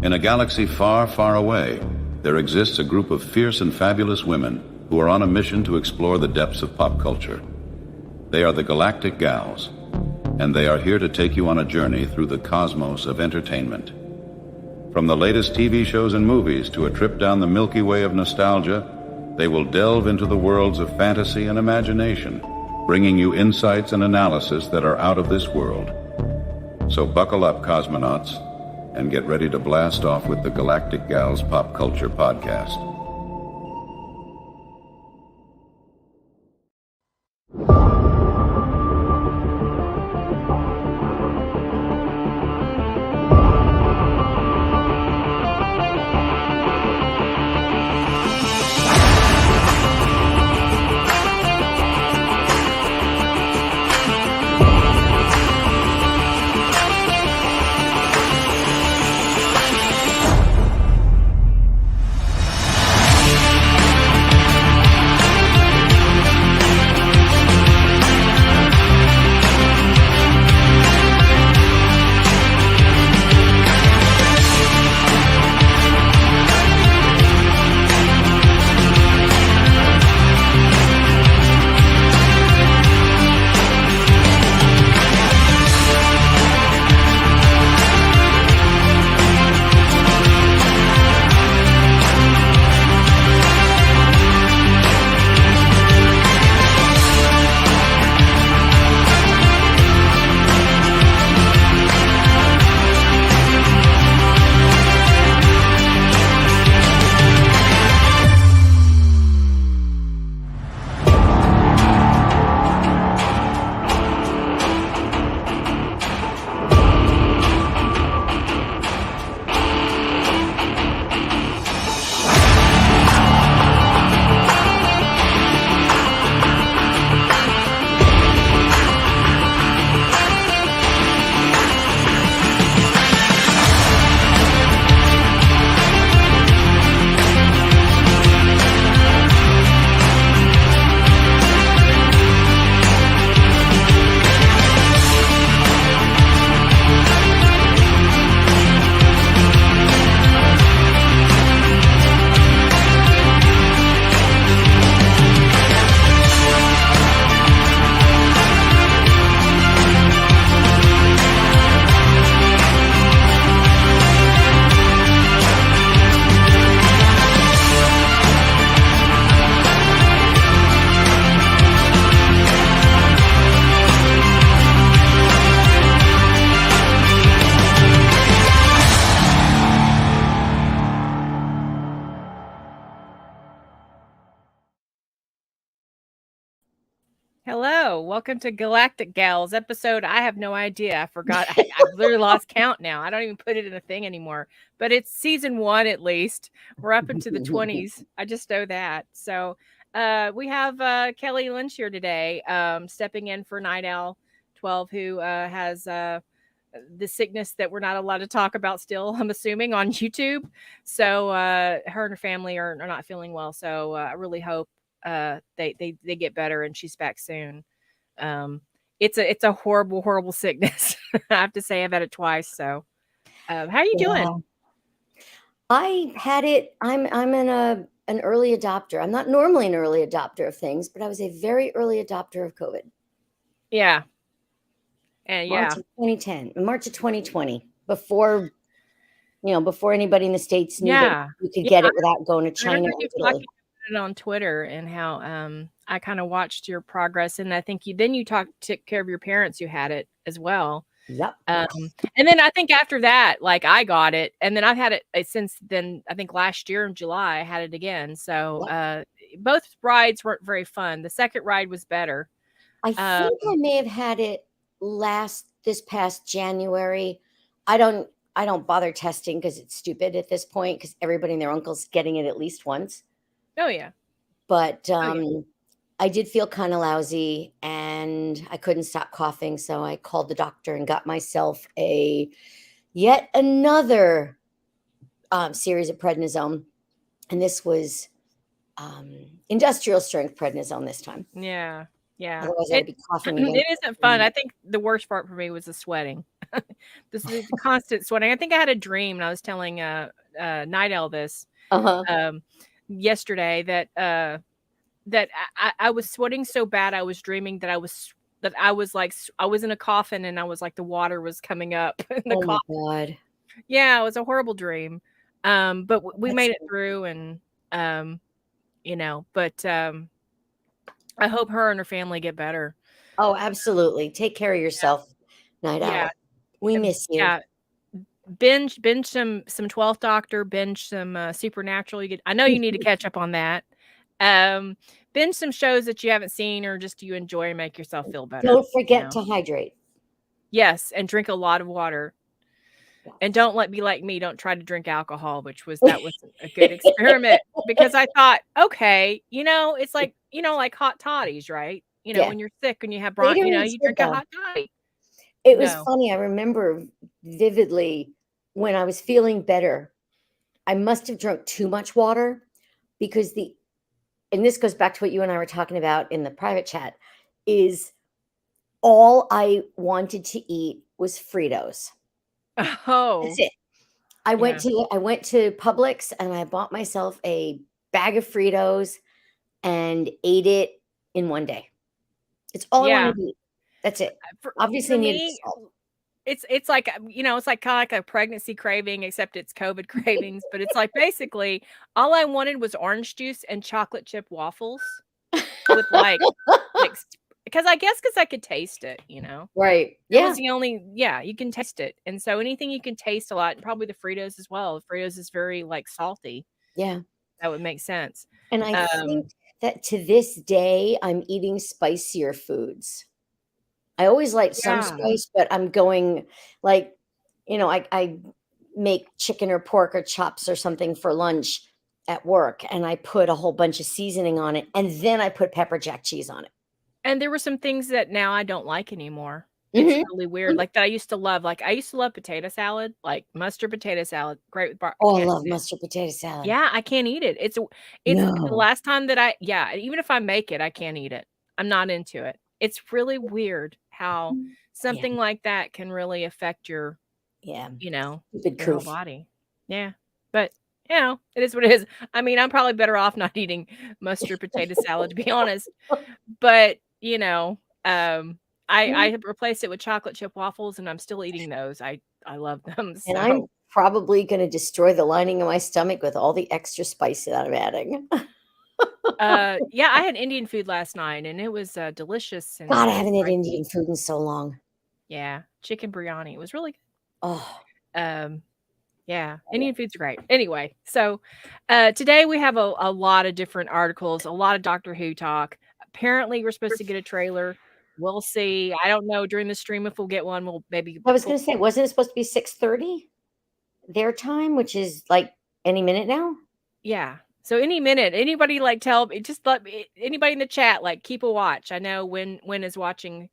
In a galaxy far, far away, there exists a group of fierce and fabulous women who are on a mission to explore the depths of pop culture. They are the Galactic Gals, and they are here to take you on a journey through the cosmos of entertainment. From the latest TV shows and movies to a trip down the Milky Way of nostalgia, they will delve into the worlds of fantasy and imagination, bringing you insights and analysis that are out of this world. So buckle up, cosmonauts, and get ready to blast off with the Galactic Gals Pop Culture Podcast. Hello, welcome to Galactic Gals episode. I have no idea. I forgot. I've literally lost count now. I don't even put it in a thing anymore. But it's season 1 at least. We're up into the 20s. I just know that. So we have Kelly Lynch here today, stepping in for Night Owl 12, who has the sickness that we're not allowed to talk about still, I'm assuming, on YouTube. So her and her family are not feeling well. So I really hope they get better and she's back soon. It's a horrible sickness. I have to say I've had it twice. So how are you doing? I had it. I'm an early adopter. I'm not normally an early adopter of things, but I was a very early adopter of COVID. Yeah. And March of 2010, March of 2020, before anybody in the States knew that you could get it without going to China. On Twitter and how I kind of watched your progress, and I think you took care of your parents who had it as well. Yep. And then I think after that, like, I got it, and then I've had it since then. I think last year in July I had it again. So both rides weren't very fun. The second ride was better. I think I may have had it this past January. I don't bother testing because it's stupid at this point, because everybody and their uncle's getting it at least once. Oh yeah. But I did feel kind of lousy and I couldn't stop coughing. So I called the doctor and got myself yet another series of prednisone. And this was industrial strength prednisone this time. Yeah. Yeah. Otherwise I'd be coughing again. It isn't fun. I think the worst part for me was the sweating. This is the constant sweating. I think I had a dream, and I was telling Night Owl this yesterday that I was sweating so bad. I was dreaming that I was like I was in a coffin, and I was like the water was coming up in the coffin. My God. Yeah, it was a horrible dream. But we made it through, and but I hope her and her family get better. Oh, absolutely. Take care of yourself, Night Owl. We miss you. Yeah. Binge some 12th Doctor, binge some Supernatural. I know you need to catch up on that. Binge some shows that you haven't seen, or just you enjoy and make yourself feel better. Don't forget to hydrate. Yes, and drink a lot of water. Yes. And don't be like me. Don't try to drink alcohol, that was a good experiment, because I thought, okay, it's like like hot toddies, right? When you're sick and you have bronchitis, you drink a hot toddy. It was funny. I remember vividly when I was feeling better, I must have drunk too much water, because and this goes back to what you and I were talking about in the private chat, is all I wanted to eat was Fritos. Oh, that's it. I went to Publix, and I bought myself a bag of Fritos and ate it in one day. It's all I wanted to eat. That's it. Obviously needed salt. It's like, it's like kind of like a pregnancy craving, except it's COVID cravings. But it's like basically all I wanted was orange juice and chocolate chip waffles with because I could taste it, Right. Yeah. It was the only, you can taste it. And so anything you can taste a lot, and probably the Fritos as well. Fritos is very salty. Yeah. That would make sense. And I think that to this day, I'm eating spicier foods. I always like some spice, but I'm going I make chicken or pork or chops or something for lunch at work, and I put a whole bunch of seasoning on it, and then I put pepper jack cheese on it. And there were some things that now I don't like anymore. It's really weird. Like that I used to love. Like I used to love potato salad, like mustard potato salad. Great with Oh, I love mustard potato salad. Yeah, I can't eat it. It's the last time that even if I make it, I can't eat it. I'm not into it. It's really weird how something like that can really affect your your whole body. Yeah. But it is what it is. I mean, I'm probably better off not eating mustard potato salad, to be honest. But I replaced it with chocolate chip waffles, and I'm still eating those. I love them. So. And I'm probably going to destroy the lining of my stomach with all the extra spice that I'm adding. I had Indian food last night, and it was delicious. And God, I haven't had Indian food in so long. Yeah, chicken biryani. It was really good. Oh. Indian food's great. Anyway, so today we have a lot of different articles, a lot of Doctor Who talk. Apparently, we're supposed to get a trailer. We'll see. I don't know during the stream if we'll get one. We'll maybe. I was going to say, wasn't it supposed to be 6:30 their time, which is like any minute now? Yeah. So any minute, anybody tell me, just let me, anybody in the chat, keep a watch. I know when is watching.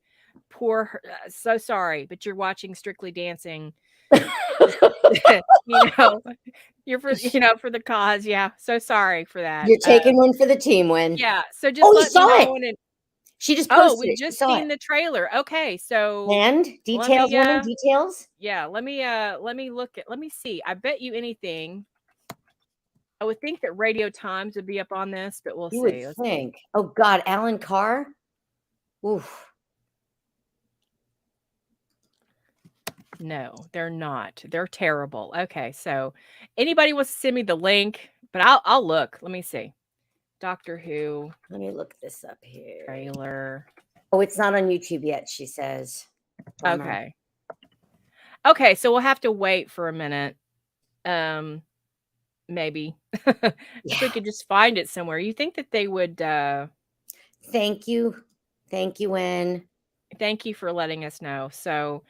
Poor, so sorry, but you're watching Strictly Dancing. You're for the cause. Yeah, so sorry for that. You're taking one for the team, Win. Yeah, so just let me know when she just posted we just seen the trailer. Okay, so and details, woman, details. Yeah, let me see. I bet you anything. I would think that Radio Times would be up on this, but we'll see. Let's think. Oh God, Alan Carr. Oof. No, they're not. They're terrible. Okay, so anybody wants to send me the link, but I'll look. Let me see. Doctor Who. Let me look this up here. Trailer. Oh, it's not on YouTube yet, she says. Bummer. Okay, so we'll have to wait for a minute. Maybe. If we could just find it somewhere. You think that they would Thank you. Thank you, Wen. Thank you for letting us know. So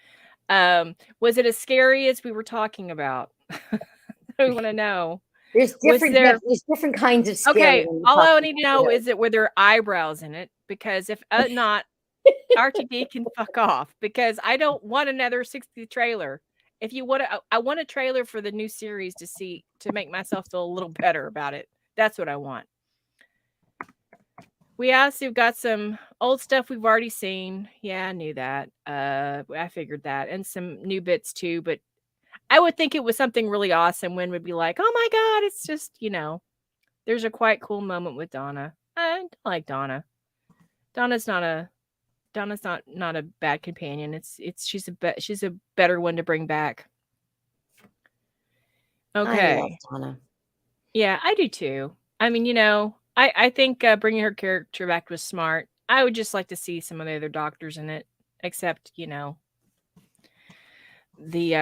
was it as scary as we were talking about? We want to know. There's different kinds of scary. Okay, all I need to know is were there eyebrows in it? Because if not, RTD can fuck off, because I don't want another 60 trailer. If you want to, I want a trailer for the new series to make myself feel a little better about it. That's what I want. We also got some old stuff we've already seen. Yeah, I knew that. I figured that. And some new bits too, but I would think it was something really awesome. Wynn would be like, oh my God, it's just, there's a quite cool moment with Donna. I like Donna. Donna's not a not a bad companion. She's a better one to bring back. Okay. I love Donna. Yeah, I do too. I mean, I think bringing her character back was smart. I would just like to see some of the other doctors in it, except the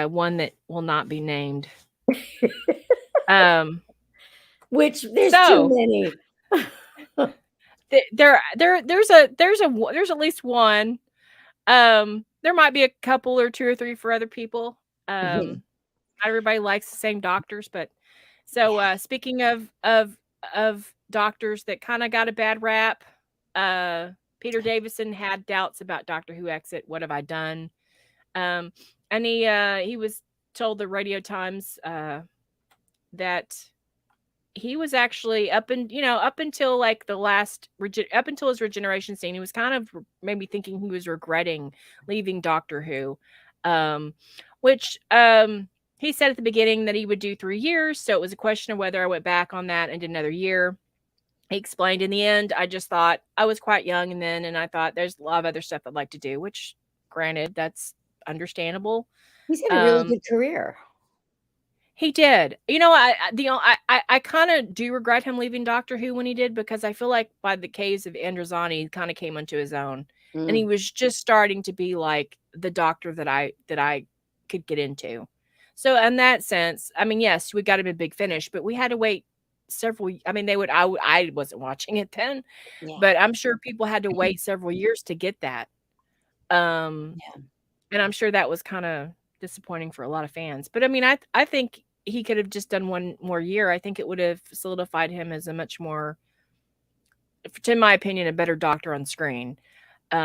one that will not be named. Which there's too many. There's at least one. There might be a couple or two or three for other people. Not everybody likes the same doctors, but so speaking of doctors that kind of got a bad rap, Peter Davison had doubts about Doctor Who exit. What have I done? And he was told the Radio Times that he was actually up until like up until his regeneration scene, he was kind of maybe thinking he was regretting leaving Doctor Who, which he said at the beginning that he would do 3 years. So it was a question of whether I went back on that and did another year. He explained in the end, I just thought I was quite young and I thought there's a lot of other stuff I'd like to do, which granted, that's understandable. He's had a really good career. He did. I kind of do regret him leaving Doctor Who when he did, because I feel like by the case of Androzani, he kind of came onto his own, and he was just starting to be like the doctor that I could get into. So in that sense, I mean, yes, we got him a Big Finish, but we had to wait several. I mean, I wasn't watching it then, but I'm sure people had to wait several years to get that. And I'm sure that was kind of disappointing for a lot of fans. But I mean, I think he could have just done one more year. I think it would have solidified him as a much more, in my opinion, a better doctor on screen. He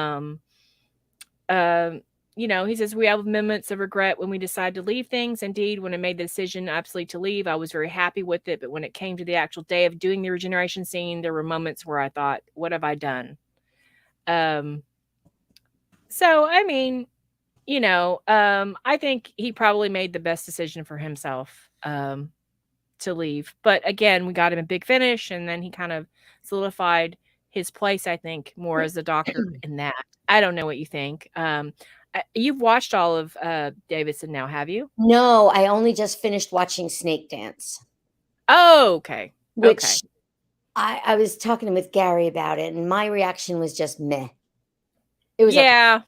says, we have moments of regret when we decide to leave things. Indeed, when I made the decision absolutely to leave, I was very happy with it. But when it came to the actual day of doing the regeneration scene, there were moments where I thought, what have I done? So, I mean, I think he probably made the best decision for himself to leave. But again, we got him a Big Finish, and then he kind of solidified his place, I think, more as a doctor in that. I don't know what you think. You've watched all of Davison now, have you? No, I only just finished watching Snake Dance. Oh, okay. Which I was talking with Gary about it, and my reaction was just meh. It was I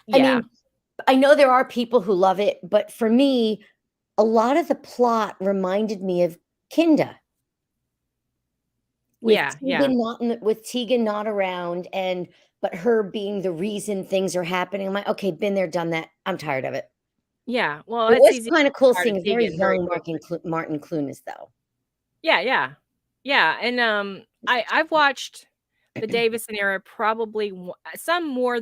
mean, I know there are people who love it, but for me, a lot of the plot reminded me of Kinda. With Tegan not around, but her being the reason things are happening. I'm like, okay, been there, done that. I'm tired of it. Yeah, well, it was kind of cool seeing very young Martin Clunas, though. Yeah, and I've watched the Davison era probably some more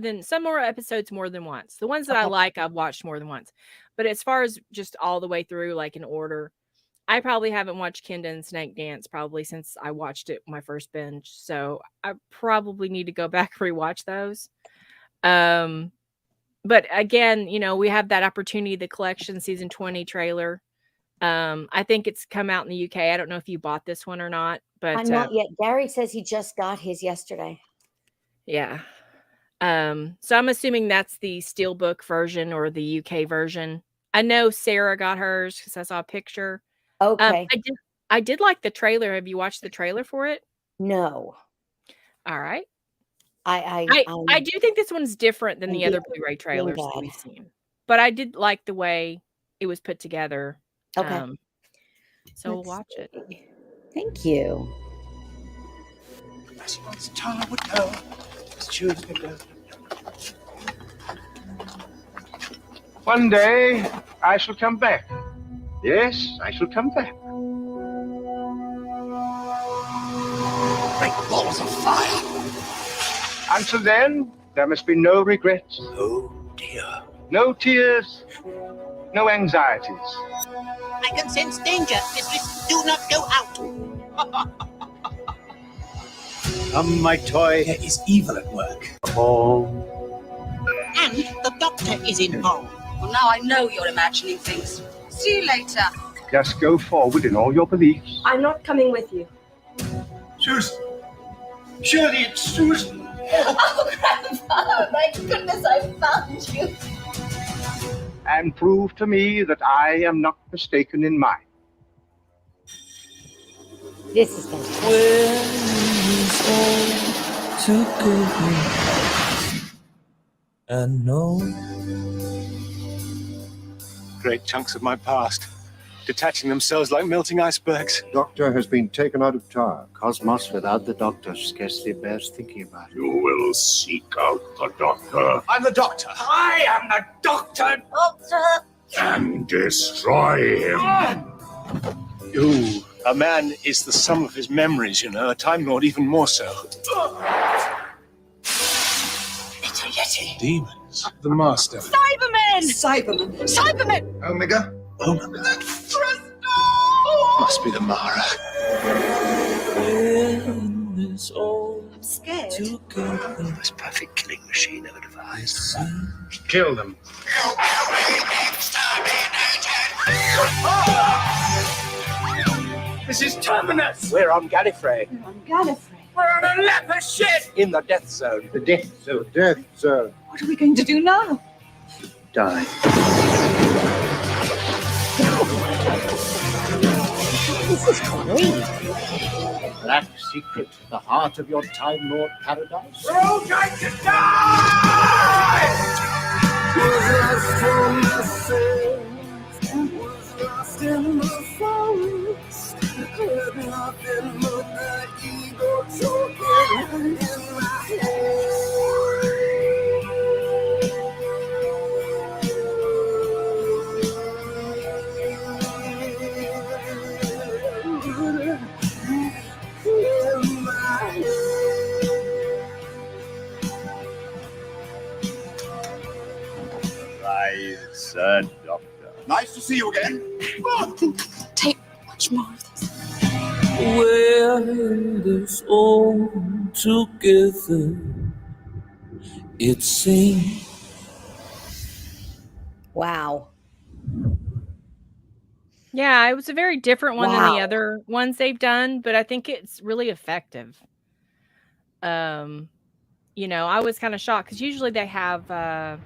episodes more than once. The ones that I like, I've watched more than once. But as far as just all the way through, like in order, I probably haven't watched Kinda and Snake Dance probably since I watched it my first binge. So I probably need to go back and rewatch those. But again, we have that opportunity, the collection season 20 trailer. I think it's come out in the UK. I don't know if you bought this one or not, but not yet. Gary says he just got his yesterday. Yeah. So I'm assuming that's the Steelbook version or the UK version. I know Sarah got hers because I saw a picture. Okay. I did like the trailer. Have you watched the trailer for it? No. All right. I do think this one's different than the other Blu-ray trailers that we've seen, but I did like the way it was put together. Okay. So we'll watch it. Thank you. One day I shall come back. Yes, I shall come back. Great balls of fire. Until then, there must be no regrets. Oh, dear. No tears, no anxieties. I can sense danger, mistress. Do not go out. Come, my toy. There is evil at work. Oh. And the doctor is involved. Well, now I know you're imagining things. See you later. Just go forward in all your beliefs. I'm not coming with you. Susan! Surely it's Susan! Oh, Grandfather, my goodness, I found you. And prove to me that I am not mistaken in mine. This is fantastic. I know. Great chunks of my past, detaching themselves like melting icebergs. Doctor has been taken out of time. Cosmos without the Doctor scarcely bears thinking about. You will seek out the Doctor I'm the Doctor. I am the Doctor. Doctor. and destroy him. You, a man is the sum of his memories, you know. A Time Lord even more so. It's a Yeti. Demons. The Master. Cyberman! Omega? Omega. Must be the Mara. I'm scared. The most perfect killing machine ever devised. Kill them. This is Terminus. We're on Gallifrey. We're on a leper ship in the death zone. The death zone. Death zone. What are we going to do now? Die. This is great. Black secret at the heart of your Time Lord paradise. We're all going to die! Rise, Doctor. Nice to see you again. I think I'll take much more of this. We're this all together, it seems. Wow. Yeah, it was a very different one than the Wow. other ones they've done, but I think it's really effective. You know, I was kind of shocked because usually they have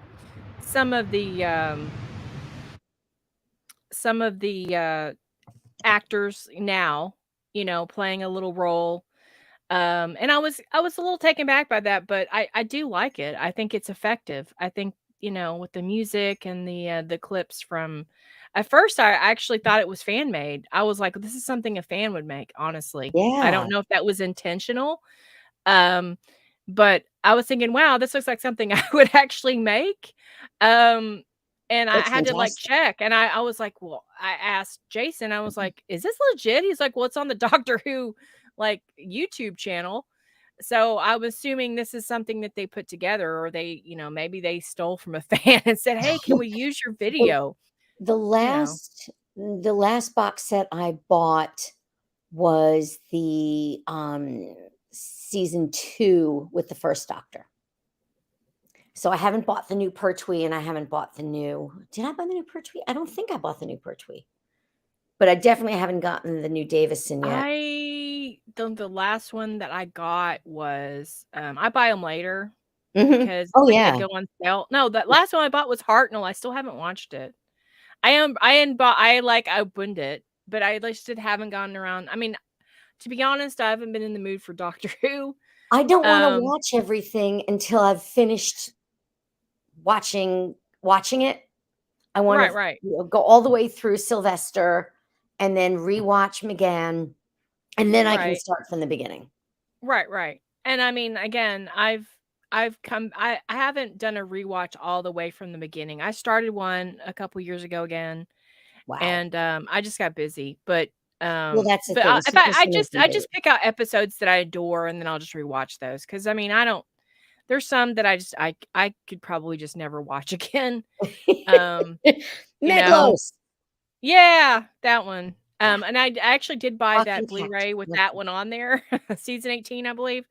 some of the actors now, you know, playing a little role. And I was a little taken back by that, but I do like it. I think it's effective. I think, you know, with the music and the clips from at first I actually thought it was fan made. I was like, this is something a fan would make, honestly. I Yeah. don't know if that was intentional. But I was thinking, wow, this looks like something I would actually make. And I That's had to like fantastic. check, and I was like, well, I asked Jason, I was like, is this legit? He's like, well, it's on the Doctor Who like YouTube channel. So I was assuming this is something that they put together, or they, you know, maybe they stole from a fan and said, hey, can we use your Well, video? the last box set I bought was the season 2 with the first Doctor. So I haven't bought the new Pertwee, and I haven't bought the new. Did I buy the new Pertwee? I don't think I bought the new Pertwee, but I definitely haven't gotten the new Davison yet. The last one that I got was I buy them later Mhm. because Oh like, yeah. they go on sale. No, that last one I bought was Hartnell. I still haven't watched it. I like opened it, but I just haven't gotten around. I mean, to be honest, I haven't been in the mood for Doctor Who. I don't want to Um, watch everything until I've finished watching it. I want right. to go all the way through Sylvester and then rewatch McGann, and then I can Right. start from the beginning. Right. And I mean, again, I haven't done a rewatch all the way from the beginning. I started one a couple years ago again, Wow. and I just got busy. But Well, that's the but thing. if Sometimes I you just can I wait. just pick out episodes that I adore, and then I'll just rewatch those because I mean I don't. There's some that I could probably just never watch again. You know, Meglos. yeah, that one. And I actually did buy Talking that cat. Blu-ray with Look. that one on there, season 18, I believe.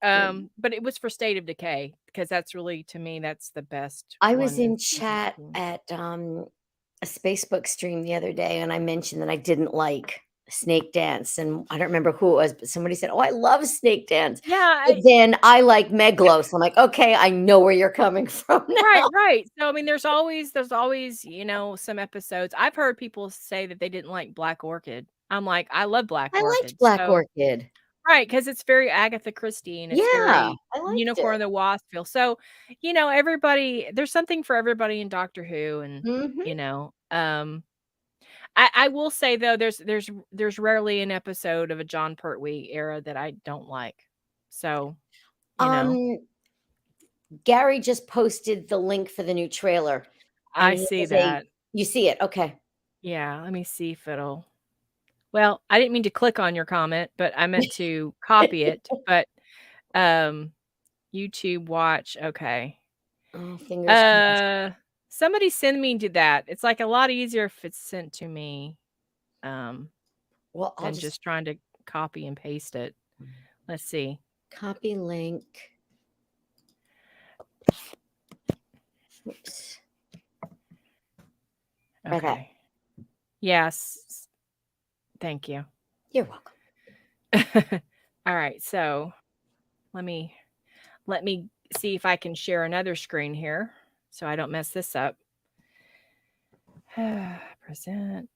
But it was for State of Decay because that's really, to me, that's the best. I was one in chat at a Facebook stream the other day, and I mentioned that I didn't like Snake Dance, and I don't remember who it was, but somebody said, "Oh, I love Snake Dance." Yeah, But then I like Meglos. I'm like, okay, I know where you're coming from now. right. So I mean, there's always some episodes. I've heard people say that they didn't like Black Orchid. I'm like, I love Black I Orchid. liked Black So, Orchid. right, because it's very Agatha Christie and it's Yeah, very I liked Unicorn it. of the Wasp feel. So, everybody, there's something for everybody in Doctor Who, and I will say though, there's rarely an episode of a John Pertwee era that I don't like. So, Gary just posted the link for the new trailer. I see that. You see it? Okay. Yeah, let me see if it'll. Well, I didn't mean to click on your comment, but I meant to copy it. But YouTube watch, okay. Oh, fingers crossed. Somebody send me to that. It's like a lot easier if it's sent to me. Well, than just trying to copy and paste it. Let's see. Copy link. Oops. Okay. Yes. Thank you. You're welcome. All right. So let me see if I can share another screen here so I don't mess this up. Present.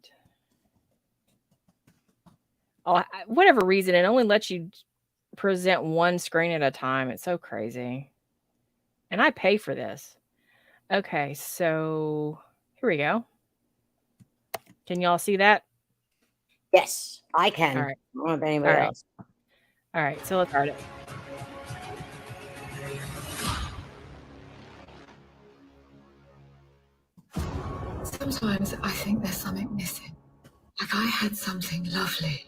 Oh, whatever reason, it only lets you present one screen at a time. It's so crazy. And I pay for this. Okay, so here we go. Can y'all see that? Yes, I can. All right. I don't know if anybody else. All right, so let's start it. Sometimes I think there's something missing. Like I had something lovely.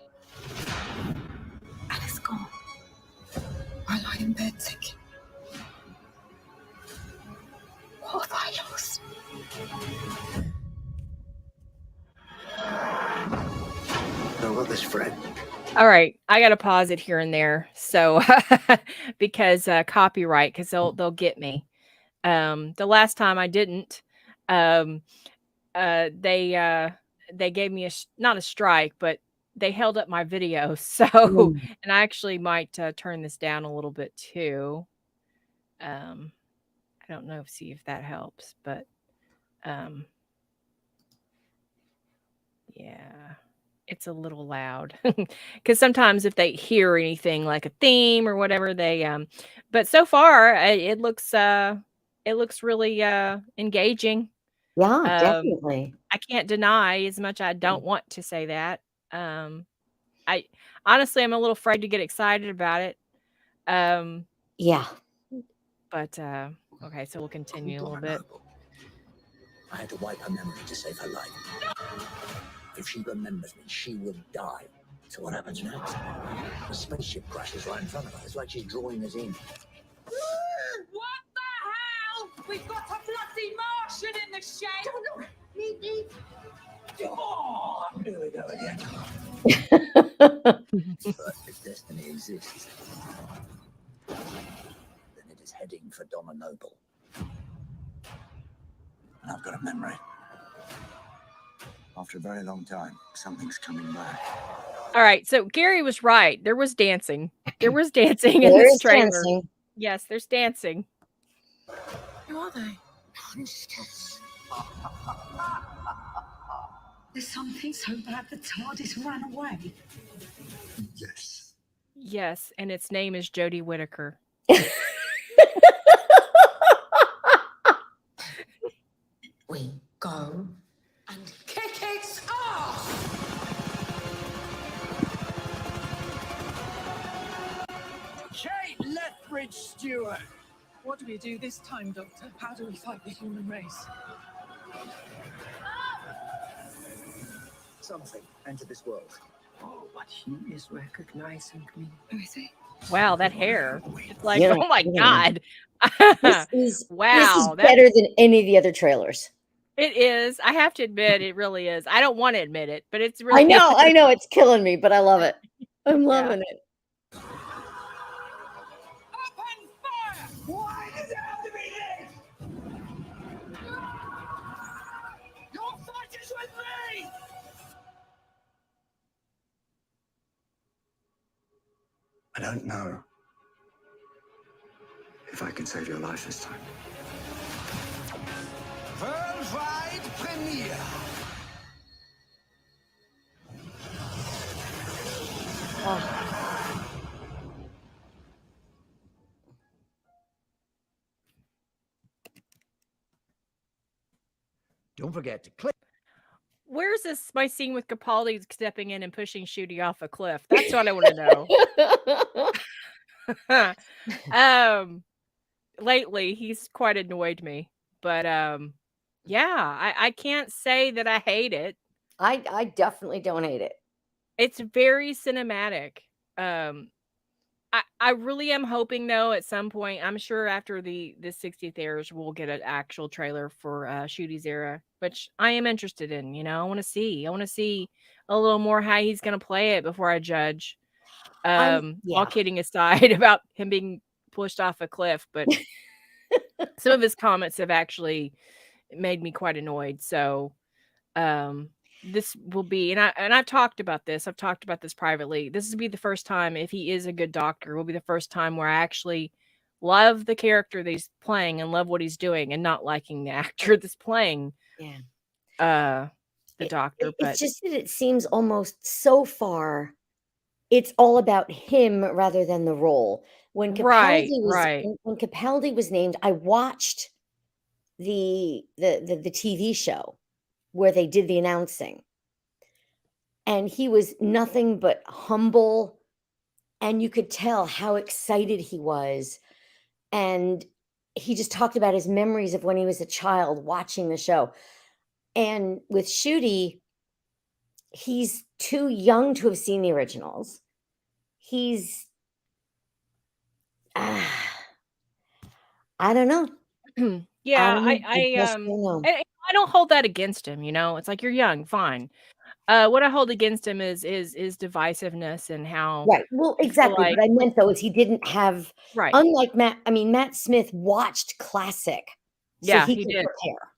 And it's gone. I lie in bed thinking, what have I lost? So what this friend? All right, I got to pause it here and there. So because copyright, because they'll get me. The last time I didn't, they gave me not a strike, but they held up my video. So, and I actually might turn this down a little bit too. I don't know, see if that helps, but yeah, it's a little loud because sometimes if they hear anything like a theme or whatever, they but so far it looks really engaging. Yeah, definitely. I can't deny as much I don't want to say that. I honestly, I'm a little afraid to get excited about it. Yeah. But okay, so we'll continue a little bit. I had to wipe her memory to save her life. If she remembers me, she will die. So what happens next? The spaceship crashes right in front of her. It's like she's drawing us in. What the hell? We've got a bloody Martian in the shade. Don't look. Me. Oh, here we go again. But if destiny exists, then it is heading for Donna Noble. And I've got a memory. After a very long time, something's coming back. All right, so Gary was right. There was dancing. There was dancing in this trailer. Dancing. Yes, there's dancing. Who are they? Monsters. There's something so bad the TARDIS ran away. Yes. Yes, and its name is Jodie Whittaker. We go and kick its ass! Kate Lethbridge Stewart! What do we do this time, Doctor? How do we fight the human race? Something entered this world. Oh, but he is recognizing me. Who is he? Wow, that hair. It's like, oh my God. This is wow. Better than any of the other trailers. It is. I have to admit, it really is. I don't want to admit it, but it's really. I know. It's killing me, but I love it. I'm loving it. don't know if I can save your life this time. Worldwide premiere. Don't forget to click. Where's this my scene with Capaldi stepping in and pushing Shooty off a cliff? That's what I want to know. Lately he's quite annoyed me, but yeah, I can't say that I hate it. I definitely don't hate it. It's very cinematic. I really am hoping though at some point, I'm sure after the 60th airs, we'll get an actual trailer for Shooty's era, which I am interested in. You know, I want to see a little more how he's going to play it before I judge. All kidding aside about him being pushed off a cliff, but some of his comments have actually made me quite annoyed. So this will be, and I've talked about this. I've talked about this privately. This will be the first time, if he is a good doctor, will be the first time where I actually love the character that he's playing and love what he's doing, and not liking the actor that's playing. The doctor. But It's just that it seems almost so far, it's all about him rather than the role. When Capaldi was named, I watched the TV show where they did the announcing, and he was nothing but humble, and you could tell how excited he was, and he just talked about his memories of when he was a child watching the show. And with Shooty, he's too young to have seen the originals. He's I don't know. yeah, I don't know. I don't hold that against him. You know, it's like, you're young, fine. What I hold against him is divisiveness and how. Right. Well, exactly. What I meant though is he didn't have, unlike Matt. I mean, Matt Smith watched classic, so he could prepare.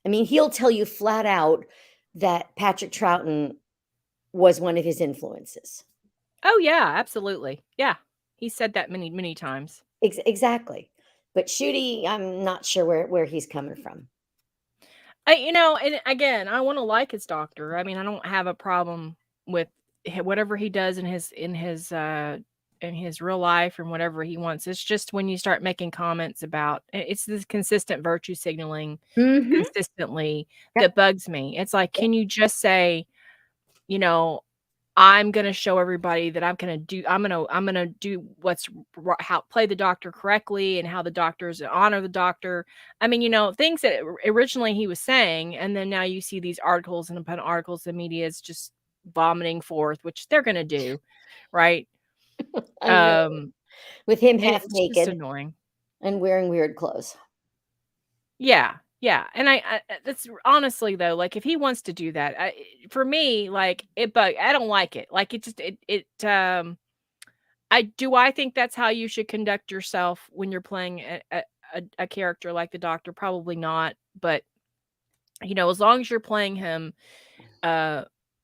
I mean, he'll tell you flat out that Patrick Troughton was one of his influences. Oh yeah, absolutely. Yeah, he said that many times. Exactly. But Shooty, I'm not sure where he's coming from. And again, I want to like his doctor. I mean, I don't have a problem with whatever he does in his real life and whatever he wants. It's just when you start making comments about, it's this consistent virtue signaling consistently that bugs me. It's like, can you just say, I'm going to show everybody that I'm going to do how play the doctor correctly and how the doctors honor the doctor. I mean, things that originally he was saying, and then now you see these articles and upon articles, the media is just vomiting forth, which they're going to do. Right. With him half naked, annoying, and wearing weird clothes. Yeah. Yeah. And I that's honestly though, like, if he wants to do that, for me, like, I don't like it. Like, I think that's how you should conduct yourself when you're playing a character like the doctor? Probably not. But, as long as you're playing him,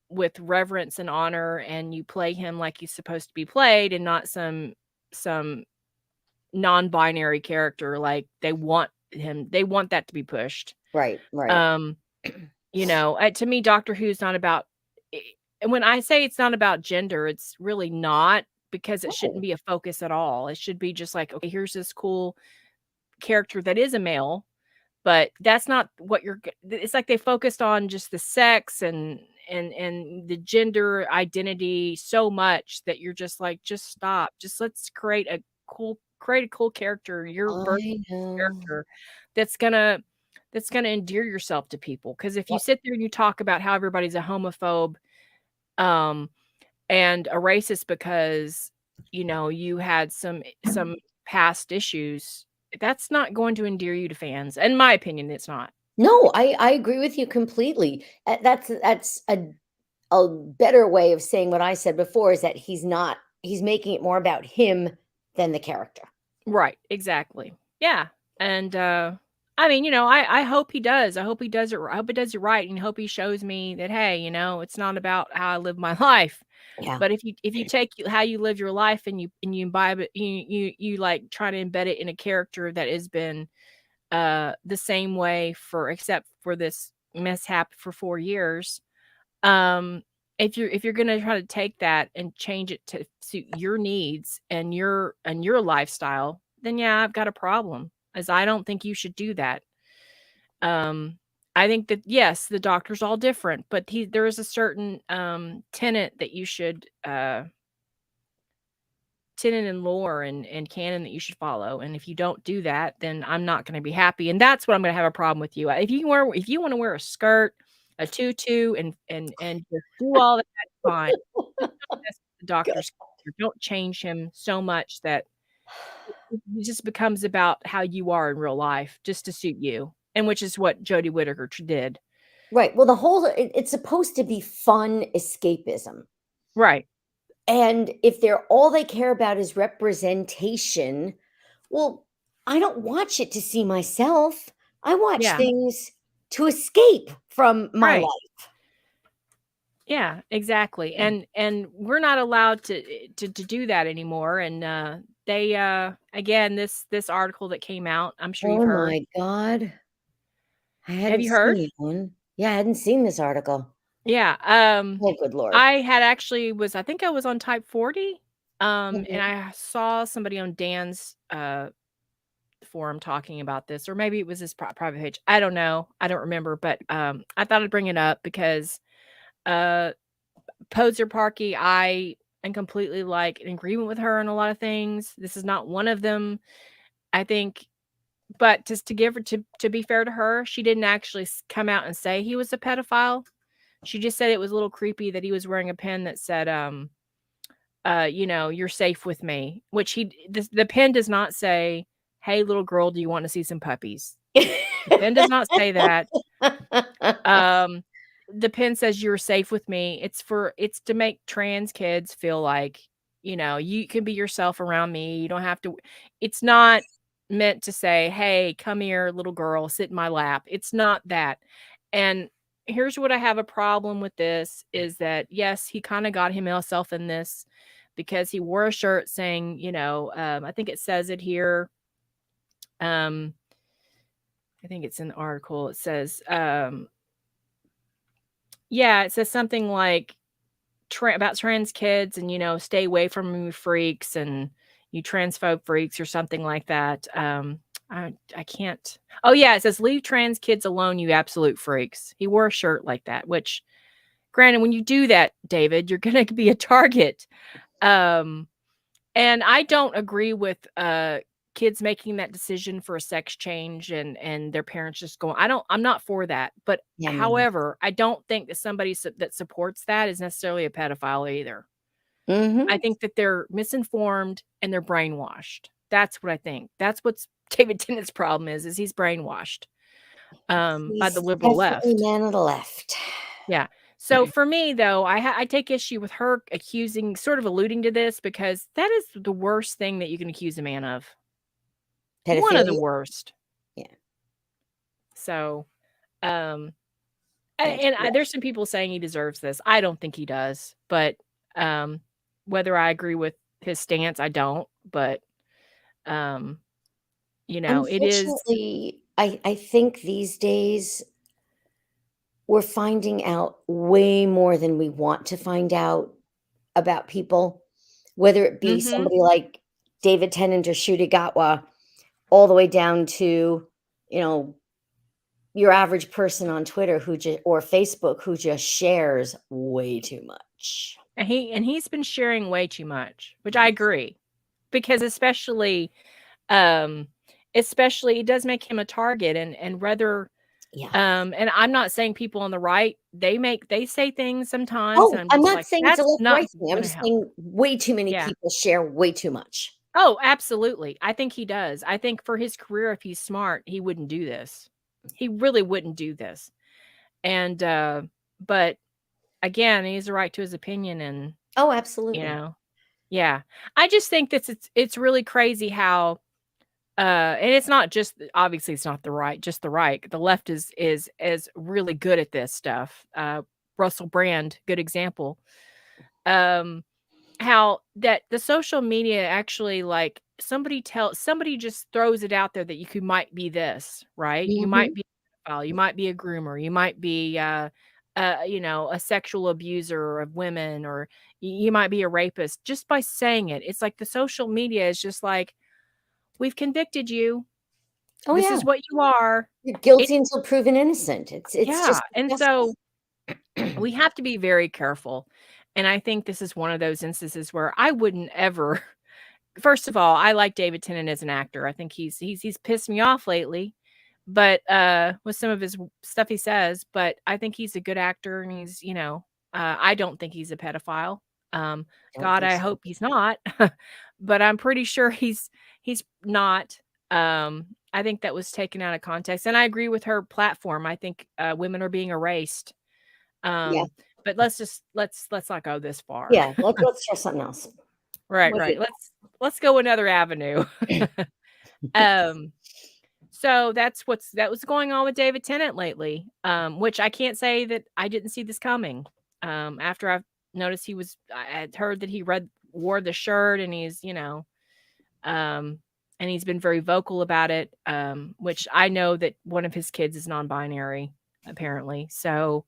with reverence and honor, and you play him like he's supposed to be played, and not some non-binary character, like they want that to be pushed. Right. To me, Doctor Who's not about, and when I say it's not about gender, it's really not, because it shouldn't be a focus at all. It should be just like, okay, here's this cool character that is a male, but that's not what it's like they focused on just the sex and the gender identity so much that you're just like, just stop. Just let's create a cool character, your character that's gonna endear yourself to people. Because if you sit there and you talk about how everybody's a homophobe and a racist because you had some past issues, that's not going to endear you to fans. In my opinion, it's not. No, I agree with you completely. That's a better way of saying what I said before, is that he's making it more about him than the character. Right. Exactly. Yeah. And I mean, I hope he does. I hope he does it. I hope he does it right, and I hope he shows me that, hey, it's not about how I live my life. Yeah. But if you take how you live your life and you imbibe it, you like try to embed it in a character that has been the same way except for this mishap for 4 years. If you're gonna try to take that and change it to suit your needs and your lifestyle, then yeah, I've got a problem. As I don't think you should do that. I think that yes, the doctor's all different, but there is a certain tenet that you should tenet and lore and canon that you should follow. And if you don't do that, then I'm not going to be happy. And that's what I'm going to have a problem with you. If you want to wear a skirt, a tutu, and just do all that, that's fine. Just don't mess with the doctor's character. Don't change him so much that it just becomes about how you are in real life, just to suit you, and which is what Jodie Whittaker did. Right. Well, it's supposed to be fun escapism. Right. And if all they care about is representation, well, I don't watch it to see myself. I watch things to escape from my life. Yeah, exactly. And we're not allowed to do that anymore. And they again, this article that came out, I'm sure you've heard. Oh my God. Have you heard? One. Yeah, I hadn't seen this article. Yeah. Oh, good Lord. I think I was on Type 40. And I saw somebody on Dan's forum talking about this, or maybe it was his private page. I don't know. I don't remember, but I thought I'd bring it up because Poser Parky, I am completely like in agreement with her on a lot of things. This is not one of them, I think. But just to give her to be fair to her, she didn't actually come out and say he was a pedophile. She just said it was a little creepy that he was wearing a pen that said, you're safe with me, which the pen does not say, hey, little girl, do you want to see some puppies? The pen does not say that. The pen says you're safe with me. It's to make trans kids feel like, you can be yourself around me. You don't have to. It's not meant to say, hey, come here, little girl, sit in my lap. It's not that. And here's what I have a problem with this is that, yes, he kind of got himself in this because he wore a shirt saying, I think it says it here. I think it's in the article. It says, it says something like about trans kids and, stay away from me, freaks, and you transphobe freaks or something like that. I can't. Oh, yeah. It says, leave trans kids alone, you absolute freaks. He wore a shirt like that, which granted, when you do that, David, you're going to be a target. And I don't agree with kids making that decision for a sex change and their parents just going, I'm not for that. But however, I don't think that somebody that supports that is necessarily a pedophile either. Mm-hmm. I think that they're misinformed and they're brainwashed. That's what I think. That's what's David Tennant's problem is he's brainwashed by the liberal left. Man of the left. Yeah. So for me, though, I take issue with her sort of alluding to this because that is the worst thing that you can accuse a man of. Pedophilia? One of the worst. Yeah. So, there's some people saying he deserves this. I don't think he does, but whether I agree with his stance, I don't. But it is. I think these days we're finding out way more than we want to find out about people, whether it be somebody like David Tennant or Shuti Gatwa, all the way down to, your average person on Twitter or Facebook who just shares way too much. And he's been sharing way too much, which I agree, because especially it does make him a target, and whether. Yeah. And I'm not saying people on the right, they say things sometimes. Oh, and I'm not saying it's a left not right thing. I'm just saying way too many people share way too much. Oh, absolutely. I think he does. I think for his career, if he's smart, he wouldn't do this. He really wouldn't do this. And but again, he has a right to his opinion, and oh, absolutely. Yeah. I just think that it's really crazy how and it's not just, obviously it's not the right, just the right. The left is really good at this stuff. Russell Brand, good example. how that the social media actually, like, somebody just throws it out there that you might be this, right? You might be a pedophile, you might be a groomer, you might be a sexual abuser of women, or you might be a rapist just by saying it. It's like the social media is just like, we've convicted you. Oh, This yeah. is what you are. You're guilty until proven innocent. It's Yeah, just and so we have to be very careful. And I think this is one of those instances where I wouldn't ever. First of all, I like David Tennant as an actor. I think he's pissed me off lately, but with some of his stuff he says, but I think he's a good actor, and he's, I don't think he's a pedophile. God, I hope he's not, but I'm pretty sure he's not. I think that was taken out of context, and I agree with her platform. I think women are being erased. Yeah. But let's not go this far. Yeah, let's try something else. Right. Let's go another avenue. So that was going on with David Tennant lately. Which I can't say that I didn't see this coming. After I've noticed I had heard that he wore the shirt, and he's, and he's been very vocal about it. Which I know that one of his kids is non-binary, apparently. So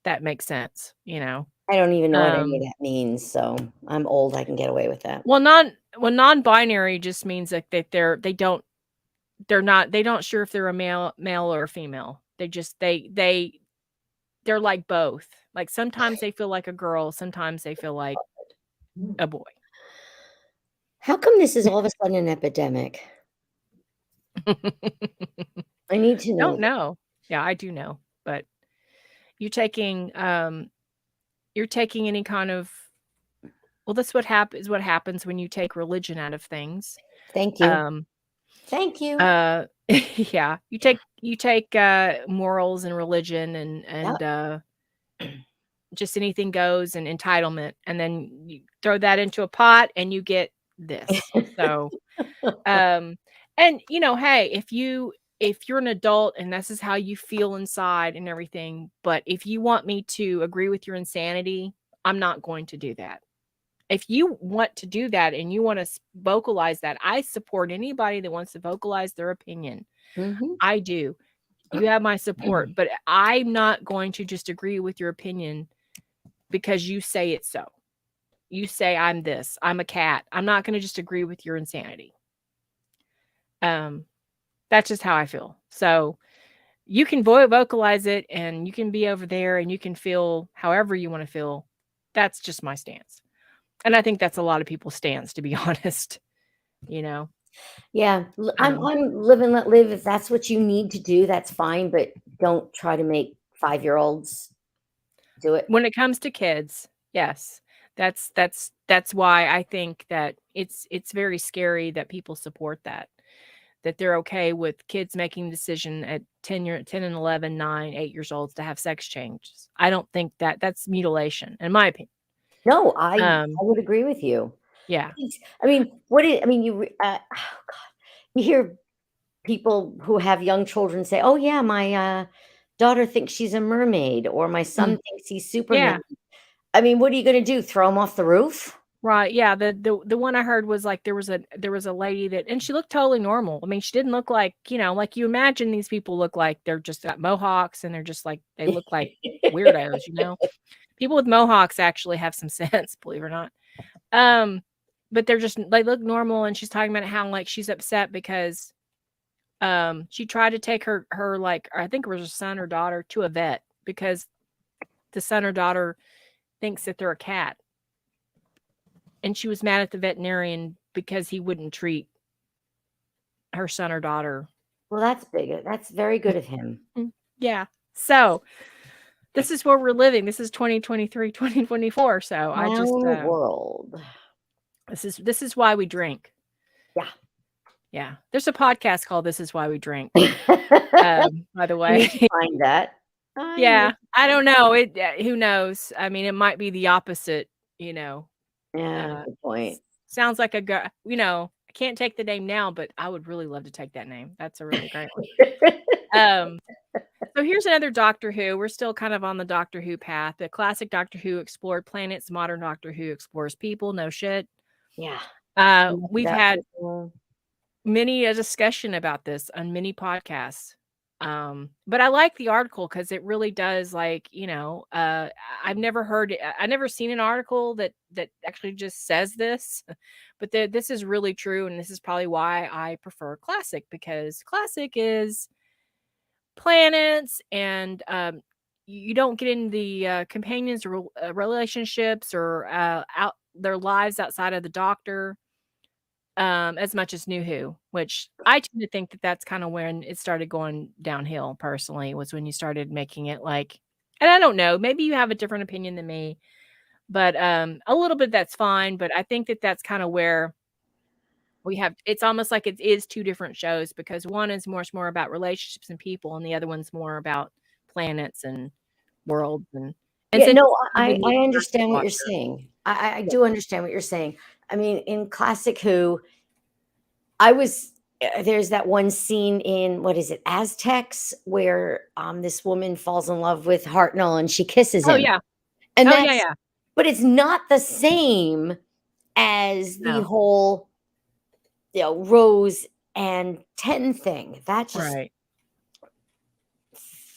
that makes sense, I don't even know what any of that means, so I'm old. I can get away with that. Well, non-binary just means that they're not sure if they're a male or a female. They just they're like both. Like sometimes they feel like a girl, sometimes they feel like a boy. How come this is all of a sudden an epidemic? I need to know. Don't know. Yeah, I do know, but you're taking any kind of, well, that's what happens when you take religion out of things. Thank you. Thank you. Yeah, you take morals and religion and just anything goes, and entitlement, and then you throw that into a pot and you get this. So and hey, if you're an adult and this is how you feel inside and everything, but if you want me to agree with your insanity, I'm not going to do that. If you want to do that and you want to vocalize that, I support anybody that wants to vocalize their opinion. I do. You have my support, but I'm not going to just agree with your opinion because you say it's so. You say I'm this, I'm a cat. I'm not going to just agree with your insanity. That's just how I feel. So you can vocalize it, and you can be over there, and you can feel however you want to feel. That's just my stance. And I think that's a lot of people's stance, to be honest. Yeah, I'm live and let live. If that's what you need to do, that's fine. But don't try to make 5-year-olds do it. When it comes to kids, yes, that's why I think that it's very scary that people support that they're okay with kids making the decision at 10 and 11, 9, 8 years old to have sex changes. I don't think that's mutilation, in my opinion. No, I would agree with you. Yeah. I mean, you hear people who have young children say, "Oh yeah, my daughter thinks she's a mermaid," or "My son thinks he's Superman." Yeah. I mean, what are you going to do? Throw him off the roof? Right. Yeah. The one I heard was like there was a lady and she looked totally normal. I mean, she didn't look like, like you imagine these people look like. They're just got mohawks, and they're just like, they look like weirdos, People with mohawks actually have some sense, believe it or not. But they look normal, and she's talking about how like she's upset because she tried to take her like, I think it was her son or daughter, to a vet because the son or daughter thinks that they're a cat. And she was mad at the veterinarian because he wouldn't treat her son or daughter. Well, that's big. That's very good of him. Yeah. So this is where we're living. This is 2023, 2024. So I just world. This is why we drink. Yeah. Yeah. There's a podcast called This Is Why We Drink. By the way. Find that. Yeah. I don't know. Who knows? I mean, it might be the opposite, Yeah, good point. Sounds like a girl, I can't take the name now, but I would really love to take that name. That's a really great one. So here's another Doctor Who. We're still kind of on the Doctor Who path. The classic Doctor Who explored planets. Modern Doctor Who explores people. No shit. Yeah. We've had many a discussion about this on many podcasts. But I like the article because it really does, like, I've never seen an article that actually just says this, but this is really true, and this is probably why I prefer classic, because classic is planets, and you don't get in the companions or relationships or out their lives outside of the Doctor as much as New Who, which I tend to think that that's kind of when it started going downhill. Personally, was when you started making it like, and I don't know, maybe you have a different opinion than me, but a little bit that's fine. But I think that that's kind of where we have. It's almost like it is two different shows, because one is much more about relationships and people, and the other one's more about planets and worlds and. Yeah, no, I understand what you're saying. I do understand what you're saying. I mean, in classic Who, there's that one scene in, what is it, Aztecs, where this woman falls in love with Hartnell and she kisses him. Oh yeah, and yeah. But it's not the same as the whole, Rose and Tennant thing. That just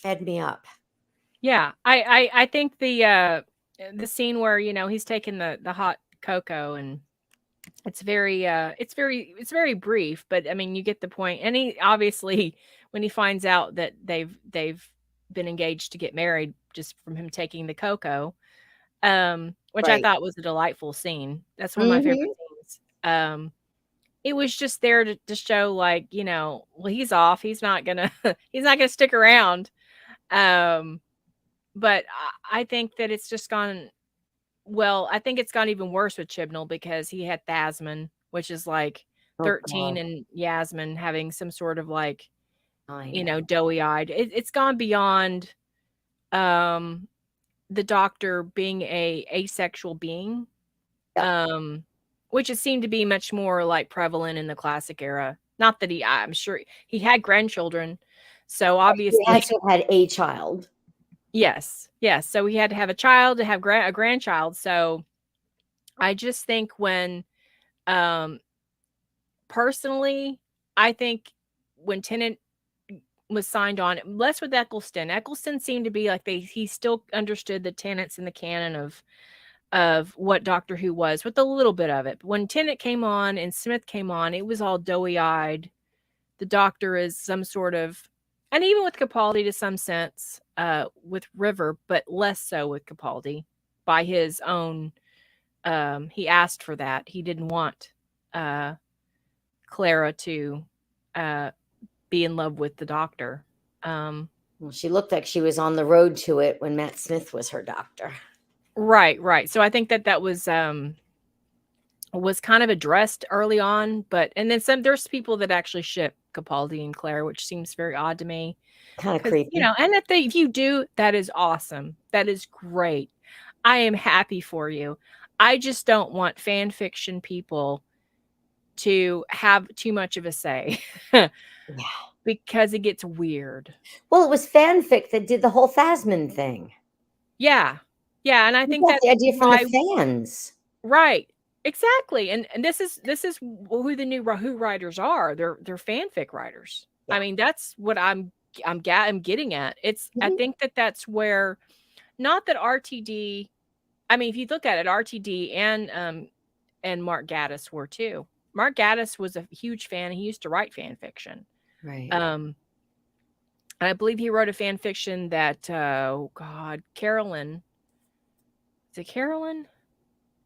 fed me up. Yeah, I think the scene where he's taking the hot cocoa, and it's very brief, but I mean you get the point. And he obviously, when he finds out that they've been engaged to get married just from him taking the cocoa, which I thought was a delightful scene. That's one of my favorite scenes. It was just there to show, like, well, he's off. He's not gonna stick around. But I think that it's just gone. Well, I think it's gone even worse with Chibnall, because he had Thasmin, which is like 13, and Yasmin having some sort of like, doughy-eyed. It's gone beyond the Doctor being a asexual being, which it seemed to be much more like prevalent in the classic era. Not that I'm sure he had grandchildren, so obviously he actually had a child. Yes. So he had to have a child to have a grandchild. So I just think personally, I think when Tennant was signed on, less with Eccleston seemed to be like he still understood the tenets and the canon of what Doctor Who was, with a little bit of it. But when Tennant came on and Smith came on, it was all doughy-eyed. The Doctor is some sort of, and even with Capaldi to some sense, with River, but less so with Capaldi, by his own. He asked for that. He didn't want Clara to be in love with the Doctor. Well, she looked like she was on the road to it when Matt Smith was her doctor. Right. So I think that was kind of addressed early on, and then there's people that actually ship Capaldi and Claire, which seems very odd to me. Kind of creepy. And if you do, that is awesome. That is great. I am happy for you. I just don't want fan fiction people to have too much of a say. Because it gets weird. Well, it was fanfic that did the whole Thasmin thing. Yeah, and I think that's the idea from the fans. Right. Exactly. And this is who the new Who writers are. They're fanfic writers. Yeah. I mean, that's what I'm getting at. It's I think that's where, not that RTD, I mean, if you look at it, RTD and Mark Gatiss were too. Mark Gatiss was a huge fan. He used to write fan fiction. Right. I believe he wrote a fan fiction that Carolyn. Is it Carolyn?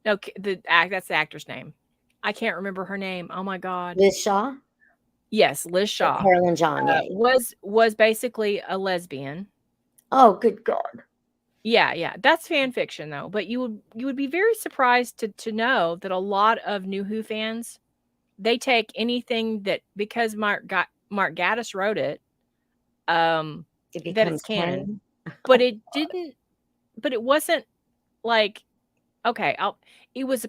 No, that's the actor's name. I can't remember her name. Oh my God. Liz Shaw? Yes, Liz Shaw. Carolyn John, was basically a lesbian. Oh, good God. Yeah. That's fan fiction though. But you would be very surprised to know that a lot of New Who fans, they take anything that, because Mark Gatiss wrote it, that it's canon. But it didn't. But it wasn't like, okay, it was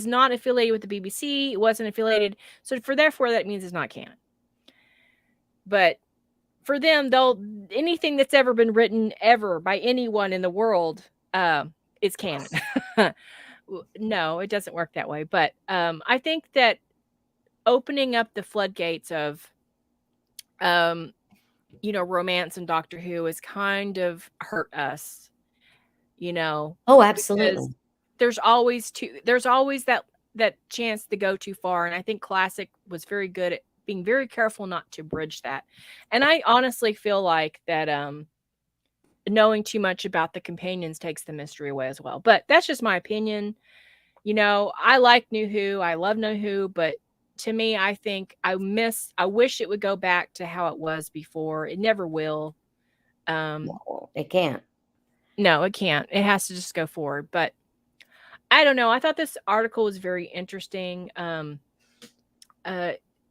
not affiliated with the BBC. It wasn't affiliated. So therefore that means it's not canon. But for them, anything that's ever been written ever by anyone in the world is canon. No, it doesn't work that way. But I think that opening up the floodgates of romance and Doctor Who has kind of hurt us, Oh, because absolutely. there's always that chance to go too far. And I think Classic was very good at being very careful not to bridge that. And I honestly feel like that knowing too much about the companions takes the mystery away as well. But that's just my opinion. I like New Who. I love New Who, but to me, I think I wish it would go back to how it was before. It never will. No, it can't. No, it can't. It has to just go forward. But I don't know. I thought this article was very interesting.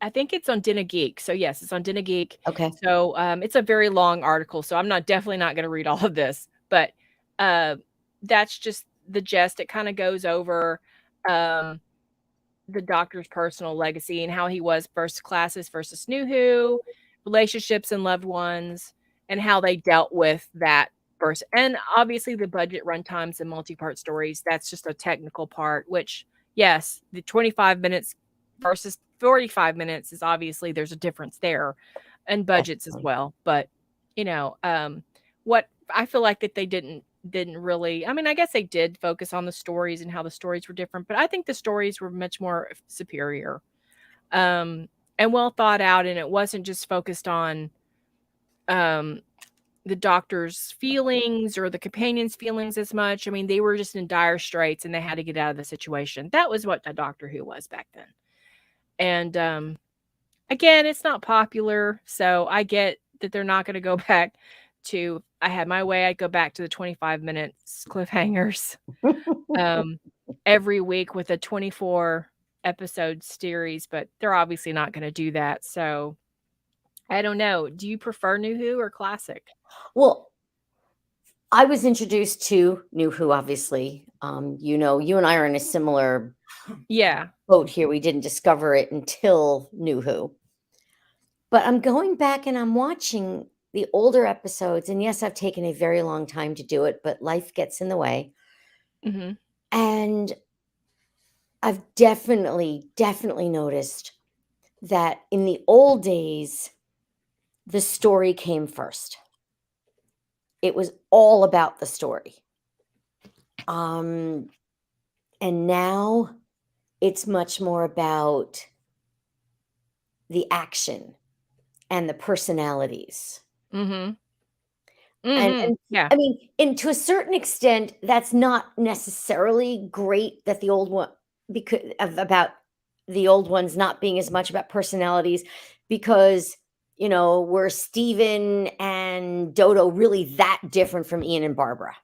I think it's on Dinna Geek. So yes, it's on Dinna Geek. Okay. So it's a very long article. So I'm definitely not going to read all of this, but that's just the gist. It kind of goes over the Doctor's personal legacy and how he was first classes versus New Who, relationships and loved ones, and how they dealt with that first. And obviously the budget runtimes and multi-part stories. That's just a technical part, which yes, the 25 minutes versus 45 minutes is obviously there's a difference there, and budgets as well. But what I feel like that they didn't really, I mean, I guess they did focus on the stories and how the stories were different, but I think the stories were much more superior and well thought out, and it wasn't just focused on the Doctor's feelings or the companions' feelings as much. I mean, they were just in dire straits and they had to get out of the situation. That was what the Doctor Who was back then. And again, it's not popular, so I get that they're not going to go back to I had my way. I'd go back to the 25 minutes cliffhangers every week with a 24 episode series, but they're obviously not going to do that. So I don't know. Do you prefer New Who or Classic? Well, I was introduced to New Who, obviously. You and I are in a similar boat here. We didn't discover it until New Who. But I'm going back and I'm watching the older episodes. And yes, I've taken a very long time to do it, but life gets in the way. Mm-hmm. And I've definitely noticed that in the old days, the story came first. It was all about the story. And now it's much more about the action and the personalities. Mm-hmm. And yeah, I mean, and to a certain extent, that's not necessarily great that the old one, because about the old ones not being as much about personalities, because were Stephen and Dodo really that different from Ian and Barbara?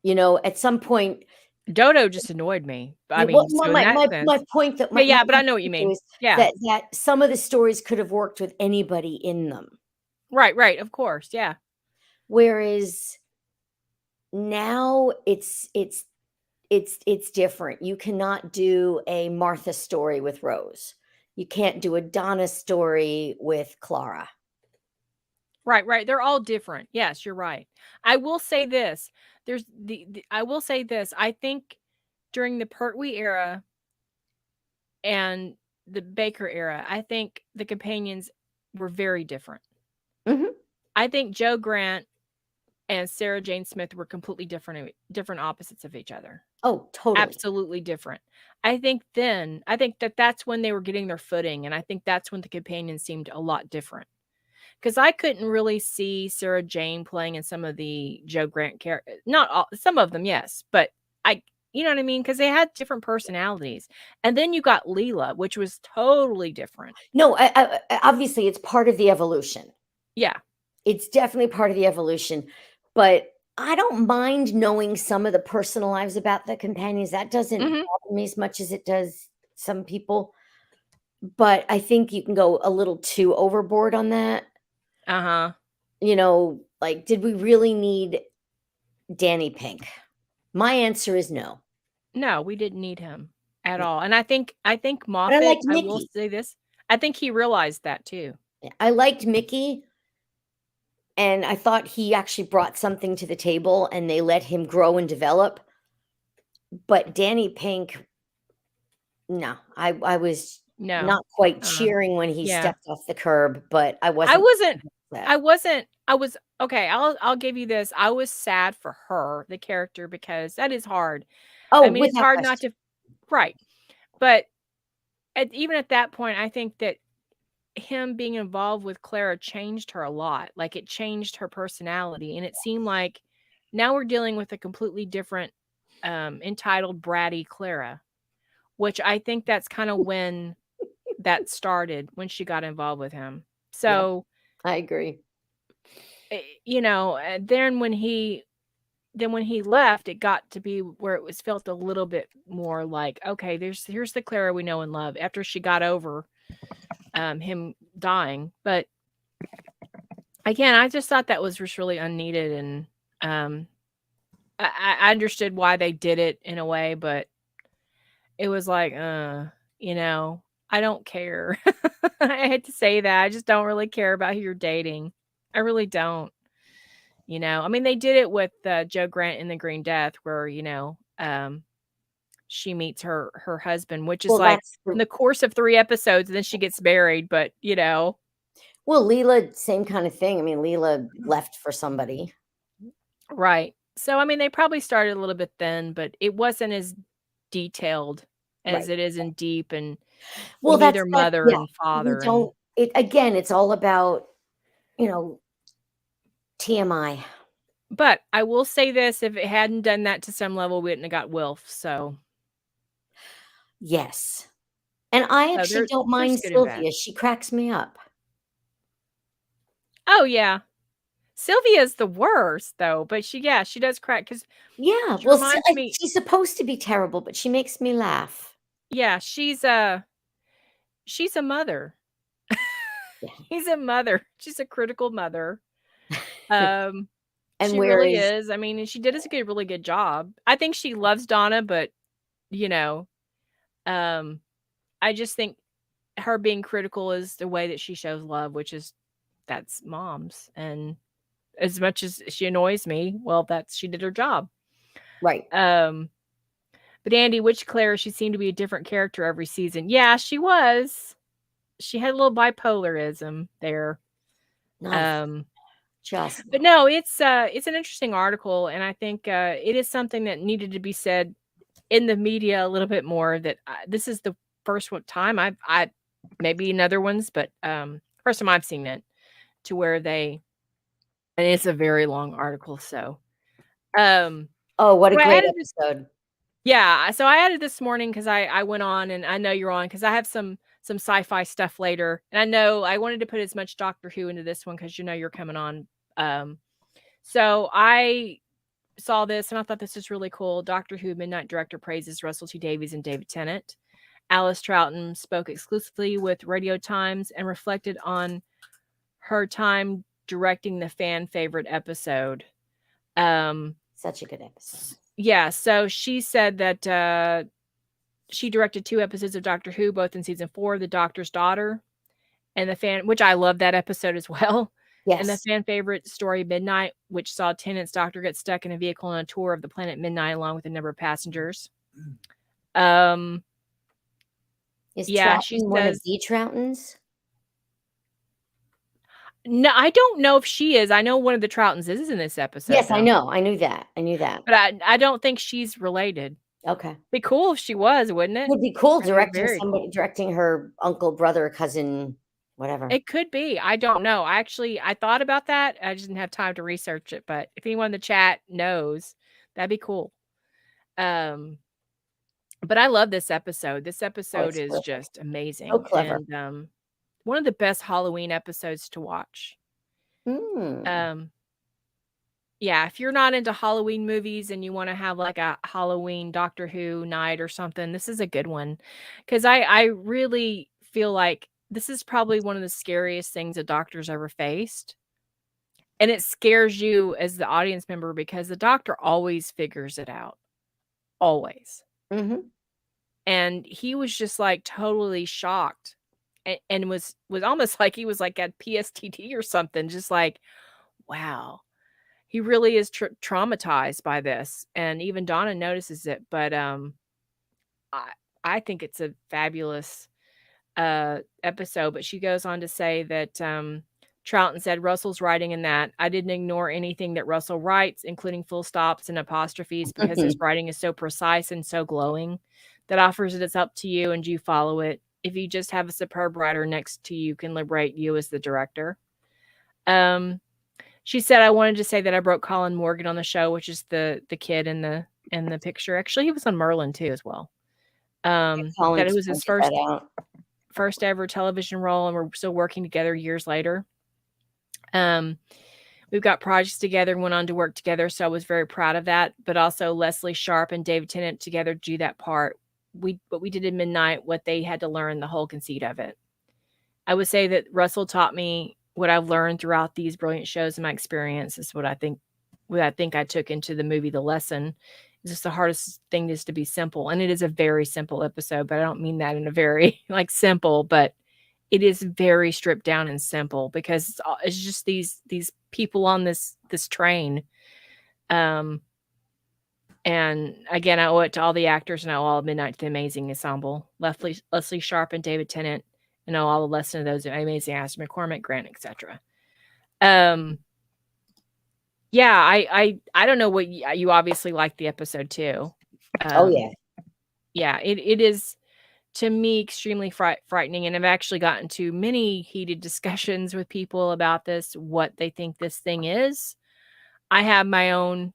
At some point, Dodo just annoyed me. I mean, well, so my point that but I know what you mean. Yeah, that some of the stories could have worked with anybody in them. Right, of course, yeah. Whereas now it's different. You cannot do a Martha story with Rose. You can't do a Donna story with Clara. Right. They're all different. Yes, you're right. I will say this. I will say this. I think during the Pertwee era and the Baker era, I think the companions were very different. Mm-hmm. I think Joe Grant and Sarah Jane Smith were completely different opposites of each other. Oh, totally. Absolutely different. I think that's when they were getting their footing, and I think that's when the companions seemed a lot different. Because I couldn't really see Sarah Jane playing in some of the Joe Grant characters. Not all, some of them, yes, but you know what I mean? Because they had different personalities. And then you got Leela, which was totally different. No, I, obviously it's part of the evolution. Yeah. It's definitely part of the evolution. But I don't mind knowing some of the personal lives about the companions. That doesn't bother me as much as it does some people. But I think you can go a little too overboard on that. Uh-huh. Like, did we really need Danny Pink? My answer is no. No, we didn't need him at all. And I think Moffat, I will say this, I think he realized that too. I liked Mickey, and I thought he actually brought something to the table, and they let him grow and develop. But Danny Pink, no, I was No. not quite cheering when he Yeah. stepped off the curb, but I I wasn't. was okay. I'll give you this. I was sad for her, the character, because that is hard. Oh, I mean, it's without hard not question. to, right. But even at that point, I think that him being involved with Clara changed her a lot. Like, it changed her personality, and it seemed like now we're dealing with a completely different, entitled, bratty Clara, which I think that's kind of when that started, when she got involved with him. Yeah, So, I agree. you know, then when he left, it got to be where it was felt a little bit more like, okay, here's the Clara we know and love after she got over him dying. But again, I just thought that was just really unneeded, and I understood why they did it in a way, but it was like, you know, I don't care. I hate to say that. I just don't really care about who you're dating. I really don't. You know, I mean, they did it with Joe Grant in The Green Death, where, you know, she meets her husband, which is Well, like that's in the course of 3 episodes, and then she gets married. But, you know, well, Leela, same kind of thing. I mean, Leela left for somebody. right. So, I mean, they probably started a little bit then, but it wasn't as detailed as Right. it is in Deep, and Well, you knew that's their that. mother Yeah, and we father, and don't. It again. It's all about, you know, TMI. but I will say this, if it hadn't done that to some level, we wouldn't have got Wilf. So Yes, and I actually don't there's mind good and bad. Sylvia. She cracks me up. Oh, yeah. Sylvia's the worst, though, but she does crack, 'cause Yeah, she well, reminds me, she's supposed to be terrible, but she makes me laugh. yeah, she's a mother. Yeah. She's a mother. She's a critical mother. Um, And she where really is is. I mean, and she did a really good job. I think she loves Donna, but, you know, um, I just think her being critical is the way that she shows love, which is that's moms, and as much as she annoys me, well, she did her job. right? But Andy, which Claire, she seemed to be a different character every season. Yeah, she was. She had a little bipolarism there. Not just But no, it's an interesting article, and I think it is something that needed to be said in the media a little bit more. That this is the first time I maybe in other ones, but first time I've seen it to where and it's a very long article. So, oh, what a so I great added episode! yeah, so I added this morning because I went on, and I know you're on because I have some sci-fi stuff later, and I know I wanted to put as much Doctor Who into this one because you know you're coming on. So I saw this and I thought this is really cool. Doctor Who Midnight Director praises Russell T Davies and David Tennant. Alice Troughton spoke exclusively with Radio Times and reflected on her time directing the fan favorite episode. Such a good episode. Yeah, so she said that she directed 2 episodes of Doctor Who, both in season 4, The Doctor's Daughter, and which I love that episode as well. Yes. And the fan favorite story, Midnight, which saw Tennant's doctor get stuck in a vehicle on a tour of the planet Midnight along with a number of passengers. Is Yeah, Troughton she one of says the Troughtons? no, I don't know if she is. I know one of the Troughtons is in this episode. Yes, I though. know. I knew that. But I don't think she's related. Okay. Be cool if she was, wouldn't it? Would be cool That'd be directing very somebody, cool. directing her uncle, brother, cousin, whatever. It could be. I don't know. I thought about that. I just didn't have time to research it. But if anyone in the chat knows, that'd be cool. But I love this episode. This episode is terrific. just amazing. So clever. And one of the best Halloween episodes to watch. Yeah, if you're not into Halloween movies and you want to have like a Halloween Doctor Who night or something, this is a good one. Because I really feel like this is probably one of the scariest things a doctor's ever faced. And it scares you as the audience member because the doctor always figures it out. Always. Mm-hmm. And he was just like totally shocked and was almost like he was like at PSTD or something, just like, wow. He really is traumatized by this, and even Donna notices it, but, I I think it's a fabulous, episode, but she goes on to say that, Troughton said, "Russell's writing in that. I didn't ignore anything that Russell writes, including full stops and apostrophes, because his writing is so precise and so glowing. That offers it, it's up to you, and you follow it. If you just have a superb writer next to you can liberate you as the director." She said, "I wanted to say that I broke Colin Morgan on the show," which is the kid in the picture. Actually, he was on Merlin too as well. That it was his first ever television role, and we're still working together years later. We've got projects together and went on to work together, so I was very proud of that. But also Leslie Sharp and David Tennant together to do that part. What we did in Midnight, what they had to learn, the whole conceit of it. I would say that Russell taught me what I've learned throughout these brilliant shows and my experience is what I think I took into the movie. The lesson is just the hardest thing is to be simple. And it is a very simple episode, but I don't mean that in a very like simple, but it is very stripped down and simple because it's just these people on this train. And again, I owe it to all the actors and I owe all of Midnight to the Amazing Ensemble, Leslie Sharp and David Tennant, and know all the lesson of those amazing actors, McCormick, Grant, etc. Yeah, I don't know what you obviously liked the episode too. Oh yeah, yeah. It is to me extremely frightening, and I've actually gotten to many heated discussions with people about this, what they think this thing is. I have my own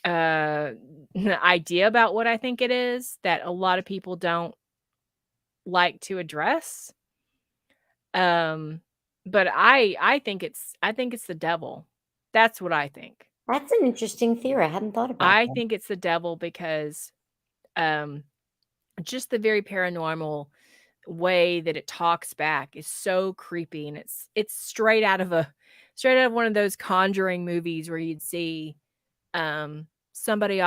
idea about what I think it is that a lot of people don't like to address. But I think it's the devil. That's what I think. That's an interesting theory. I hadn't thought about I that. think it's the devil because just the very paranormal way that it talks back is so creepy, and it's straight out of one of those Conjuring movies where you'd see somebody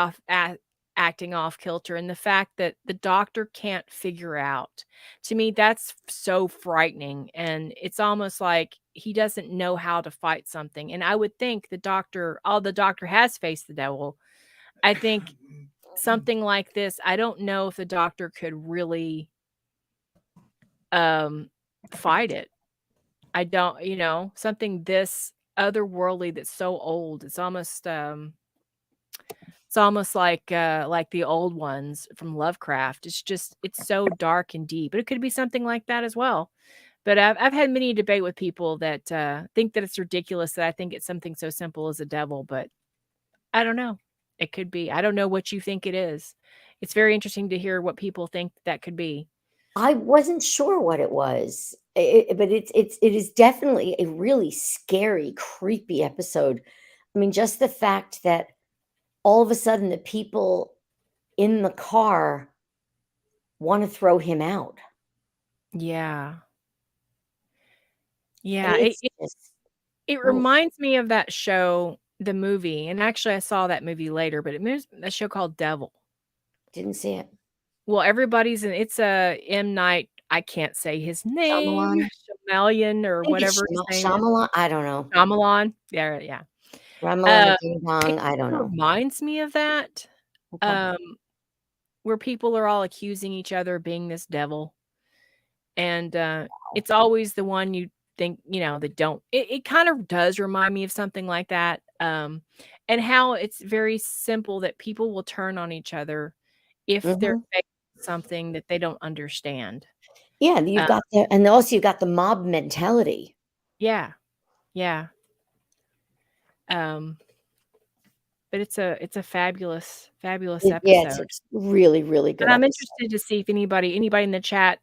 acting off kilter, and the fact that the doctor can't figure out, to me that's so frightening, and it's almost like he doesn't know how to fight something. And I would think the doctor has faced the devil. I think something like this, I don't know if the doctor could really fight it. I don't, something this otherworldly that's so old. It's almost like the old ones from Lovecraft. It's so dark and deep. But it could be something like that as well. But I've had many debate with people that think that it's ridiculous that I think it's something so simple as a devil, but I don't know. It could be. I don't know what you think it is. It's very interesting to hear what people think that could be. I wasn't sure what it was, but it is definitely a really scary, creepy episode. I mean, just the fact that all of a sudden the people in the car want to throw him out. Yeah. Yeah. It reminds me of that show, the movie. And actually I saw that movie later, but it was a show called Devil. Didn't see it. Well, it's a M. Night. I can't say his name. Shyamalan or whatever his name is. Shyamalan? I don't know. Shyamalan. Yeah. Shyamalan, Ding Dong, I don't know. Reminds me of that. Okay. Where people are all accusing each other of being this devil. And it's always the one you think, that don't. It kind of does remind me of something like that. And how it's very simple that people will turn on each other if they're facing something that they don't understand. Yeah, you've got and also you've got the mob mentality. Yeah. But it's a fabulous episode. Yeah, it's really, really good. And I'm interested to see if anybody in the chat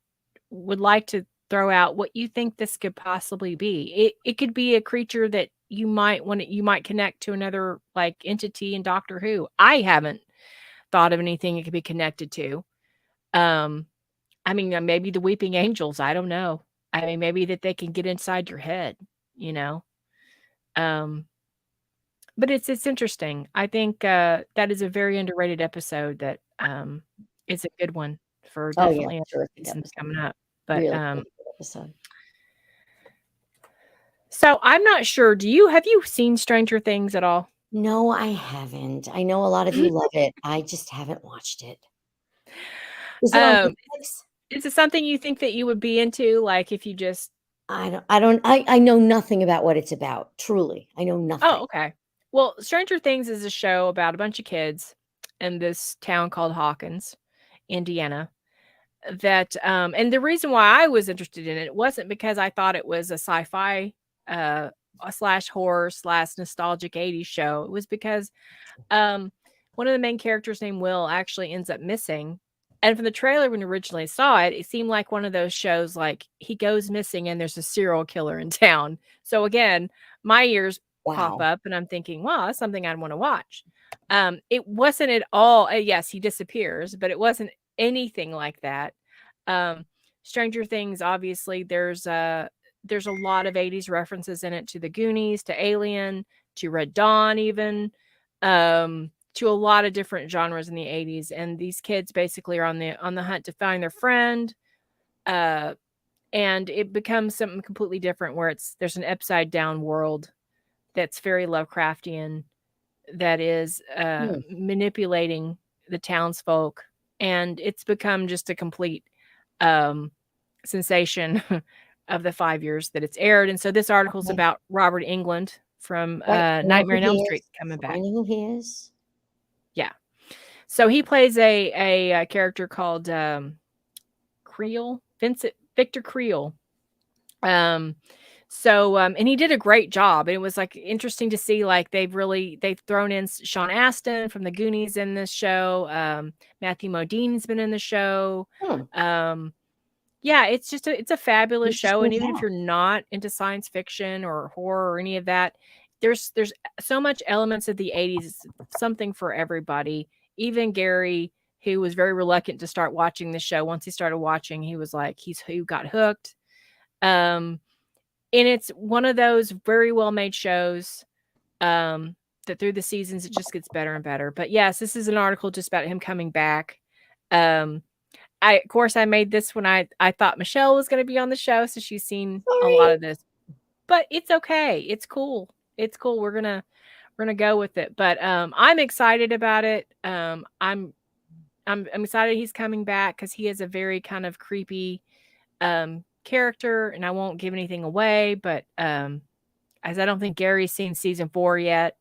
would like to throw out what you think this could possibly be. It could be a creature that you might connect to another like entity in Doctor Who. I haven't thought of anything it could be connected to. I mean, maybe the Weeping Angels. I don't know. I mean, maybe that they can get inside your head, But it's interesting. I think that is a very underrated episode that is a good one for Oh, yeah, definitely a terrific season episode. coming up. But Really good episode. so I'm not sure. Have you seen Stranger Things at all? No, I haven't. I know a lot of you love it. I just haven't watched it. Is it on Netflix? Is it something you think that you would be into? Like if you just I know nothing about what it's about. Truly. I know nothing. Oh, okay. Well, Stranger Things is a show about a bunch of kids in this town called Hawkins, Indiana. That and the reason why I was interested in it wasn't because I thought it was a sci-fi slash horror slash nostalgic 80s show. It was because one of the main characters named Will actually ends up missing. And from the trailer when you originally saw it, it seemed like one of those shows like he goes missing and there's a serial killer in town. So again, my ears pop up and I'm thinking, wow, that's something I'd want to watch. It wasn't at all. Yes, he disappears, but it wasn't anything like that. Stranger Things, obviously, there's a lot of 80s references in it to the Goonies, to Alien, to Red Dawn, even to a lot of different genres in the 80s. And these kids basically are on the hunt to find their friend. And it becomes something completely different where there's an upside down world that's very Lovecraftian, that is manipulating the townsfolk, and it's become just a complete sensation of the 5 years that it's aired. And so this article's about Robert Englund from Nightmare on Elm Street coming back. I know who he is. Yeah. So he plays a character called Victor Creel. And he did a great job. It was like interesting to see, like they've thrown in Sean Astin from the Goonies in this show. Matthew Modine's been in the show. Yeah, it's a fabulous show. And even if you're not into science fiction or horror or any of that, there's so much elements of the 80s, something for everybody. Even Gary, who was very reluctant to start watching the show, once he started watching, he was like, he got hooked. And it's one of those very well made shows that through the seasons, it just gets better and better. But yes, this is an article just about him coming back. Of course, I made this when I thought Michelle was going to be on the show, so she's seen a lot of this. But it's okay. It's cool. It's cool. We're gonna go with it. But I'm excited about it. I'm excited he's coming back because he is a very kind of creepy character, and I won't give anything away. But as I don't think Gary's seen season 4 yet.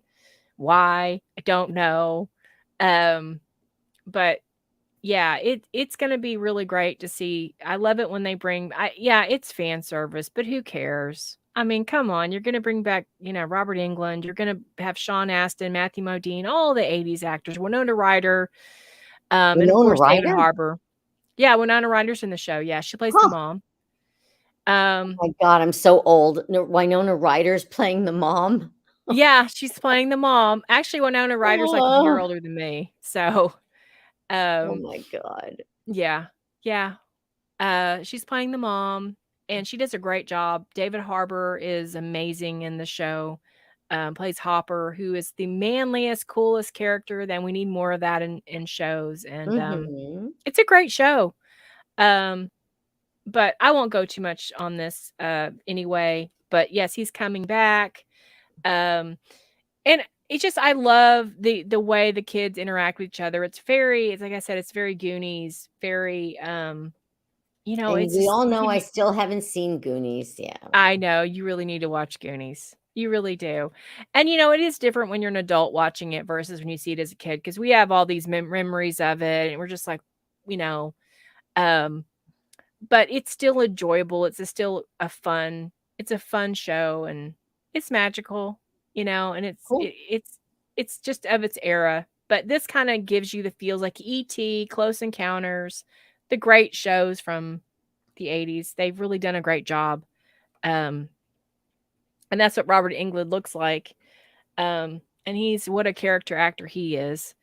Why? I don't know. But yeah, it's going to be really great to see. I love it when they bring, it's fan service, but who cares? I mean, come on, you're going to bring back, Robert Englund. You're going to have Sean Astin, Matthew Modine, all the 80s actors, Winona Ryder, and of course David Harbour. Yeah, Winona Ryder's in the show. Yeah, she plays the mom. Oh my God, I'm so old. Winona Ryder's playing the mom. Yeah, she's playing the mom. Actually, Winona Ryder's like a year older than me. So, oh my God. Yeah. She's playing the mom, and she does a great job. David Harbour is amazing in the show. Plays Hopper, who is the manliest, coolest character. Then we need more of that in shows. And it's a great show. But I won't go too much on this anyway. But yes, he's coming back. And it's just, I love the way the kids interact with each other. It's like I said, it's very Goonies, very, and it's we all know I still haven't seen Goonies. Yeah. I know you really need to watch Goonies. You really do. And it is different when you're an adult watching it versus when you see it as a kid, because we have all these memories of it and we're just like, but it's still enjoyable. It's still a fun show, and it's magical, and it's cool. It's just of its era. But this kind of gives you the feels like E.T., Close Encounters, the great shows from the 80s. They've really done a great job. And that's what Robert Englund looks like. And what a character actor he is.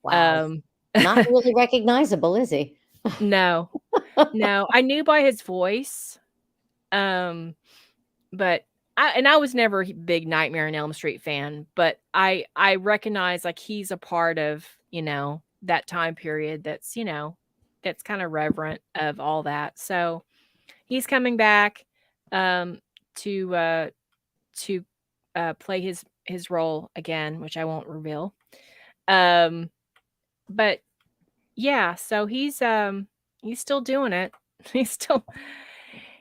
Wow. Not really recognizable, is he? No. I knew by his voice. But I was never a big Nightmare on Elm Street fan, but I recognize like he's a part of, that time period that's, It's kind of reverent of all that. So he's coming back to play his role again, which I won't reveal. But yeah, so he's still doing it. He's still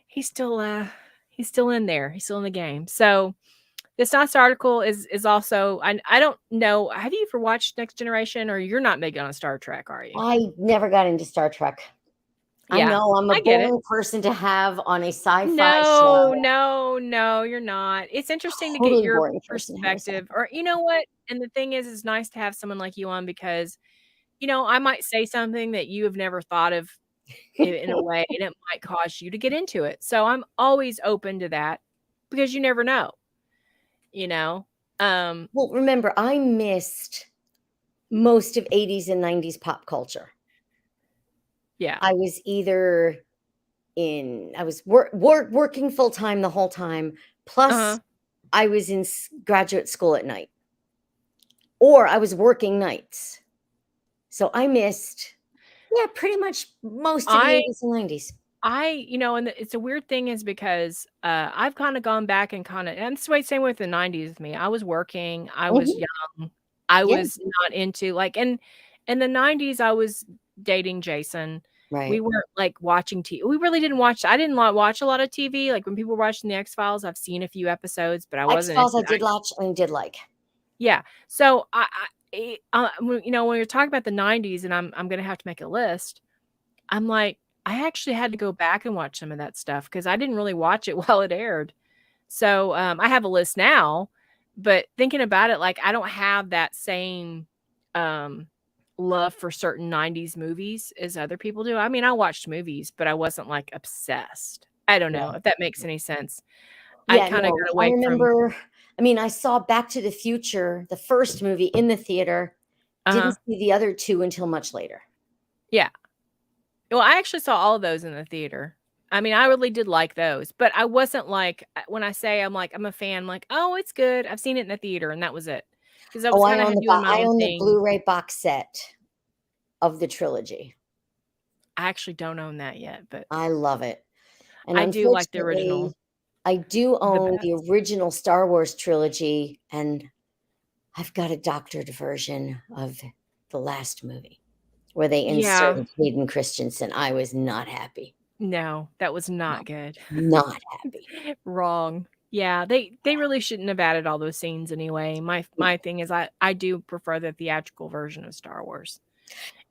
he's still in there. He's still in the game. So this last article is also I don't know. Have you ever watched Next Generation, or you're not big on Star Trek, are you? I never got into Star Trek. I Yeah, know I'm a I get it. boring person to have on a sci-fi No, show. no, you're not. It's interesting to get Totally your boring person to have a perspective, or you know what? And the thing is, it's nice to have someone like you on because, I might say something that you have never thought of in a way, and it might cause you to get into it. So I'm always open to that because you never know, you know? Well, remember, I missed most of 80s and 90s pop culture. Yeah. I was either I was working full time the whole time, plus I was in graduate school at night, or I was working nights. So I missed, pretty much most of the 80s and 90s. And it's a weird thing is because I've kind of gone back and it's the same with the 90s with me. I was working, I was young, I was not into in the 90s, I was dating Jason. Right. We weren't like watching TV. We really didn't watch. I didn't watch a lot of TV. Like when people were watching the X-Files, I've seen a few episodes, but I wasn't. X-Files I did watch and did like. Yeah. So when you're talking about the 90s, and I'm going to have to make a list, I'm like, I actually had to go back and watch some of that stuff because I didn't really watch it while it aired. So I have a list now, but thinking about it, like I don't have that same love for certain 90s movies as other people do. I mean, I watched movies, but I wasn't like obsessed. I don't know if that makes any sense. I kind of got away from. I saw Back to the Future, the first movie, in the theater. Didn't see the other two until much later. Yeah. Well, I actually saw all of those in the theater. I mean, I really did like those, but I wasn't like, when I say I'm a fan, I'm like, oh, it's good. I've seen it in the theater, and that was it. Because I was kind of doing my own thing. The Blu-ray box set of the trilogy. I actually don't own that yet, but I love it. And I do like the original. I do own the original Star Wars trilogy, and I've got a doctored version of the last movie where they inserted Hayden Christensen. I was not happy. No, that was not good. Not happy. Wrong. Yeah, they really shouldn't have added all those scenes anyway. My thing is I do prefer the theatrical version of Star Wars.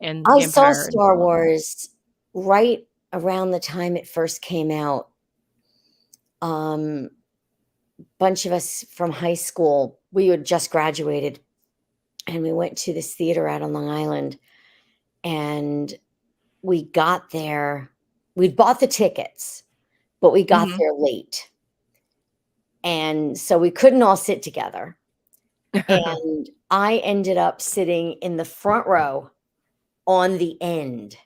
And I saw Star Wars right around the time it first came out. Bunch of us from high school, we had just graduated, and we went to this theater out on Long Island, and we got there. We'd bought the tickets, but we got there late. And so we couldn't all sit together. And I ended up sitting in the front row on the end.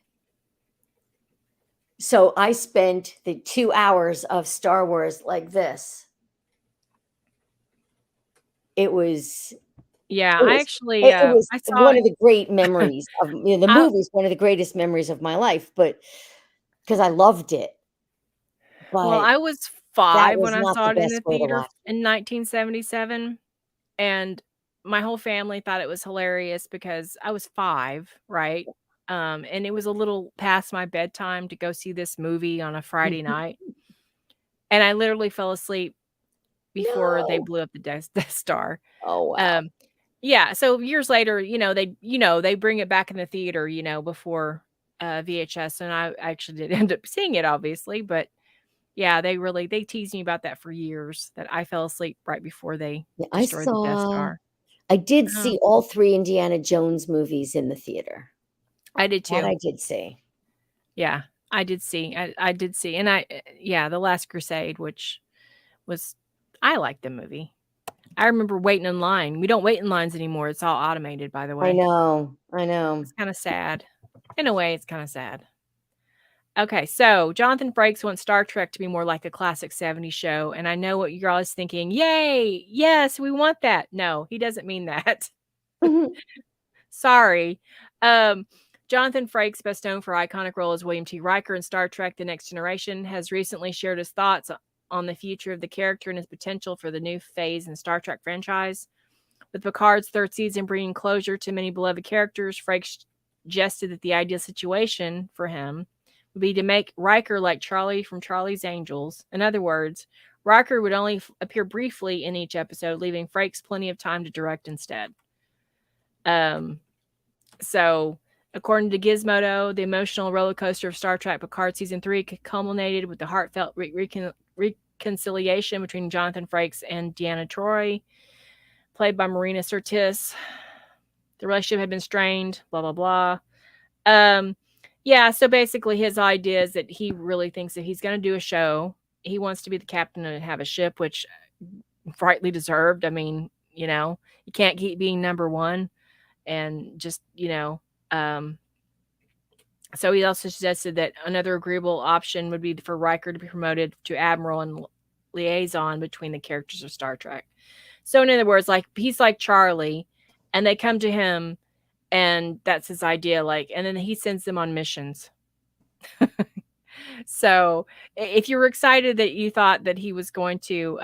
So I spent the 2 hours of Star Wars like this. It was. I was one of the great memories of the movie's one of the greatest memories of my life, but because I loved it. But I was 5 when I saw it in the theater in 1977, and my whole family thought it was hilarious because I was 5, right? And it was a little past my bedtime to go see this movie on a Friday night. And I literally fell asleep before they blew up the Death Star. Oh, wow. Yeah. So years later, they bring it back in the theater, before VHS. And I actually did end up seeing it, obviously. But yeah, they teased me about that for years, that I fell asleep right before they destroyed the Death Star. I did see all 3 Indiana Jones movies in the theater. I did too. That I did see. Yeah, I did see. I did see. And The Last Crusade, which was, I liked the movie. I remember waiting in line. We don't wait in lines anymore. It's all automated, by the way. I know. It's kind of sad. In a way, it's kind of sad. Okay, so Jonathan Frakes wants Star Trek to be more like a classic 70s show. And I know what you're always thinking. Yay! Yes, we want that. No, he doesn't mean that. Sorry. Jonathan Frakes, best known for iconic role as William T. Riker in Star Trek The Next Generation, has recently shared his thoughts on the future of the character and his potential for the new phase in Star Trek franchise. With Picard's third season bringing closure to many beloved characters, Frakes suggested that the ideal situation for him would be to make Riker like Charlie from Charlie's Angels. In other words, Riker would only appear briefly in each episode, leaving Frakes plenty of time to direct instead. So, according to Gizmodo, the emotional roller coaster of Star Trek Picard Season 3 culminated with the heartfelt reconciliation between Jonathan Frakes and Deanna Troi, played by Marina Sirtis. The relationship had been strained, blah, blah, blah. Yeah, so basically his idea is that he really thinks that he's going to do a show. He wants to be the captain and have a ship, which rightly deserved. I mean, you can't keep being number one and just, so he also suggested that another agreeable option would be for Riker to be promoted to admiral and liaison between the characters of Star Trek. So in other words, like he's like Charlie and they come to him and that's his idea, and then he sends them on missions. So if you were excited that you thought that he was going to,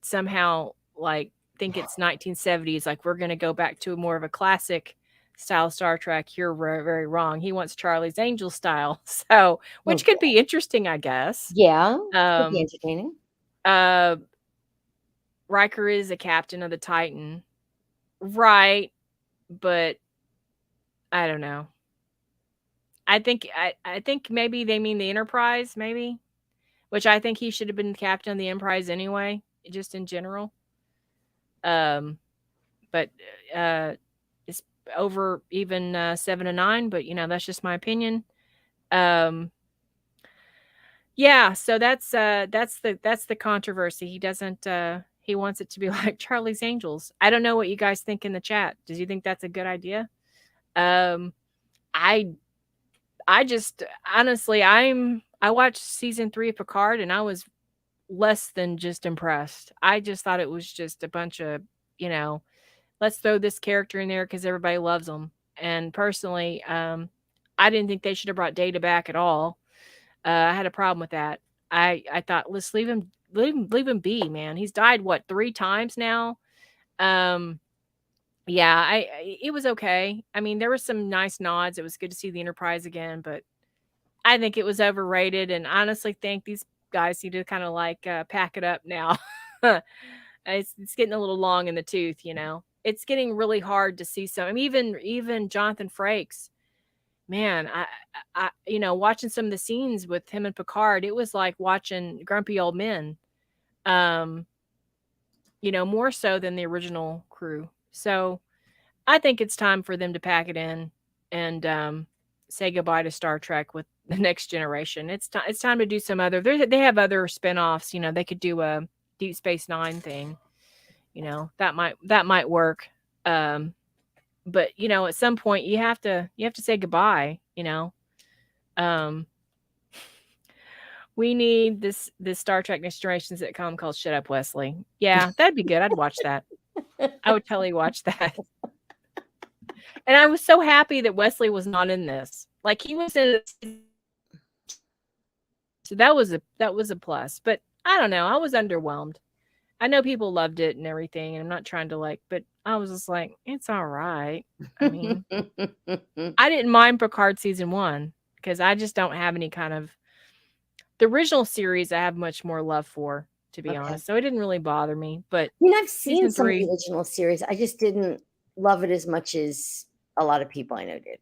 somehow think it's 1970s, like we're going to go back to more of a classic style Star Trek, you're very, very wrong. He wants Charlie's Angel style. So, which could be interesting, I guess. Yeah. Could be entertaining. Riker is a captain of the Titan. Right. But I don't know. I think maybe they mean the Enterprise, maybe, which I think he should have been captain of the Enterprise anyway, just in general. But it's over even 7-9, but that's just my opinion. Yeah, so that's the controversy. He doesn't he wants it to be like Charlie's Angels. I don't know what you guys think in the chat. Do you think that's a good idea? I just honestly I watched season 3 of Picard and I was less than just impressed. I just thought it was just a bunch of, let's throw this character in there because everybody loves them. And personally, I didn't think they should have brought Data back at all. I had a problem with that. I thought, let's leave him be, man. He's died 3 times now. Yeah, it was okay. I mean, there were some nice nods. It was good to see the Enterprise again, but I think it was overrated. And honestly, think these guys need to kind of pack it up now. It's getting a little long in the tooth, It's getting really hard to see some. I mean, even Jonathan Frakes, man, I watching some of the scenes with him and Picard, it was like watching grumpy old men. More so than the original crew. So I think it's time for them to pack it in and say goodbye to Star Trek with the Next Generation. It's time to do some other. They have other spinoffs. They could do a Deep Space Nine thing. That might work. But at some point you have to say goodbye. We need this Star Trek Next Generation sitcom called Shut Up, Wesley. Yeah, that'd be good. I'd watch that. I would totally watch that. And I was so happy that Wesley was not in this. Like he was in it. So that was a plus. But I don't know. I was underwhelmed. I know people loved it and everything, and I'm not trying to but I was just like, it's all right. I mean, I didn't mind Picard season 1 because I just don't have any kind of the original series. I have much more love for, to be honest. So it didn't really bother me. But I've seen some of the original series. I just didn't love it as much as a lot of people I know did.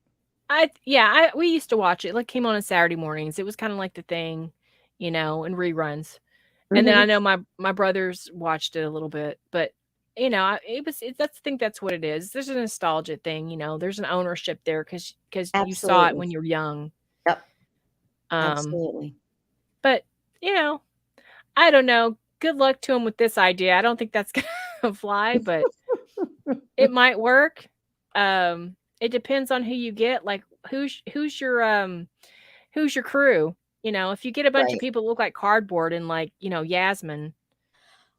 We used to watch it. It came on Saturday mornings. It was kind of like the thing, and reruns. Mm-hmm. And then I know my brothers watched it a little bit, but I think that's what it is. There's a nostalgia thing, there's an ownership there because you saw it when you're young. Yep. Absolutely. But I don't know. Good luck to him with this idea. I don't think that's gonna fly, but it might work. It depends on who you get. Like who's your crew? If you get a bunch of people who look like cardboard and Yasmin,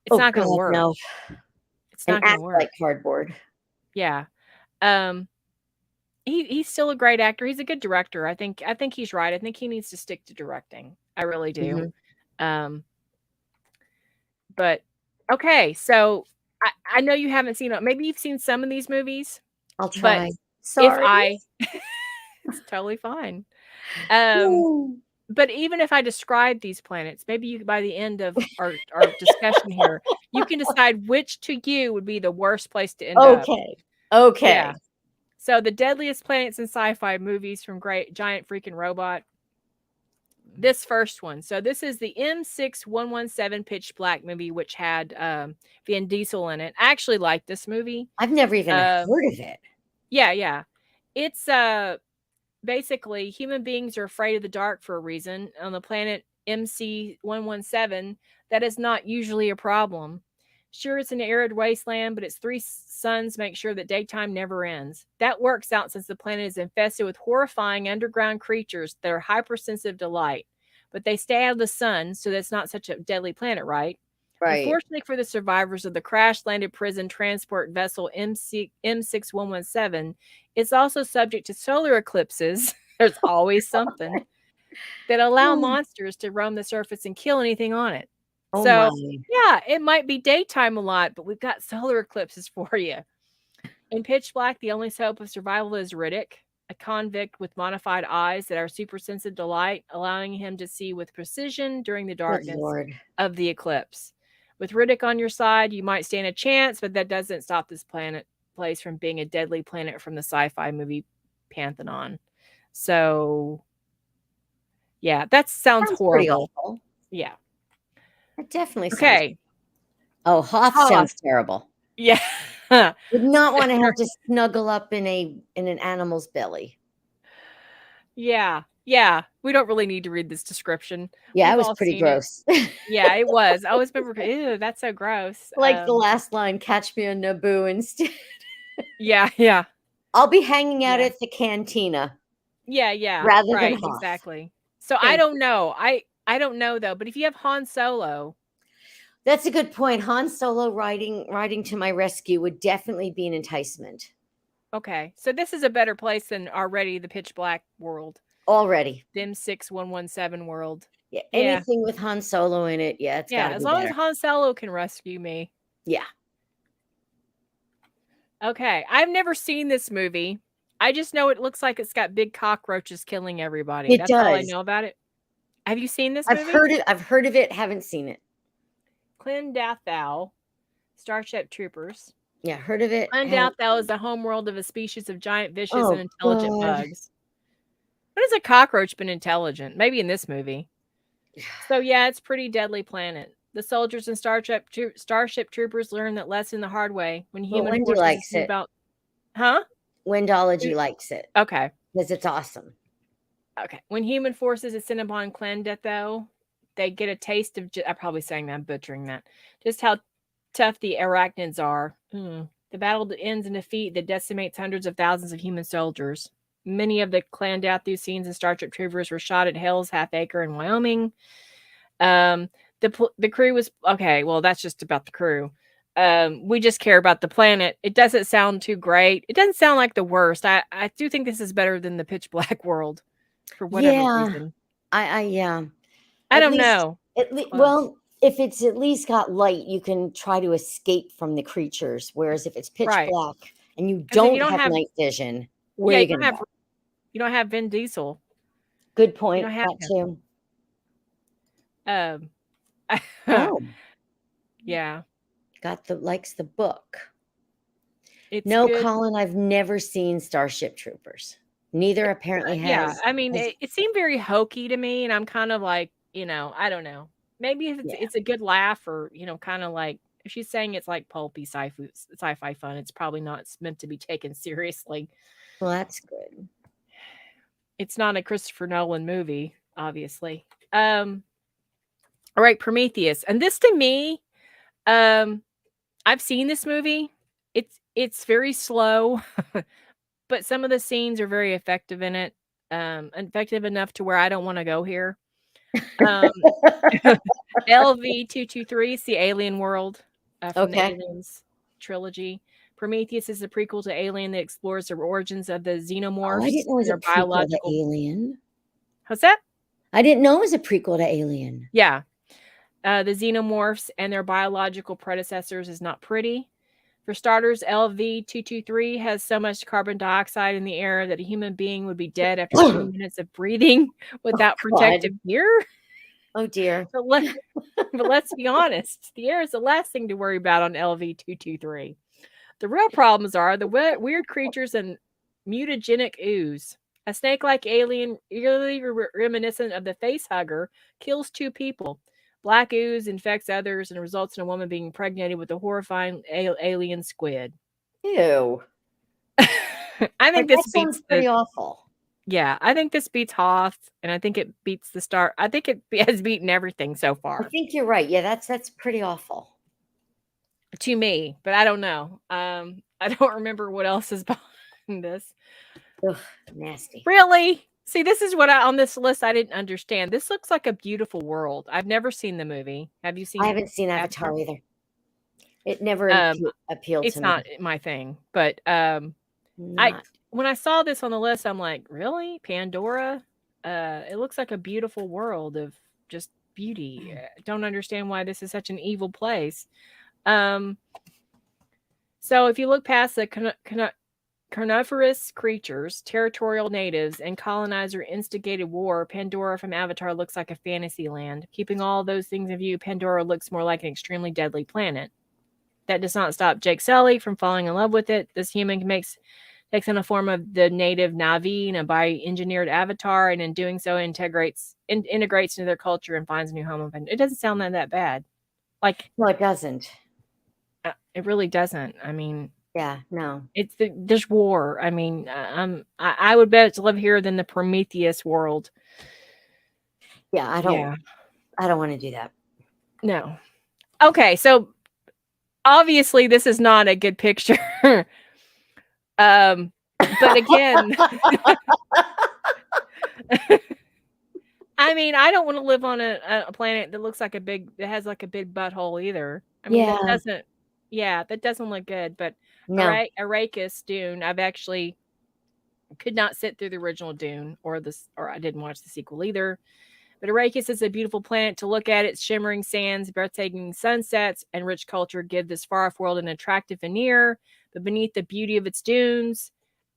it's not going to work. No. It's not going to work. Like cardboard. Yeah. He's still a great actor. He's a good director. I think he's right. I think he needs to stick to directing. I really do. Mhm. But okay, so I know you haven't seen it. Maybe you've seen some of these movies. I'll But try. if Sorry. it's totally fine. But even if I describe these planets, maybe you by the end of our discussion here, you can decide which to you would be the worst place to end up. Okay. Okay. Yeah. So the deadliest planets in sci-fi movies from Great Giant Freaking Robot. This first one. So this is the M6117 Pitch Black movie, which had Vin Diesel in it. I actually like this movie. I've never even heard of it. Yeah. It's basically human beings are afraid of the dark for a reason. On the planet MC117, that is not usually a problem. Sure, it's an arid wasteland, but its 3 suns make sure that daytime never ends. That works out since the planet is infested with horrifying underground creatures that are hypersensitive to light. But they stay out of the sun, so that's not such a deadly planet, right? Right. Unfortunately for the survivors of the crash-landed prison transport vessel M6117, it's also subject to solar eclipses. There's always something that allow monsters to roam the surface and kill anything on it. Oh So, my. yeah, it might be daytime a lot, but we've got solar eclipses for you. In Pitch Black, the only hope of survival is Riddick, a convict with modified eyes that are super sensitive to light, allowing him to see with precision during the darkness of the eclipse. With Riddick on your side, you might stand a chance, but that doesn't stop this place from being a deadly planet from the sci-fi movie Pantheon. So, yeah, that sounds Pretty horrible. awful. Yeah. It definitely sounds. Okay. Oh, Hoth sounds terrible. Yeah. Would not want to have to snuggle up in an animal's belly. Yeah. We don't really need to read this description. Yeah, We've it was all pretty seen gross. Yeah, it was. I always remember, ew, that's so gross. Like the last line, catch me on Naboo instead. Yeah. I'll be hanging out at the cantina. Yeah. Rather right, than Hoth. exactly. So I don't know. I don't know though, but if you have Han Solo. That's a good point. Han Solo riding to my rescue would definitely be an enticement. Okay. So this is a better place than already the Pitch Black world. Already. The M6117 world. Yeah. Anything with Han Solo in it, it's gotta be as long better. as Han Solo can rescue me. Yeah. Okay. I've never seen this movie. I just know it looks like it's got big cockroaches killing everybody. That's all I know about it. Have you seen this movie? I've heard of it, haven't seen it. Clendathal, Starship Troopers. Yeah, heard of it. Clendathal is the homeworld of a species of giant, vicious, and intelligent bugs. When has a cockroach been intelligent? Maybe in this movie. So yeah, it's a pretty deadly planet. The soldiers and Starship Troopers learn that lesson the hard way when human Wendy forces likes move it. out. Huh? Wendology likes it. Okay. Because it's awesome. Okay. When human forces ascend upon Clendathal, they get a taste of, I'm probably saying that, I'm butchering that, just how tough the arachnids are. The battle ends in defeat that decimates hundreds of thousands of human soldiers. Many of the Clendathal scenes in Starship Troopers were shot at Hell's Half Acre in Wyoming. The crew was, okay, well, that's just about the crew. We just care about the planet. It doesn't sound too great. It doesn't sound like the worst. I do think this is better than the Pitch Black world for whatever reason. I don't know. Well, if it's at least got light, you can try to escape from the creatures. Whereas if it's pitch black and you don't have night vision, where are you going to go? You don't have Vin Diesel. Good point. That too. Yeah. Likes the book. It's good. Colin, I've never seen Starship Troopers. Neither apparently has. Yeah, I mean, it seemed very hokey to me, and I'm kind of like, I don't know. Maybe if it's a good laugh, or kind of like if she's saying it's like pulpy sci-fi fun, it's probably not meant to be taken seriously. Well, that's good. It's not a Christopher Nolan movie, obviously. All right, Prometheus, and this to me, I've seen this movie. It's very slow. But some of the scenes are very effective in it. Effective enough to where I don't want to go here. LV-223 is the Alien World from the Aliens trilogy. Prometheus is a prequel to Alien that explores the origins of the xenomorphs. Oh, I didn't know it was a their prequel biological. to Alien. What's that? I didn't know it was a prequel to Alien. Yeah. The xenomorphs and their biological predecessors is not pretty. For starters, LV-223 has so much carbon dioxide in the air that a human being would be dead after 2 minutes of breathing without protective gear. Oh, dear. But let's be honest. The air is the last thing to worry about on LV-223. The real problems are the weird creatures and mutagenic ooze. A snake-like alien, eerily reminiscent of the face hugger, kills 2 people. Black ooze infects others and results in a woman being impregnated with a horrifying alien squid. Ew. I think this sounds pretty awful. Yeah, I think this beats Hoth, and I think it beats the Star. I think it has beaten everything so far. I think you're right. Yeah, that's pretty awful to me, but I don't know. I don't remember what else is behind this. Ugh, nasty. Really? See, this is what on this list I didn't understand. This looks like a beautiful world. I've never seen the movie. Have you seen? I haven't seen Avatar either. It never appealed to me. It's not my thing, but when I saw this on the list, I'm like, really? Pandora? It looks like a beautiful world of just beauty. I don't understand why this is such an evil place. So if you look past the carnivorous creatures, territorial natives, and colonizer-instigated war, Pandora from Avatar looks like a fantasy land. Keeping all those things in view, Pandora looks more like an extremely deadly planet. That does not stop Jake Sully from falling in love with it. This human takes on the form of the native Na'vi in a bioengineered avatar, and in doing so integrates into their culture and finds a new home. It doesn't sound that bad. No, it doesn't. It really doesn't. I mean, yeah, no. There's war. I mean, I would bet it's live here than the Prometheus world. Yeah, I don't want to do that. No. Okay, so obviously this is not a good picture. But again, I mean, I don't want to live on a planet that looks like that has like a big butthole either. I mean, that doesn't look good. But no. Arrakis Dune, I've actually could not sit through the original Dune or I didn't watch the sequel either. But Arrakis is a beautiful planet to look at. Its shimmering sands, breathtaking sunsets, and rich culture give this far-off world an attractive veneer. But beneath the beauty of its dunes,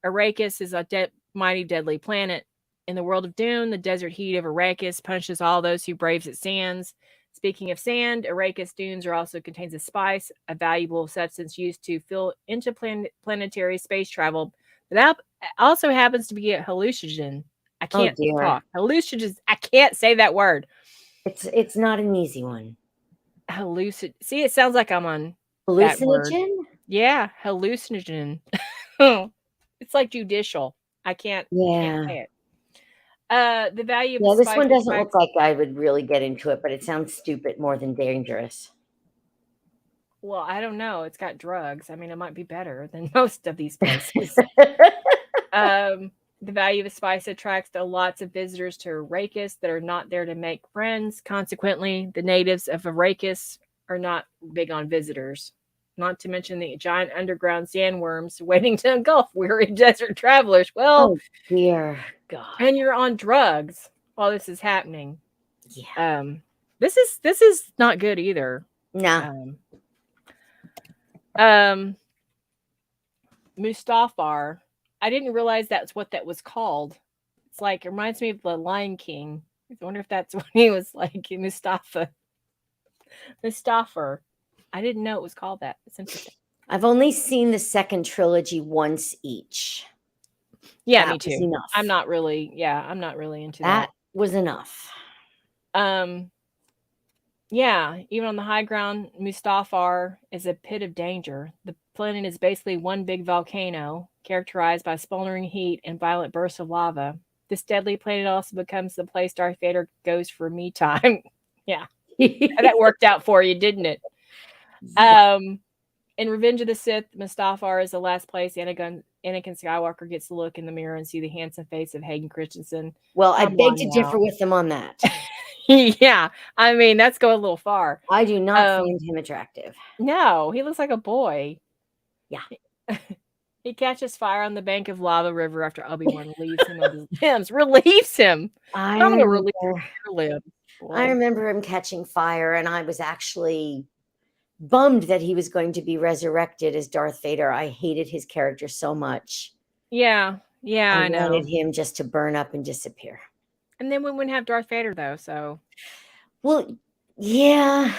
Arrakis is a mighty deadly planet. In the world of Dune, the desert heat of Arrakis punishes all those who braves its sands. Speaking of sand, Arrakis dunes also contains a spice, a valuable substance used to fill interplanetary space travel. That also happens to be a hallucinogen. I can't talk. Hallucinogens. I can't say that word. It's not an easy one. See, it sounds like I'm on hallucinogen. Yeah, hallucinogen. It's like judicial. I can't say it. The value of this one doesn't look like I would really get into it, but it sounds stupid more than dangerous. Well, I don't know. It's got drugs. I mean, it might be better than most of these places. The value of a spice attracts lots of visitors to Arrakis that are not there to make friends. Consequently, the natives of Arrakis are not big on visitors. Not to mention the giant underground sandworms waiting to engulf weary desert travelers. Well, oh dear God! And you're on drugs while this is happening. Yeah. This is not good either. No. Mustafar. I didn't realize that's what that was called. It's like, it reminds me of the Lion King. I wonder if that's what he was like, Mustafar. I didn't know it was called that. It's interesting. I've only seen the second trilogy once each. Yeah, me too. Enough. I'm not really into that. That was enough. Yeah, even on the high ground, Mustafar is a pit of danger. The planet is basically one big volcano, characterized by smoldering heat and violent bursts of lava. This deadly planet also becomes the place Darth Vader goes for me time. Yeah. That worked out for you, didn't it? Yeah. In Revenge of the Sith, Mustafar is the last place Anakin Skywalker gets to look in the mirror and see the handsome face of Hayden Christensen. Well, I beg to differ with them on that. Yeah, I mean, that's going a little far. I do not find him attractive. No, he looks like a boy. Yeah. He catches fire on the bank of Lava River after Obi-Wan relieves him of his limbs. Relieves him. I'm going to relieve your limbs. I remember him catching fire, and I was actually bummed that he was going to be resurrected as Darth Vader. I hated his character so much. Yeah, I know. Wanted him just to burn up and disappear. And then we wouldn't have Darth Vader, though, so. Well, yeah.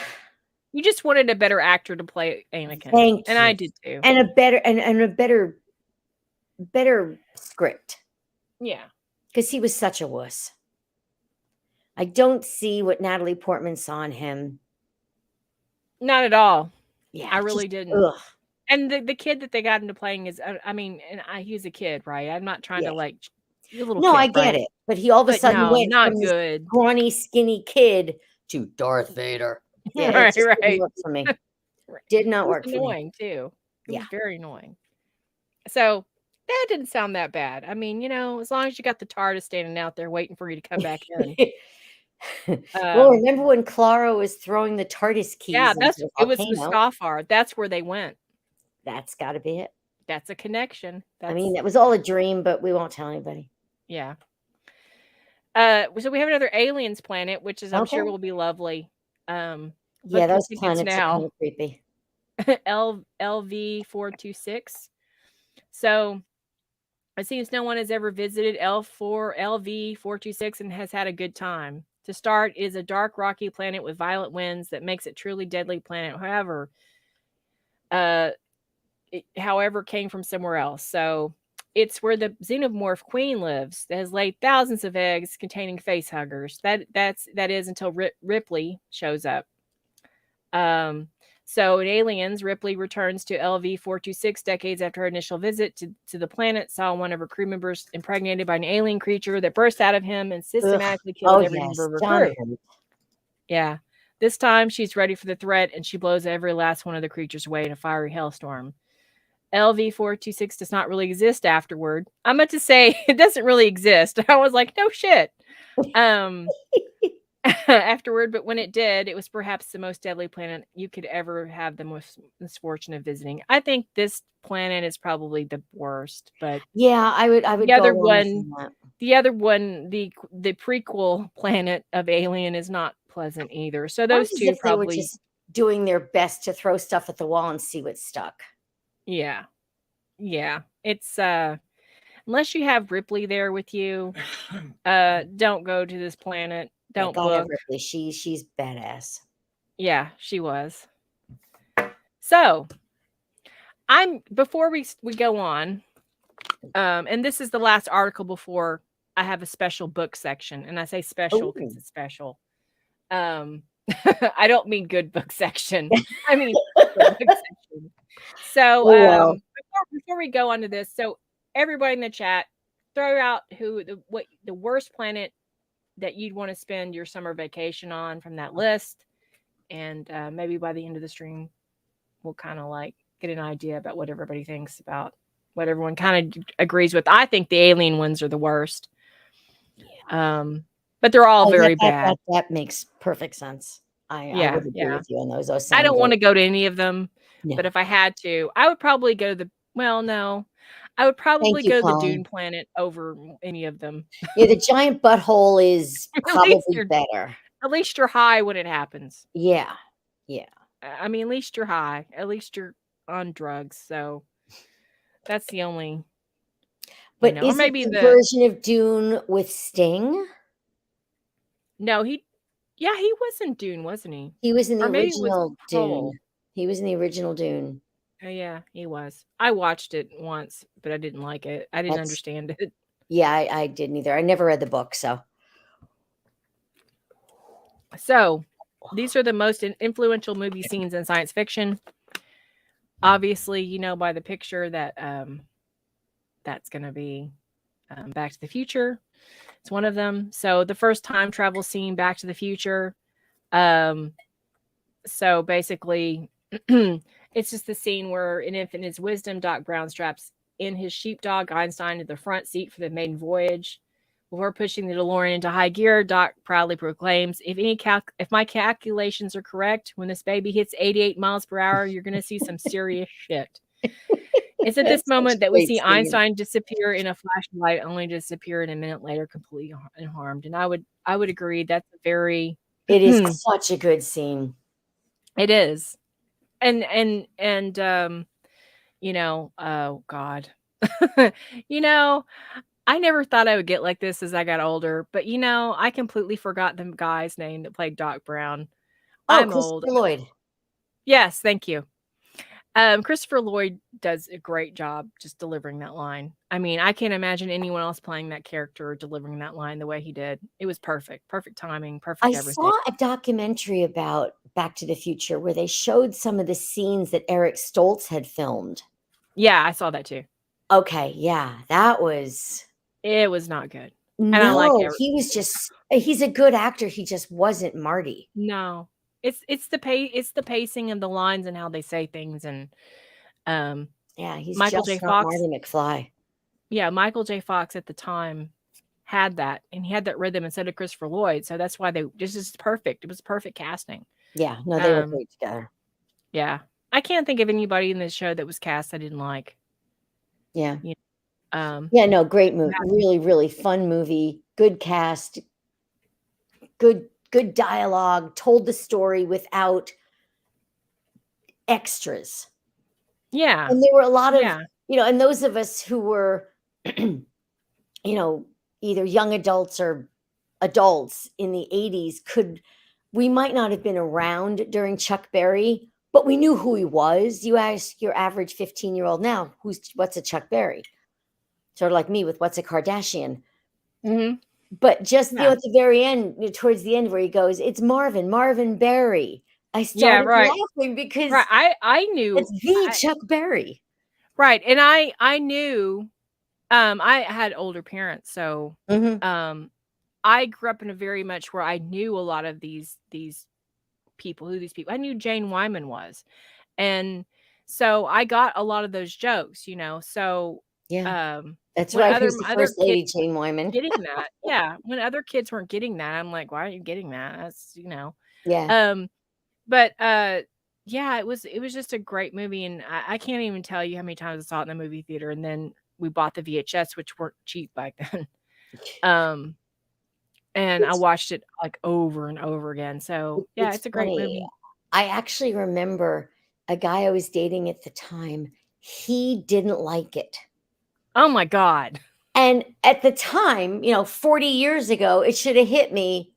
You just wanted a better actor to play Anakin. Thank you. I did too. And a better script. Yeah. Because he was such a wuss. I don't see what Natalie Portman saw in him. Not at all. Yeah. I really didn't. Ugh. And the kid that they got into playing is, he's a kid, right? I'm not trying to a little no, kid, I get right? it. But he all of a sudden went not from good. This scrawny, skinny kid to Darth Vader. Yeah, right. Didn't work for me. Did not work for me. Annoying too. It was very annoying. So that didn't sound that bad. I mean, as long as you got the TARDIS standing out there waiting for you to come back in. Well, remember when Clara was throwing the TARDIS keys? Yeah, it was volcano? Mustafar. That's where they went. That's got to be it. That's a connection. I mean, that was all a dream, but we won't tell anybody. Yeah. So we have another aliens planet, which is I'm sure will be lovely. Yeah, those planets are kind of creepy. LV 426. So it seems no one has ever visited LV 426 and has had a good time. To start, is a dark, rocky planet with violent winds that makes it truly deadly planet. However, came from somewhere else. So it's where the xenomorph queen lives that has laid thousands of eggs containing face huggers. That is until Ripley shows up. So in Aliens, Ripley returns to LV-426 decades after her initial visit to the planet, saw one of her crew members impregnated by an alien creature that burst out of him and systematically killed every member of her crew. Yeah. This time, she's ready for the threat, and she blows every last one of the creatures away in a fiery hailstorm. LV-426 does not really exist afterward. I meant to say it doesn't really exist. I was like, no shit. Afterward, but when it did, it was perhaps the most deadly planet you could ever have the misfortune of visiting. I think this planet is probably the worst, but yeah, I would the other one, the prequel planet of Alien is not pleasant either. So those two probably were just doing their best to throw stuff at the wall and see what stuck. Yeah. It's unless you have Ripley there with you, don't go to this planet. Don't book. Ripley. She's badass. Yeah, she was. So before we go on, and this is the last article before I have a special book section, and I say special because it's special. I don't mean good book section. I mean book section. So before we go on to this, so everybody in the chat, throw out what the worst planet that you'd want to spend your summer vacation on from that list, and maybe by the end of the stream we'll kind of get an idea about what everybody thinks about what everyone kind of agrees with. I think the alien ones are the worst, but they're all very bad. That makes perfect sense. I would agree with you on those. I don't want to go to any of them, but if I had to, I would probably go to I would probably go to the Dune planet over any of them. Yeah, the giant butthole is probably better. At least you're high when it happens. Yeah. I mean, at least you're high. At least you're on drugs. So that's the only. But is maybe the version of Dune with Sting? No, he was in Dune, wasn't he? He was in the original Dune. He was in the original Dune. Oh, yeah, he was. I watched it once, but I didn't like it. I didn't understand it. Yeah, I didn't either. I never read the book, so. So, these are the most influential movie scenes in science fiction. Obviously, by the picture that that's going to be Back to the Future. It's one of them. So, the first time travel scene, Back to the Future. So, basically... It's just the scene where in Infinite's Wisdom, Doc Brown straps in his sheepdog Einstein to the front seat for the maiden voyage. Before pushing the DeLorean into high gear, Doc proudly proclaims, if my calculations are correct, when this baby hits 88 miles per hour, you're going to see some serious shit. It's at this It's such moment a that we great see scene. Einstein disappear in a flash of light, only to disappear in a minute later, completely unharmed. And I would agree that's a very It is such a good scene. It is. And you know, oh God. You know, I never thought I would get like this as I got older, but you know, I completely forgot the guy's name that played Doc Brown. Oh, I'm old. Christopher Lloyd. Yes, thank you. Christopher Lloyd does a great job just delivering that line. I mean, I can't imagine anyone else playing that character or delivering that line the way he did. It was perfect. Perfect timing, perfect I everything. saw a documentary about Back to the Future where they showed some of the scenes that Eric Stoltz had filmed. Yeah, I saw that too. Okay, yeah, that was. It was not good. And No, I like Eric. he's a good actor. He just wasn't Marty. No. It's the pacing and the lines and how they say things and Yeah, he's Michael just J. not Fox. Marty McFly. Yeah, Michael J. Fox at the time had that, and he had that rhythm instead of Christopher Lloyd. So that's why this is perfect. It was perfect casting. Yeah, no, they were great together. Yeah. I can't think of anybody in this show that was cast I didn't like. Yeah. You know, yeah, no, great movie. Really, really fun movie. Good cast. Good dialogue. Told the story without extras. Yeah. And there were a lot of, and those of us who were, either young adults or adults in the 80s we might not have been around during Chuck Berry, but we knew who he was. You ask your average 15-year-old now, what's a Chuck Berry? Sort of like me with what's a Kardashian. Mm-hmm. But just at the very end, towards the end where he goes, it's Marvin Berry. I started laughing because I knew it's the Chuck Berry. Right. And I knew I had older parents, so I grew up in a very much where I knew a lot of these people, who these people. I knew Jane Wyman was. And so I got a lot of those jokes, So that's right. Who's the first lady, Jane Wyman? Getting that. Yeah. When other kids weren't getting that, I'm like, why are you getting that? That's Yeah. But yeah, it was just a great movie, and I can't even tell you how many times I saw it in the movie theater, and then we bought the VHS, which weren't cheap back then. And I watched it like over and over again. So yeah, it's a great movie. I actually remember a guy I was dating at the time. He didn't like it. Oh my God. And at the time, 40 years ago, it should have hit me.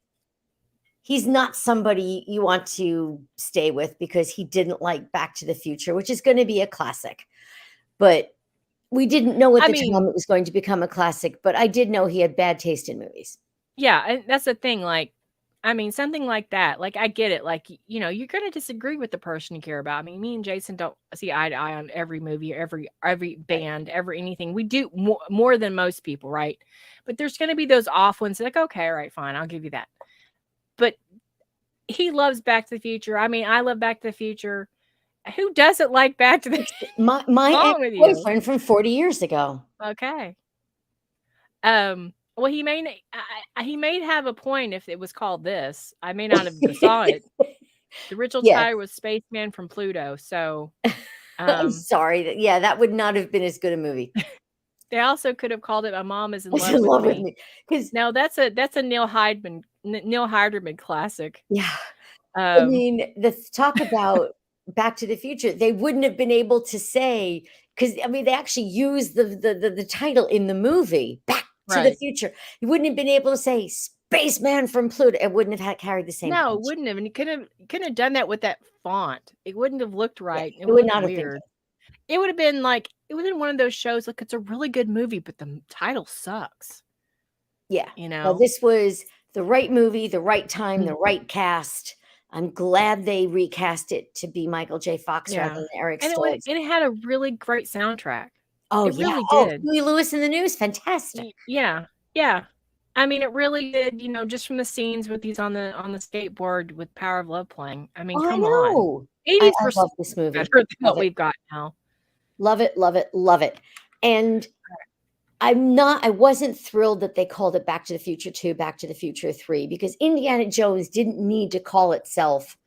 He's not somebody you want to stay with because he didn't like Back to the Future, which is going to be a classic. But we didn't know at the time it was going to become a classic, but I did know he had bad taste in movies. Yeah, and that's the thing. Like, I mean, something like that. Like, I get it. Like, you're going to disagree with the person you care about. I mean, me and Jason don't see eye to eye on every movie, every band, every anything. We do more than most people, right? But there's going to be those off ones. Like, okay, all right, fine, I'll give you that. But he loves Back to the Future. I mean, I love Back to the Future. Who doesn't like Back to the Future? My ex-boyfriend from 40 years ago. Okay. Well, he may have a point if it was called this. I may not have saw it. The original title was Spaceman from Pluto. So I'm sorry. Yeah, that would not have been as good a movie. They also could have called it My Mom Is in Love with Me. Because now that's a Neil Heiderman classic. Yeah. I mean, the talk about Back to the Future, they wouldn't have been able to say, because I mean, they actually used the title in the movie, Back to the Future. You wouldn't have been able to say Spaceman from Pluto. It wouldn't have carried the same. No, punch. It wouldn't have. And you couldn't have done that with that font. It wouldn't have looked right. Yeah, it would not have been. It would have been like, it would have been one of those shows, like it's a really good movie, but the title sucks. Yeah. Well, this was the right movie, the right time, the right cast. I'm glad they recast it to be Michael J. Fox rather than Eric Stoltz. And it had a really great soundtrack. Oh, it really did. Huey Lewis in the News, fantastic. Yeah. I mean, it really did. Just from the scenes with these on the skateboard with Power of Love playing. I mean, come on. 80s I love this movie. Better than what we've got now. Love it, love it, love it. And I wasn't thrilled that they called it Back to the Future 2, Back to the Future 3, because Indiana Jones didn't need to call itself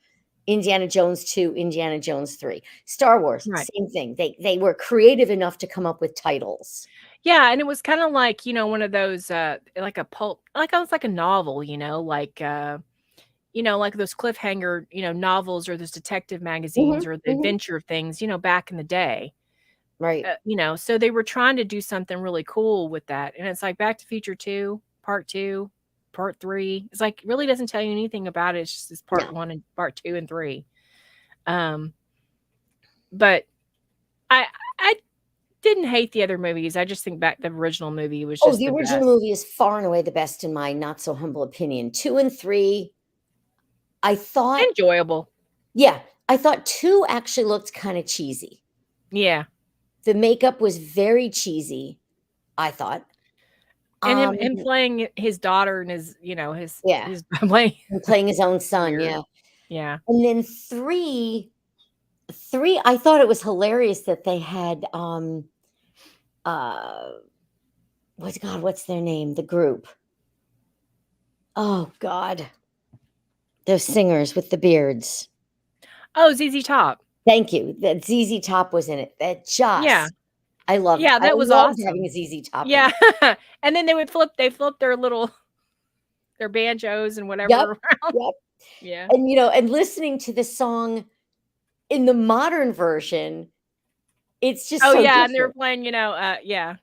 Indiana Jones 2, Indiana Jones 3. Star Wars, Right. same thing. They were creative enough to come up with titles. Yeah, and it was kind of like, one of those like a pulp, like almost like a novel, like like those cliffhanger, novels or those detective magazines or the adventure things, back in the day. Right. So they were trying to do something really cool with that. And it's like Back to Future 2, Part 2, Part 3. It's like, it really doesn't tell you anything about it. It's just this Part 1 and Part 2 and 3. But I didn't hate the other movies. I just think back the original movie was just the original movie is far and away the best in my not so humble opinion. 2 and 3, I thought enjoyable. Yeah, I thought 2 actually looked kind of cheesy. Yeah. The makeup was very cheesy, I thought. And him playing his daughter and his playing his own son, weird. Yeah. And then 3, I thought it was hilarious that they had what's their name? The group. Oh God. Those singers with the beards. Oh, ZZ Top. Thank you. That ZZ Top was in it. That just I loved. Yeah, that was loved awesome. having a ZZ Top. Yeah. And then they flip their banjos and whatever around. Yep. Yeah. And and listening to the song in the modern version, it's just so different. And they were playing, yeah.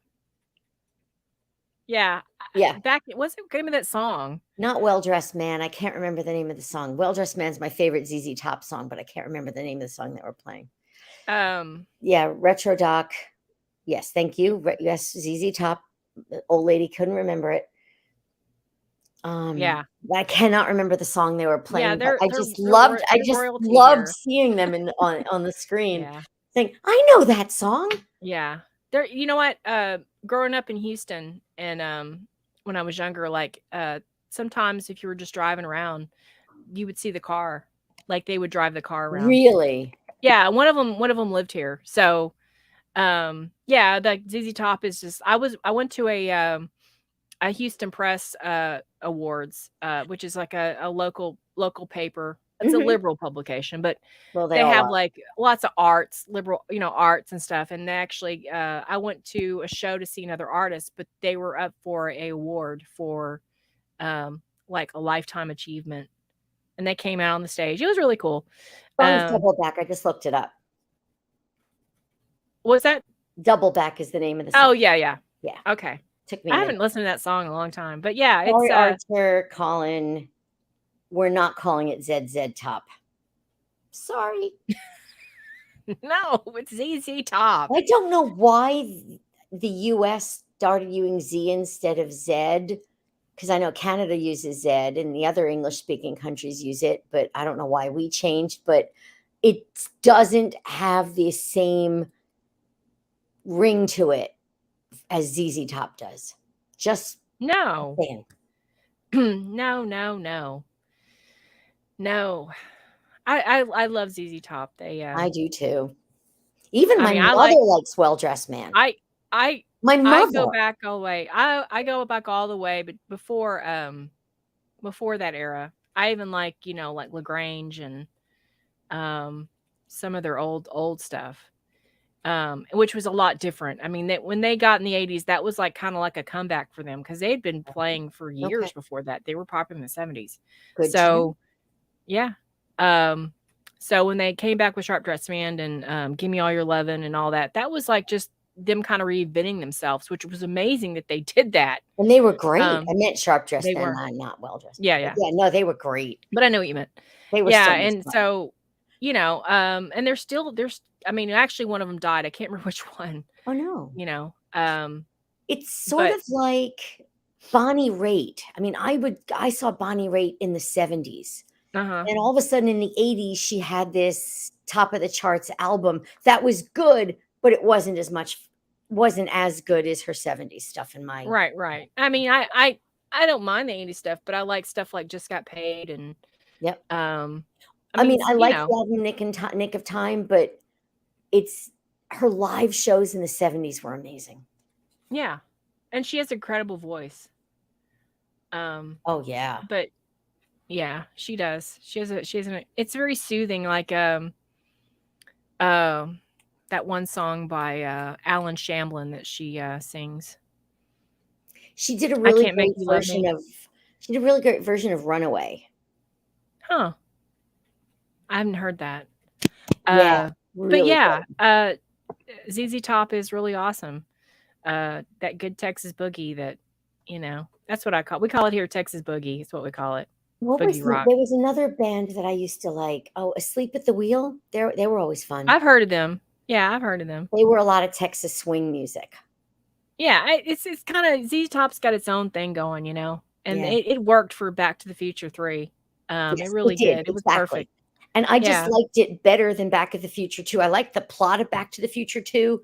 What's the name of that song? Not Well Dressed Man. I can't remember the name of the song. Well Dressed Man's my favorite ZZ Top song, but I can't remember the name of the song that we're playing. Retro Doc. Yes, thank you. Yes, ZZ Top. The old lady couldn't remember it. I cannot remember the song they were playing. Yeah, I just loved seeing them on the screen. Saying, I know that song. Yeah. There, you know what? Growing up in Houston and when I was younger, like sometimes if you were just driving around, you would see the car. Like they would drive the car around. Really? Yeah, one of them lived here. So the ZZ Top is just I went to a Houston Press Awards, which is like a local paper. It's a liberal publication, but they have like lots of liberal arts and stuff. And they actually, I went to a show to see another artist, but they were up for a award for like a lifetime achievement, and they came out on the stage. It was really cool. Double Back. I just looked it up. What's that? Double Back is the name of the song. Oh yeah. Okay. Took me. I haven't listened to that song in a long time, but yeah, Sorry, it's Arthur, Colin. We're not calling it ZZ Top. Sorry. No, it's ZZ Top. I don't know why the US started using Z instead of Z, because I know Canada uses Z and the other English-speaking countries use it, but I don't know why we changed. But it doesn't have the same ring to it as ZZ Top does. Just no. saying. No. I love ZZ Top. I do too. Even my mother likes Well Dressed Man. My mother. I go back all the way. I go back all the way, but before that era, I even like like LaGrange and some of their old stuff. Which was a lot different. I mean, when they got in the 80s, that was like kind of like a comeback for them because they'd been playing for years before that. They were popular in the 70s. So when they came back with Sharp Dressed Man and Give Me All Your Lovin' and all that, that was like just them kind of reinventing themselves, which was amazing that they did that. And they were great. I meant Sharp Dressed Man, not Well Dressed. Yeah. No, they were great. But I know what you meant. They were so and there's I mean, actually one of them died. I can't remember which one. Oh no. It's but of like Bonnie Raitt. I mean, I saw Bonnie Raitt in the 70s. And all of a sudden in the 80s, she had this top of the charts album that was good, but it wasn't as good as her 70s stuff in my Right. I mean, I don't mind the 80s stuff, but I like stuff like Just Got Paid and I mean, I like the album Nick of Time, but it's her live shows in the 70s were amazing. Yeah. And she has an incredible voice. Oh yeah. But Yeah, she does. She has a it's very soothing, like that one song by Alan Shamblin that she sings. She did a I really Can't Make great You Love version Me. of she did a really great version of Runaway. Huh. I haven't heard that. Yeah, But really yeah, good. ZZ Top is really awesome. That good Texas boogie that, that's what we call it here, Texas boogie. It's what we call it. Boogie rock. There was another band that I used to like. Oh, Asleep at the Wheel. They were always fun. I've heard of them. Yeah, I've heard of them. They were a lot of Texas swing music. Yeah, it's kind of ZZ Top's got its own thing going, and Yeah. it worked for Back to the Future 3. Yes, It really did. It was perfect. And I just Yeah. liked it better than Back to the Future 2. I liked the plot of Back to the Future 2,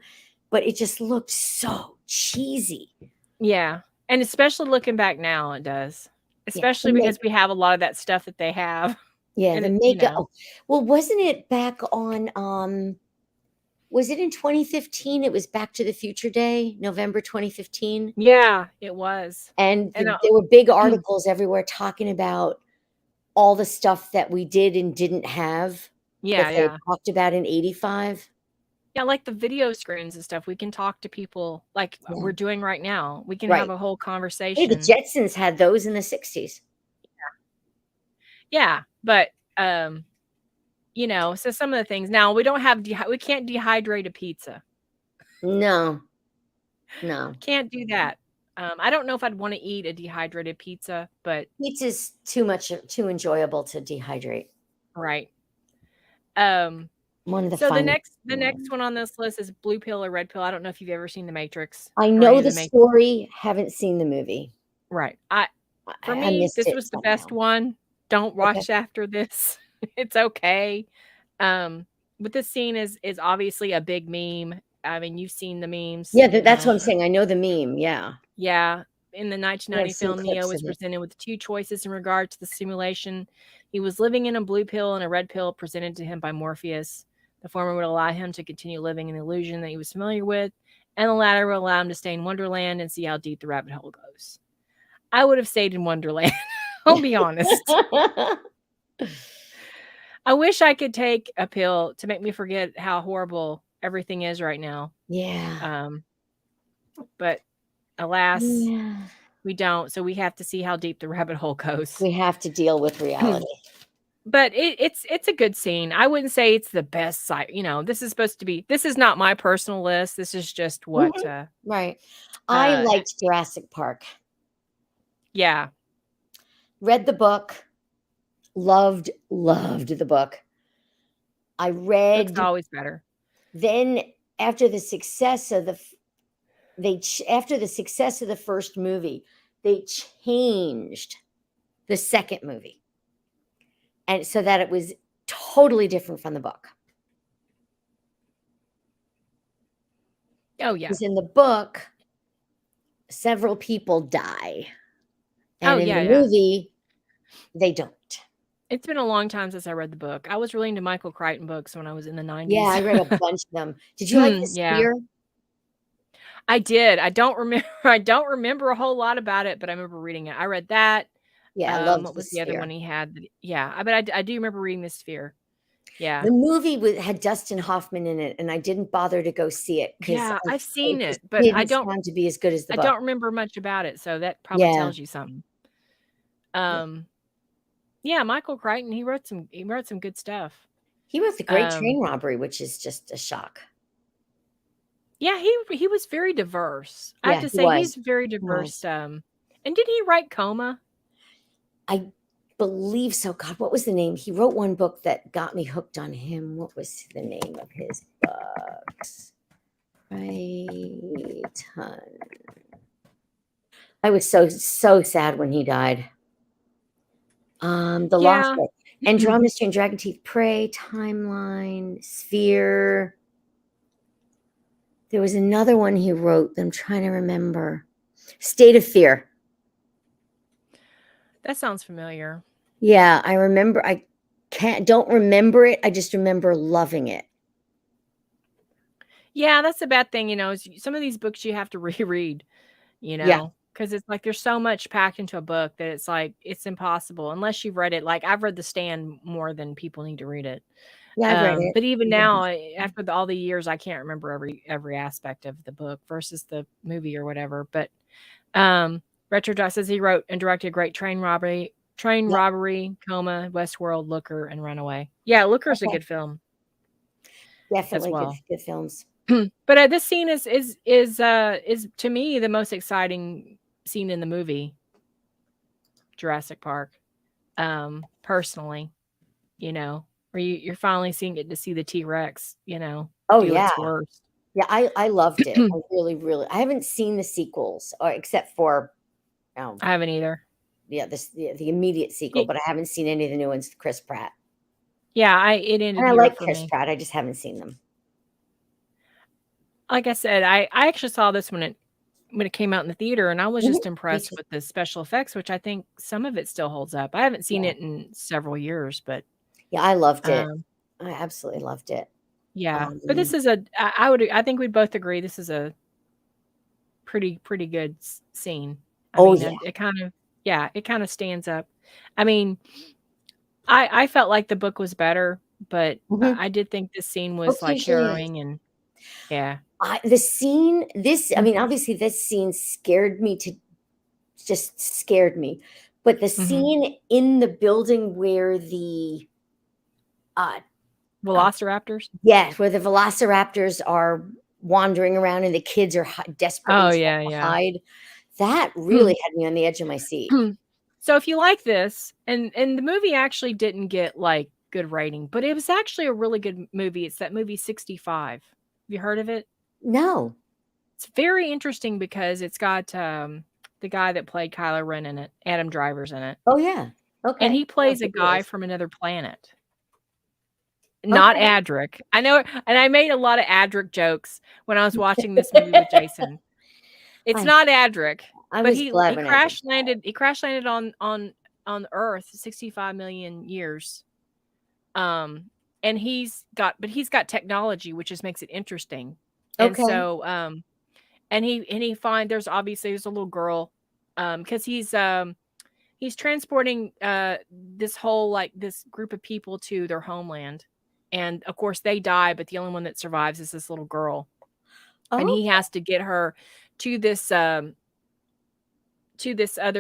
but it just looked so cheesy. Yeah, and especially looking back now, it does. Especially the because we have a lot of that stuff that they have. Yeah, And the it, makeup. Well, wasn't it back on was it in 2015? It was Back to the Future Day, November 2015. Yeah, it was. And And there were big articles everywhere talking about all the stuff that we did and didn't have Yeah, that they yeah. talked about in 85. Yeah, like the video screens and stuff. We can talk to people like we're doing right now. We can Right. have a whole Hey, conversation. the Jetsons had those in the 60s. Yeah, but so some of the things now we don't have we can't dehydrate a pizza. No. Can't do that. I don't know if I'd want to eat a dehydrated pizza, but Pizza's too enjoyable to dehydrate. right. One of the So the finest. next one on this list is blue pill or red pill. I don't know if you've ever seen The Matrix. I or know any of the Matrix. story, haven't seen the movie. Right. For I me, missed this it was the somehow. best one. Don't watch after this. It's okay. But this scene is obviously a big meme. I mean, you've seen the memes. Yeah, that's what I'm saying. I know the meme. Yeah. Yeah. In the 1990 I've seen film, Neo clips was of it. presented with two choices in regard to the simulation. He was living in a blue pill and a red pill presented to him by Morpheus. The former would allow him to continue living in the illusion that he was familiar with, and the latter would allow him to stay in Wonderland and see how deep the rabbit hole goes. I would have stayed in Wonderland. I'll be honest. I wish I could take a pill to make me forget how horrible everything is right now. Yeah. But alas, Yeah. we don't. So we have to see how deep the rabbit hole goes. We have to deal with reality. But it's a good scene. I wouldn't say it's the best site. This is supposed to be. This is not my personal list. This is just what. Right. I liked Jurassic Park. Yeah. Read the book. Loved the book. I read. It's always better. Then after the success of the first movie, they changed the second movie, and so that it was totally different from the book. Oh yeah. Because in the book, several people die, and in the movie, they don't. It's been a long time since I read the book. I was really into Michael Crichton books when I was in the 90s. Yeah, I read a bunch of them. Did you like The Sphere? I did. I don't remember a whole lot about it, but I remember reading it. I read that. Yeah, I loved what was The the other Sphere. one he had? Yeah, but I do remember reading The Sphere. Yeah. The movie had Dustin Hoffman in it, and I didn't bother to go see it because Yeah, I've seen it, just but I didn't don't sound to be as good as the I book. don't remember much about it, so that probably Yeah. tells you something. Yeah, Michael Crichton, he wrote some good stuff. He wrote The Great Train Robbery, which is just a shock. Yeah, he was very diverse. I have Yeah, to he say was. he's very He diverse. was. And did he write Coma? I believe so. God, what was the name? He wrote one book that got me hooked on him. What was the name of his books? Crichton. I was so sad when he died. The Lost Book. Andromeda and Dragon Teeth Prey, Timeline, Sphere. There was another one he wrote that I'm trying to remember. State of Fear. That sounds familiar. Yeah, I remember. I don't remember it. I just remember loving it. Yeah, that's the bad thing, is some of these books you have to reread, Yeah. because it's like there's so much packed into a book that it's like it's impossible unless you've read it. Like I've read The Stand more than people need to read it. Yeah, I've read it. But even now, after all the years, I can't remember every aspect of the book versus the movie or whatever. But Richard Dawes says he wrote and directed great Train Robbery, Coma, Westworld, Looker, and Runaway. Yeah, Looker's a good film. Definitely as well. good films. But this scene is to me the most exciting scene in the movie, Jurassic Park. Personally, where you're finally getting to see the T-Rex, do its worst. Yeah, I loved it. I really I haven't seen the sequels except for I haven't either. Yeah, the immediate sequel, but I haven't seen any of the new ones with Chris Pratt. Yeah, it ended. And I like Chris Pratt. I just haven't seen them. Like I said, I actually saw this when it came out in the theater, and I was just impressed with the special effects, which I think some of it still holds up. I haven't seen it in several years, but yeah, I loved it. I absolutely loved it. Yeah, but this is I think we'd both agree this is a pretty good scene. It kind of stands up. I mean, I felt like the book was better, but I did think this scene was like harrowing and yeah. The scene, obviously this scene scared me. But the scene in the building where the Velociraptors? Where the Velociraptors are wandering around and the kids are desperately trying to hide. That really had me on the edge of my seat. So if you like this, and the movie actually didn't get like good rating, but it was actually a really good movie. It's that movie 65. Have you heard of it? No. It's very interesting because it's got the guy that played Kylo Ren in it. Adam Driver's in it. Oh yeah. Okay. And he plays a guy from another planet. Not Adric. I know, and I made a lot of Adric jokes when I was watching this movie with Jason. It's not Adric, but he crash landed. He crash landed on Earth 65 million years. And he's got technology, which just makes it interesting. And so, and he there's a little girl, because he's transporting this whole this group of people to their homeland. And of course they die, but the only one that survives is this little girl. And he has to get her to this other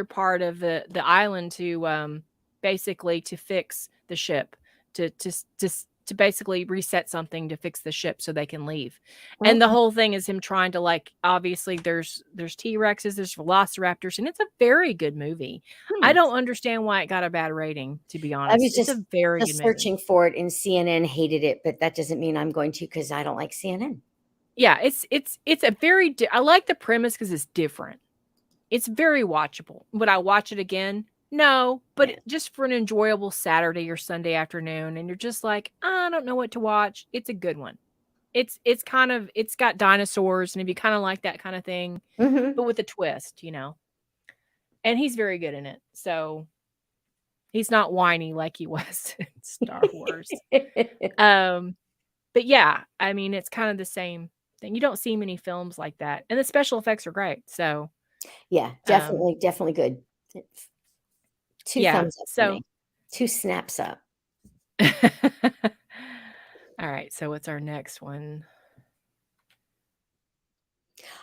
part of the island to basically to fix the ship, to basically reset something to fix the ship so they can leave. And the whole thing is him trying to obviously there's T-Rexes, there's Velociraptors, and it's a very good movie. I don't understand why it got a bad rating, to be honest. I was just a very good searching movie. for it, and CNN hated it, but that doesn't mean I'm going to, because I don't like CNN. Yeah, it's a very I like the premise because it's different. It's very watchable. Would I watch it again? No, but just for an enjoyable Saturday or Sunday afternoon, and you're just like, I don't know what to watch. It's a good one. It's got dinosaurs, and if you kind of like that kind of thing, but with a twist, And he's very good in it, so he's not whiny like he was in Star Wars. But yeah, I mean, it's kind of the same thing. You don't see many films like that, and the special effects are great. So yeah, definitely good. 2 thumbs up for me. 2 snaps up. All right, so what's our next one?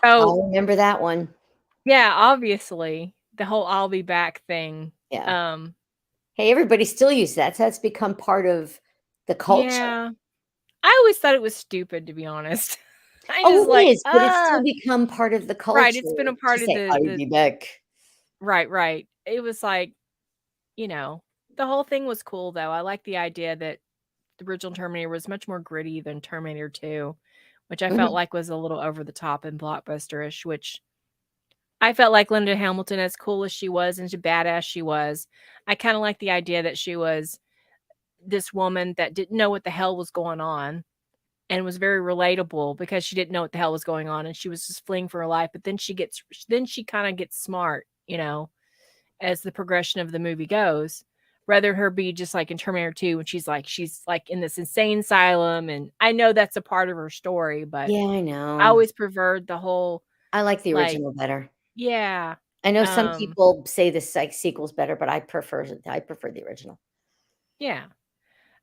I remember that one. Yeah, obviously the whole "I'll be back" thing. Yeah. Hey, everybody still uses that. So that's become part of the culture. Yeah. I always thought it was stupid, to be honest. But it's still become part of the culture. Right, it's been a part of I'll be back. Right. It was like, the whole thing was cool, though. I like the idea that the original Terminator was much more gritty than Terminator 2, which I felt like was a little over the top and blockbuster-ish, which I felt like Linda Hamilton, as cool as she was and as badass she was, I kind of like the idea that she was this woman that didn't know what the hell was going on and was very relatable because she didn't know what the hell was going on and she was just fleeing for her life. But then she kind of gets smart, as the progression of the movie goes, rather than her be just like in Terminator 2 when she's like in this insane asylum. And I know that's a part of her story, but yeah, I know. I always preferred the whole. I like the original better. Yeah. I know some people say the sequel's better, but I prefer the original. Yeah.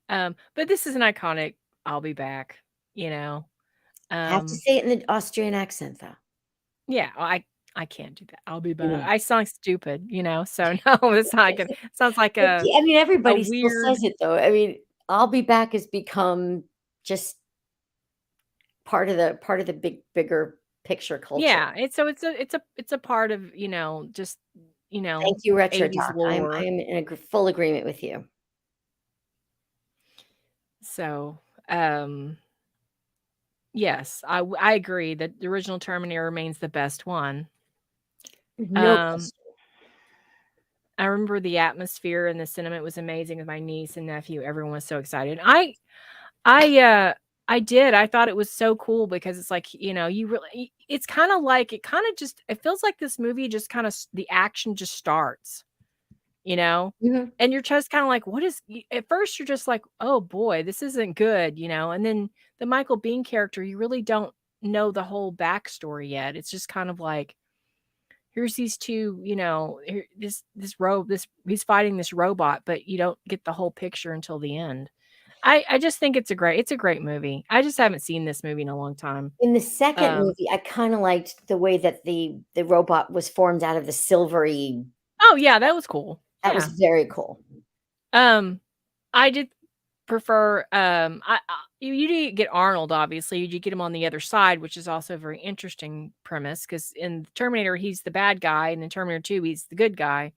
But this is an iconic I'll be back, Have to say it in the Austrian accent, though. Yeah, I can't do that. I'll be back. I sound stupid, so no, it's not good. Sounds like I mean, everybody still weird... says it, though. I mean, I'll be back has become just part of the bigger picture culture. Yeah, it's a part of, just, Thank you, Retro 80s Talk. I am lore. in full agreement with you. So, yes, I agree that the original Terminator remains the best one. No question. I remember the atmosphere and the cinema was amazing with my niece and nephew. Everyone was so excited. I did. I thought it was so cool because it's like, you really, it's kind of like, it feels like this movie just kind of, the action just starts, Mhm. and you're just kind of like, at first you're just like, oh boy, this isn't good, and then the Michael Biehn character, you really don't know the whole backstory yet. It's just kind of like, here's these two, he's fighting this robot, but you don't get the whole picture until the end. I just think it's a great movie. I just haven't seen this movie in a long time. In the second movie, I kind of liked the way that the robot was formed out of the silvery. Oh yeah, that was cool. That was very cool. I did prefer. You did get Arnold, obviously. You get him on the other side, which is also a very interesting premise because in Terminator he's the bad guy, and in Terminator 2 he's the good guy.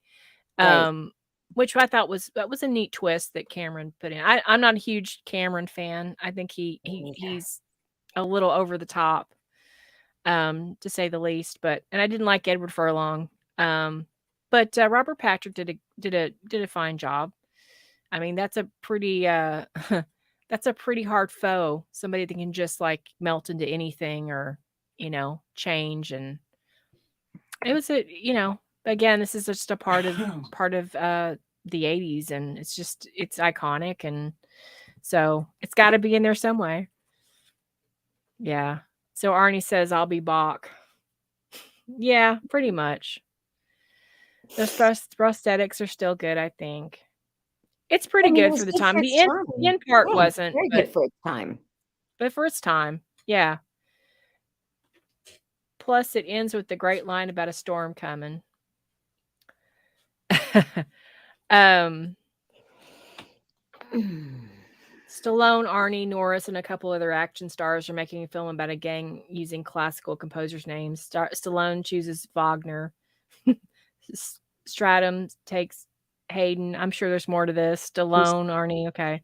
Right. Which I thought was a neat twist that Cameron put in. I'm not a huge Cameron fan. I think he's a little over the top, to say the least. But I didn't like Edward Furlong. But Robert Patrick did a fine job. I mean, that's a pretty that's a pretty hard foe. Somebody that can just like melt into anything or change, and it was again, this is just a part of the 80s, and it's iconic, and so it's got to be in there somewhere. Yeah. So Arnie says I'll be Bach. Yeah, pretty much. Those prosthetics are still good, I think. It's pretty good for the time. The end part wasn't very good for its time. But for its time, yeah. Plus, it ends with the great line about a storm coming. Stallone, Arnie, Norris, and a couple other action stars are making a film about a gang using classical composers' names. Stallone chooses Wagner. Stratum takes Hayden. I'm sure there's more to this. Stallone, Arnie, okay.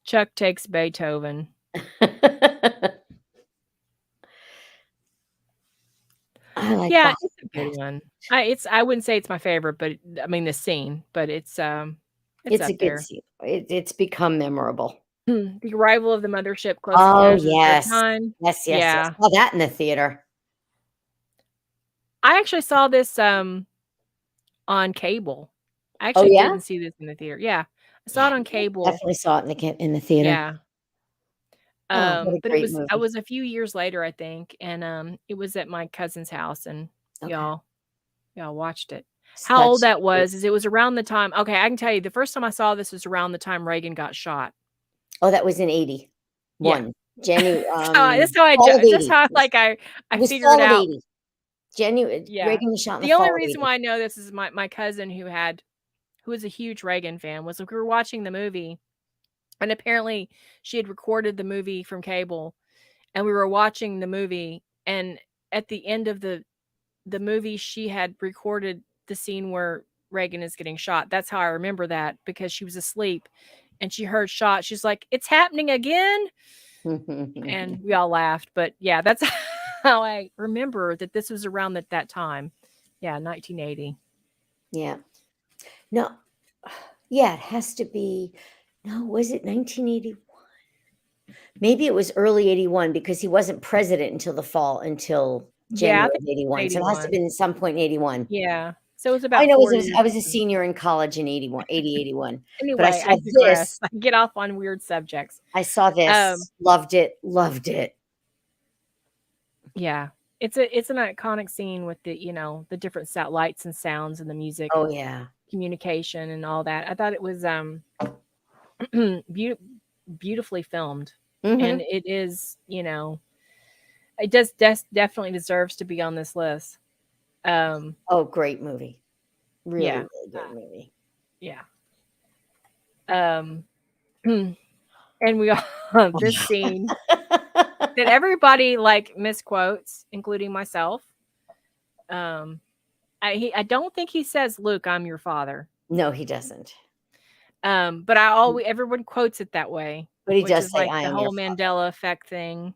Chuck takes Beethoven. I like yeah, that. it's a good one. I wouldn't say it's my favorite, but I mean the scene, but it's a up good there. scene. It's become memorable. The arrival of the mothership. Close Oh encounters of the third yes, time. yes. Yeah. I saw that in the theater. I actually saw this on cable. I actually yeah? didn't see this in the theater. Yeah, I saw it on cable. Definitely saw it in the theater. Yeah. Oh, what a But great I movie. was a few years later, I think, and it was at my cousin's house, and Okay. y'all watched it. So How old that's that was is it was around the time. Okay, I can tell you the first time I saw this was around the time Reagan got shot. Oh, that was in 81. January. That's how I figured fall of out. 80. January. Yeah. Reagan was shot in The the only fall of reason 80. why I know this is my cousin who was a huge Reagan fan, was like we were watching the movie, and apparently she had recorded the movie from cable, and we were watching the movie, and at the end of the movie she had recorded the scene where Reagan is getting shot. That's how I remember that, because she was asleep and she heard shot. She's like, "It's happening again." And we all laughed, but yeah, that's how I remember that this was around that time. Yeah, 1980. Yeah. No. Yeah, it has to be. No, was it 1981? Maybe it was early 81 because he wasn't president until January of 81. So it has to have been some point in 81. Yeah. So it was about I know I 40 was a senior in college in 81. Anyway, But I saw this. I get off on weird subjects. I saw this. Loved it. Yeah. it's an iconic scene with the, the different lights and sounds and the music. Oh yeah. Communication and all that. I thought it was beautifully filmed. And it is, it definitely deserves to be on this list. Oh, great movie. Really, Yeah. really good movie. Yeah. And we all this scene that everybody like misquotes, including myself. I don't think he says, "Luke, I'm your father." No, he doesn't. But everyone quotes it that way. But he which does is say, like "I the am whole your father." Mandela effect thing.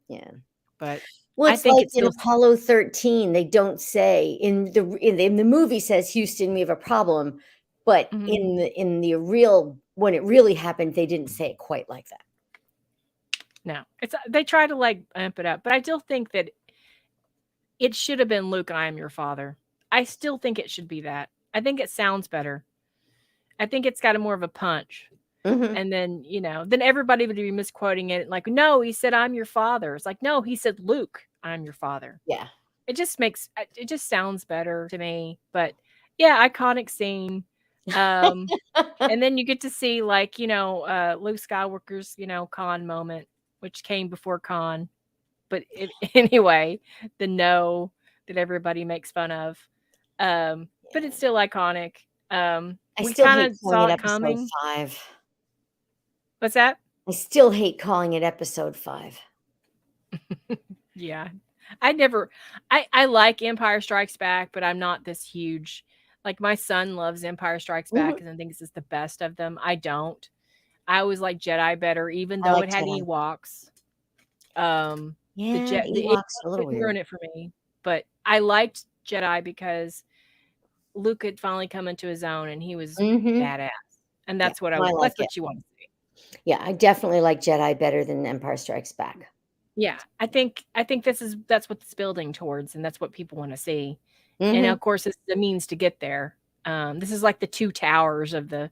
Yeah. But well, I it's think like it's in still Apollo 13, they don't say in the movie says, "Houston, we have a problem," but in the real when it really happened, they didn't say it quite like that. No, they try to like amp it up, but I still think that it should have been, "Luke, I am your father." I still think it should be that. I think it sounds better. I think it's got a more of a punch. And then, then everybody would be misquoting it. Like, no, he said, "I'm your father." It's like, no, he said, "Luke, I'm your father." Yeah. It just sounds better to me. But yeah, iconic scene. And then you get to see like, Luke Skywalker's, Khan moment, which came before Khan. But anyway, the no that everybody makes fun of. But it's still iconic. I We still kind hate of calling saw it it episode coming. 5. What's that? I still hate calling it episode 5. Yeah. I like Empire Strikes Back, but I'm not this huge. Like my son loves Empire Strikes Back and thinks it's the best of them. I don't. I always like Jedi better, even though it had Ewoks. Yeah, Ewoks are a little didn't ruin weird. it for me. But I liked Jedi because Luke had finally come into his own and he was badass. And that's what that's what you want to see. Yeah, I definitely like Jedi better than Empire Strikes Back. Yeah, I think that's what it's building towards, and that's what people want to see. And of course, it's the means to get there. This is like the two towers of the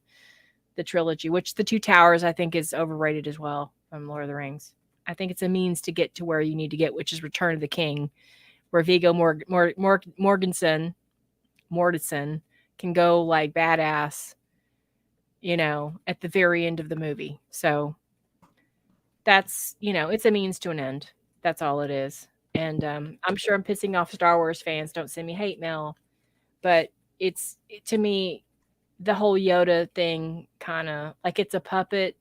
trilogy, which the two towers I think is overrated as well from Lord of the Rings. I think it's a means to get to where you need to get, which is Return of the King, where Viggo Mortensen can go like badass, at the very end of the movie. So that's, it's a means to an end. That's all it is. And I'm sure I'm pissing off Star Wars fans. Don't send me hate mail. But to me, the whole Yoda thing kind of like it's a puppet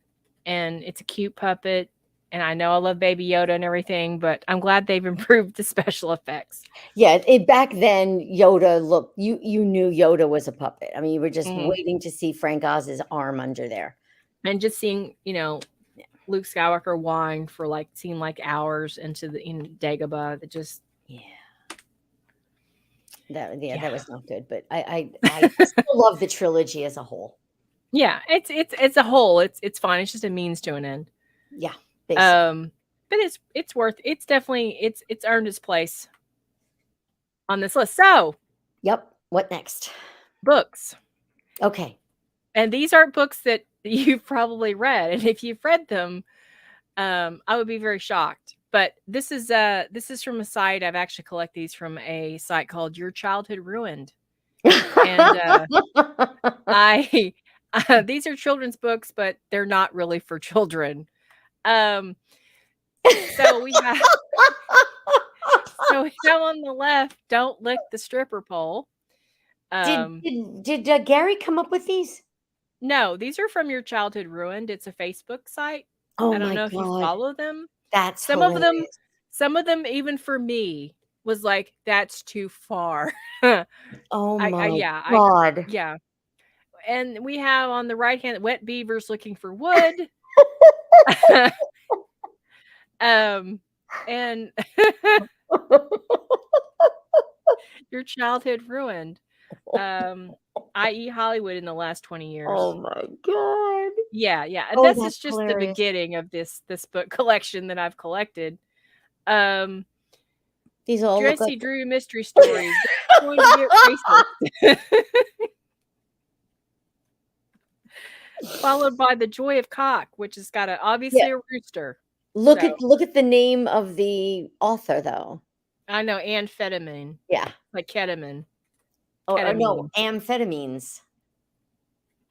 and it's a cute puppet. And I know I love Baby Yoda and everything, but I'm glad they've improved the special effects. Yeah, back then, Yoda looked, you knew Yoda was a puppet. I mean, you were just waiting to see Frank Oz's arm under there. And just seeing, Luke Skywalker whine for seemed like hours in Dagobah. That just that was not good. But I still love the trilogy as a whole. Yeah, it's a whole. It's fine. It's just a means to an end. Yeah. Basically. But it's definitely it's earned its place on this list. So yep. What next? Books. Okay. And these aren't books that you've probably read. And if you've read them, I would be very shocked. But this is from a site. I've actually collected these from a site called Your Childhood Ruined. And these are children's books, but they're not really for children. So we have on the left, Don't Lick the Stripper Pole. Did Gary come up with these? No, these are from Your Childhood Ruined. It's a Facebook site. Oh, I don't my know if you follow them. That's some of them, even for me, was like, that's too far. Oh my God. Yeah. And we have on the right hand, Wet Beavers Looking for Wood. And Your Childhood Ruined. I.e. Hollywood in the last 20 years. Oh my God. Yeah. And this is just hilarious. The beginning of this book collection that I've collected. These all Jesse look like Drew mystery stories. Going to get racist. Followed by The Joy of Cock, which has got obviously a rooster. Look at the name of the author though. I know amphetamine. Yeah. Like ketamine. Oh, no, Ketamine. amphetamines.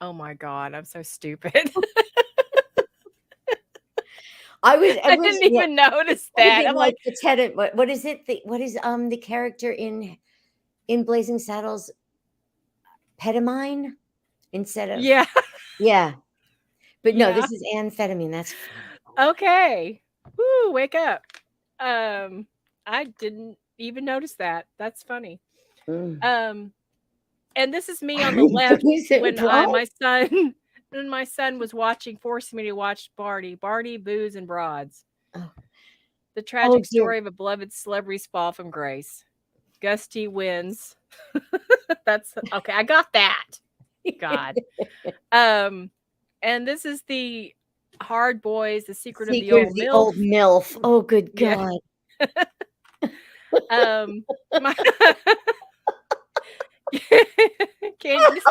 Oh my God, I'm so stupid. I didn't even notice that. I'm like the Tennant. What is it? What is the character in Blazing Saddles? Petamine instead of yeah. But no, Yeah. this is amphetamine. That's okay. Woo, wake up. I didn't even notice that. That's funny. And this is me on the left when my son was forcing me to watch Barty, Booze and Broads. The tragic story of a beloved celebrity's fall from grace. Gusty wins. That's okay. I got that. God. And this is the Hard Boys, the secret of the old MILF. Oh, good God. It's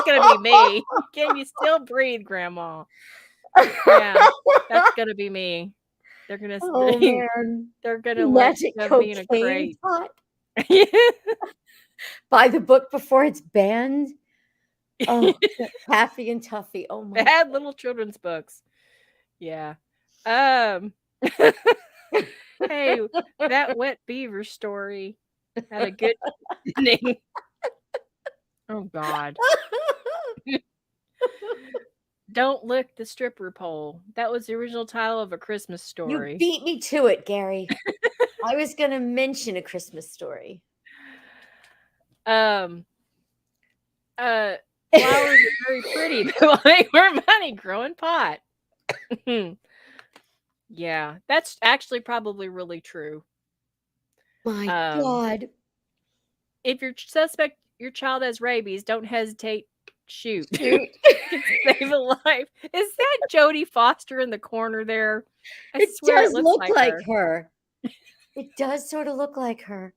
gonna be me. Can you still breathe, Grandma? Yeah, that's gonna be me. They're gonna they're gonna magic me in a crate. Pot. Buy the book before it's banned. Oh, Taffy and Tuffy. Oh my! They had little children's books. Yeah. Hey, that wet beaver story had a good ending. Oh God. Don't Lick the Stripper Pole. That was the original title of A Christmas Story. You beat me to it, Gary. I was going to mention A Christmas Story. Flowers are very pretty, but they were money growing pot. Yeah, that's actually probably really true. My God. If you suspect your child has rabies, don't hesitate. Shoot. Save a life. Is that Jodie Foster in the corner there? I swear does it looks look like her. It does sort of look like her.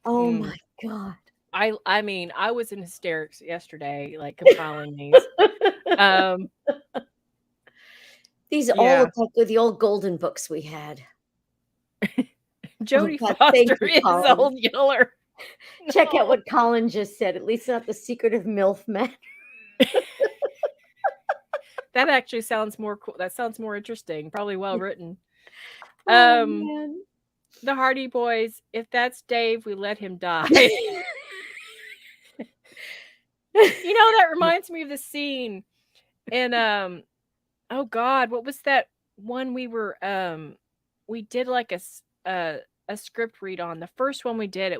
Oh my God. I mean, I was in hysterics yesterday, like compiling these. These all look like the old golden books we had. Jodie Foster is old Yeller. Check out what Colin just said. At least not the secret of MILF Man. That actually sounds more cool. That sounds more interesting. Probably well written. Man. The Hardy Boys. If that's Dave, we let him die. That reminds me of the scene in oh God, what was that one we were we did like a script read on. The first one we did, I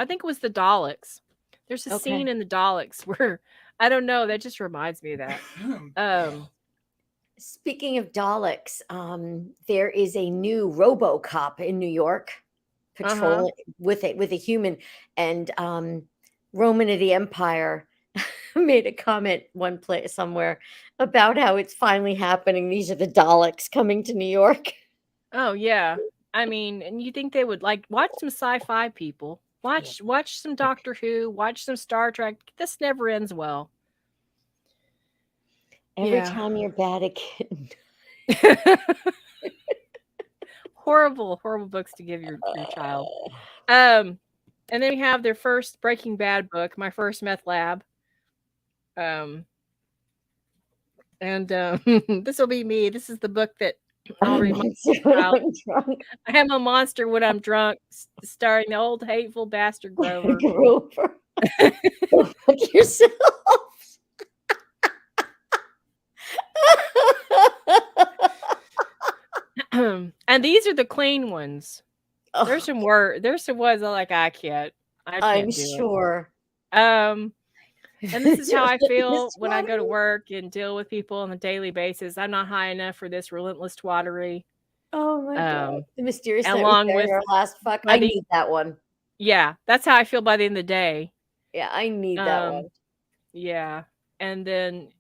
think it was the Daleks. There's a scene in the Daleks where I don't know, that just reminds me of that. Speaking of Daleks, there is a new RoboCop in New York patrol with a human, and Roman of the Empire made a comment one place somewhere about how it's finally happening. These are the Daleks coming to New York. Oh yeah. I mean, and you think they would watch some sci-fi people, watch some Doctor Who, watch some Star Trek. This never ends well. Every time you're bad a kitten. Horrible books to give your child. And then we have their first Breaking Bad book, My First Meth Lab. This will be me. This is the book that I'll remind you. I am a monster when I'm drunk, starring the old hateful bastard Grover. Fuck yourself. And these are the clean ones. There's some ones I'm like, I can't I'm sure. And this is how I feel when I go to work and deal with people on a daily basis. I'm not high enough for this relentless twattery. Oh my God. The mysterious along with our last fuck. I need that one. Yeah, that's how I feel by the end of the day. Yeah, I need that one. Yeah. And then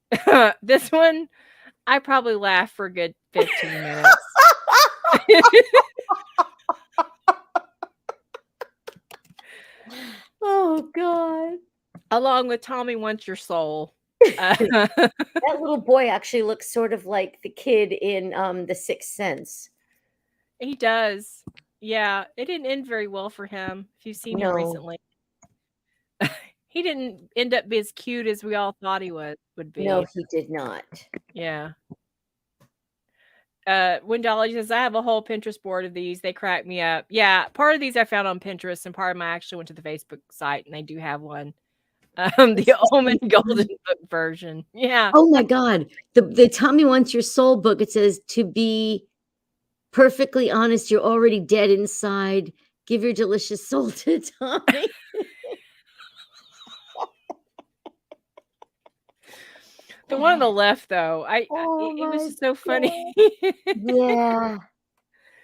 this one, I probably laugh for a good 15 minutes. Oh God. Along with Tommy Wants Your Soul. That little boy actually looks sort of like the kid in The Sixth Sense. He does. Yeah, it didn't end very well for him. If you've seen him No. recently, he didn't end up being as cute as we all thought he would be. No, he did not. Yeah. When Dolly says, I have a whole Pinterest board of these, they crack me up. Yeah, part of these I found on Pinterest, and part of them I actually went to the Facebook site, and they do have one. The Almond Golden Book version. Yeah. Oh my God. The Tell Me Once Your Soul book, it says, to be perfectly honest, you're already dead inside. Give your delicious soul to Tommy. The one on the left, though, it was just so funny. Yeah.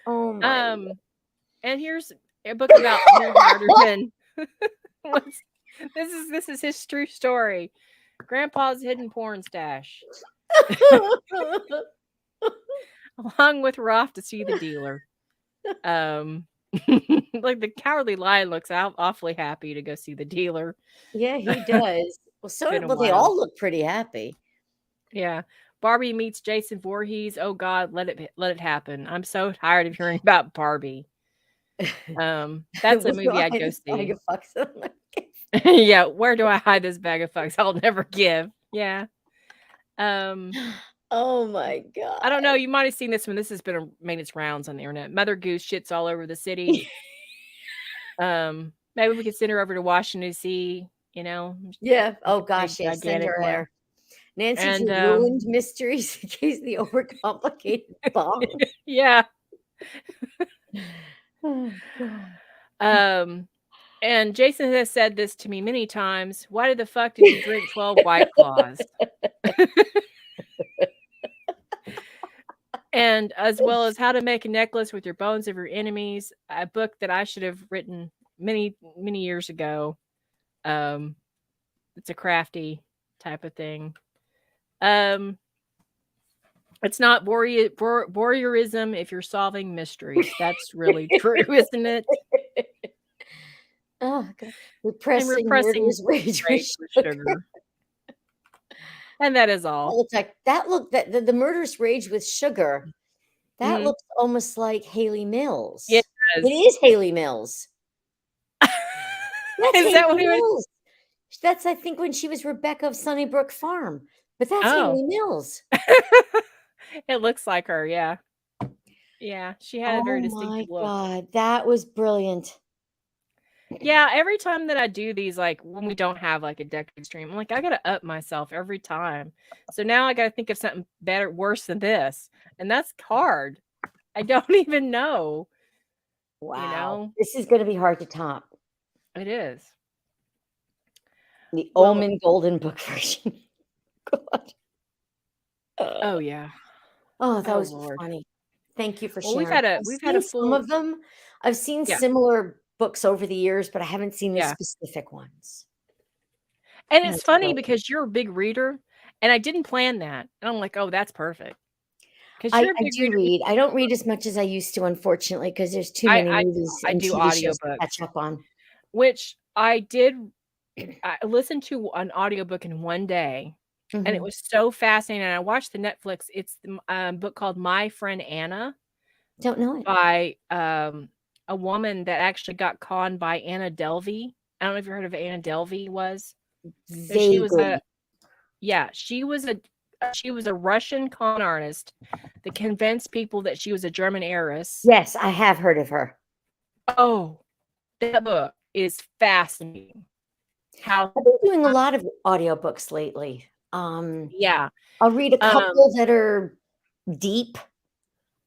Oh my. And here's a book about Neil Harderton. This is his true story. Grandpa's hidden porn stash. Along with we're off to see the dealer. Like the Cowardly Lion looks awfully happy to go see the dealer. Yeah, he does. Well, they all look pretty happy. Yeah. Barbie meets Jason Voorhees. Oh God, let it happen. I'm so tired of hearing about Barbie. That's a movie I'd go see. Yeah, where do I hide this bag of fucks I'll never give? Yeah. Oh my God. I don't know. You might have seen this one. This has made its rounds on the internet. Mother Goose shits all over the city. Maybe we could send her over to Washington D.C., you know? Yeah. Oh gosh, yeah. Send her there. Nancy ruined mysteries in case the overcomplicated bomb. Yeah. Oh, God. And Jason has said this to me many times. Why the fuck did you drink 12 White Claws? And as well as How to Make a Necklace with Your Bones of Your Enemies, a book that I should have written many, many years ago. It's a crafty type of thing. It's not voyeurism if you're solving mysteries. That's really true, isn't it? Oh God. Repressing murder's rage with sugar. And that is all. It's like that the murderous rage with sugar. That looks almost like Haley Mills. Yes. It is Haley Mills. Is that what it was? That's, I think, when she was Rebecca of Sunnybrook Farm. But that's Haley Mills. It looks like her, yeah. Yeah, she had a very distinctive look. Oh my God, that was brilliant. Yeah, every time that I do these, like when we don't have like a decade stream, I'm like, I gotta up myself every time. So now I gotta think of something better, worse than this. And that's hard. I don't even know. Wow. You know? This is gonna be hard to top. It is. The Almond Golden Book version. God. Oh yeah. Oh, that was funny. Thank you for sharing. We've had a full... some of them. I've seen similar books over the years, but I haven't seen the specific ones. And it's funny because you're a big reader, and I didn't plan that. And I'm like, oh, that's perfect. I do read. I don't read as much as I used to, unfortunately, because there's too many movies and TV shows to catch up on. Which I did. I listened to an audiobook in one day, and it was so fascinating. And I watched the Netflix. It's the book called My Friend Anna. Don't know it. By a woman that actually got conned by Anna Delvey. I don't know if you heard of Anna Delvey was. She was a Russian con artist that convinced people that she was a German heiress. Yes, I have heard of her. Oh, that book is fascinating. I've been doing a lot of audiobooks lately. Yeah. I'll read a couple that are deep,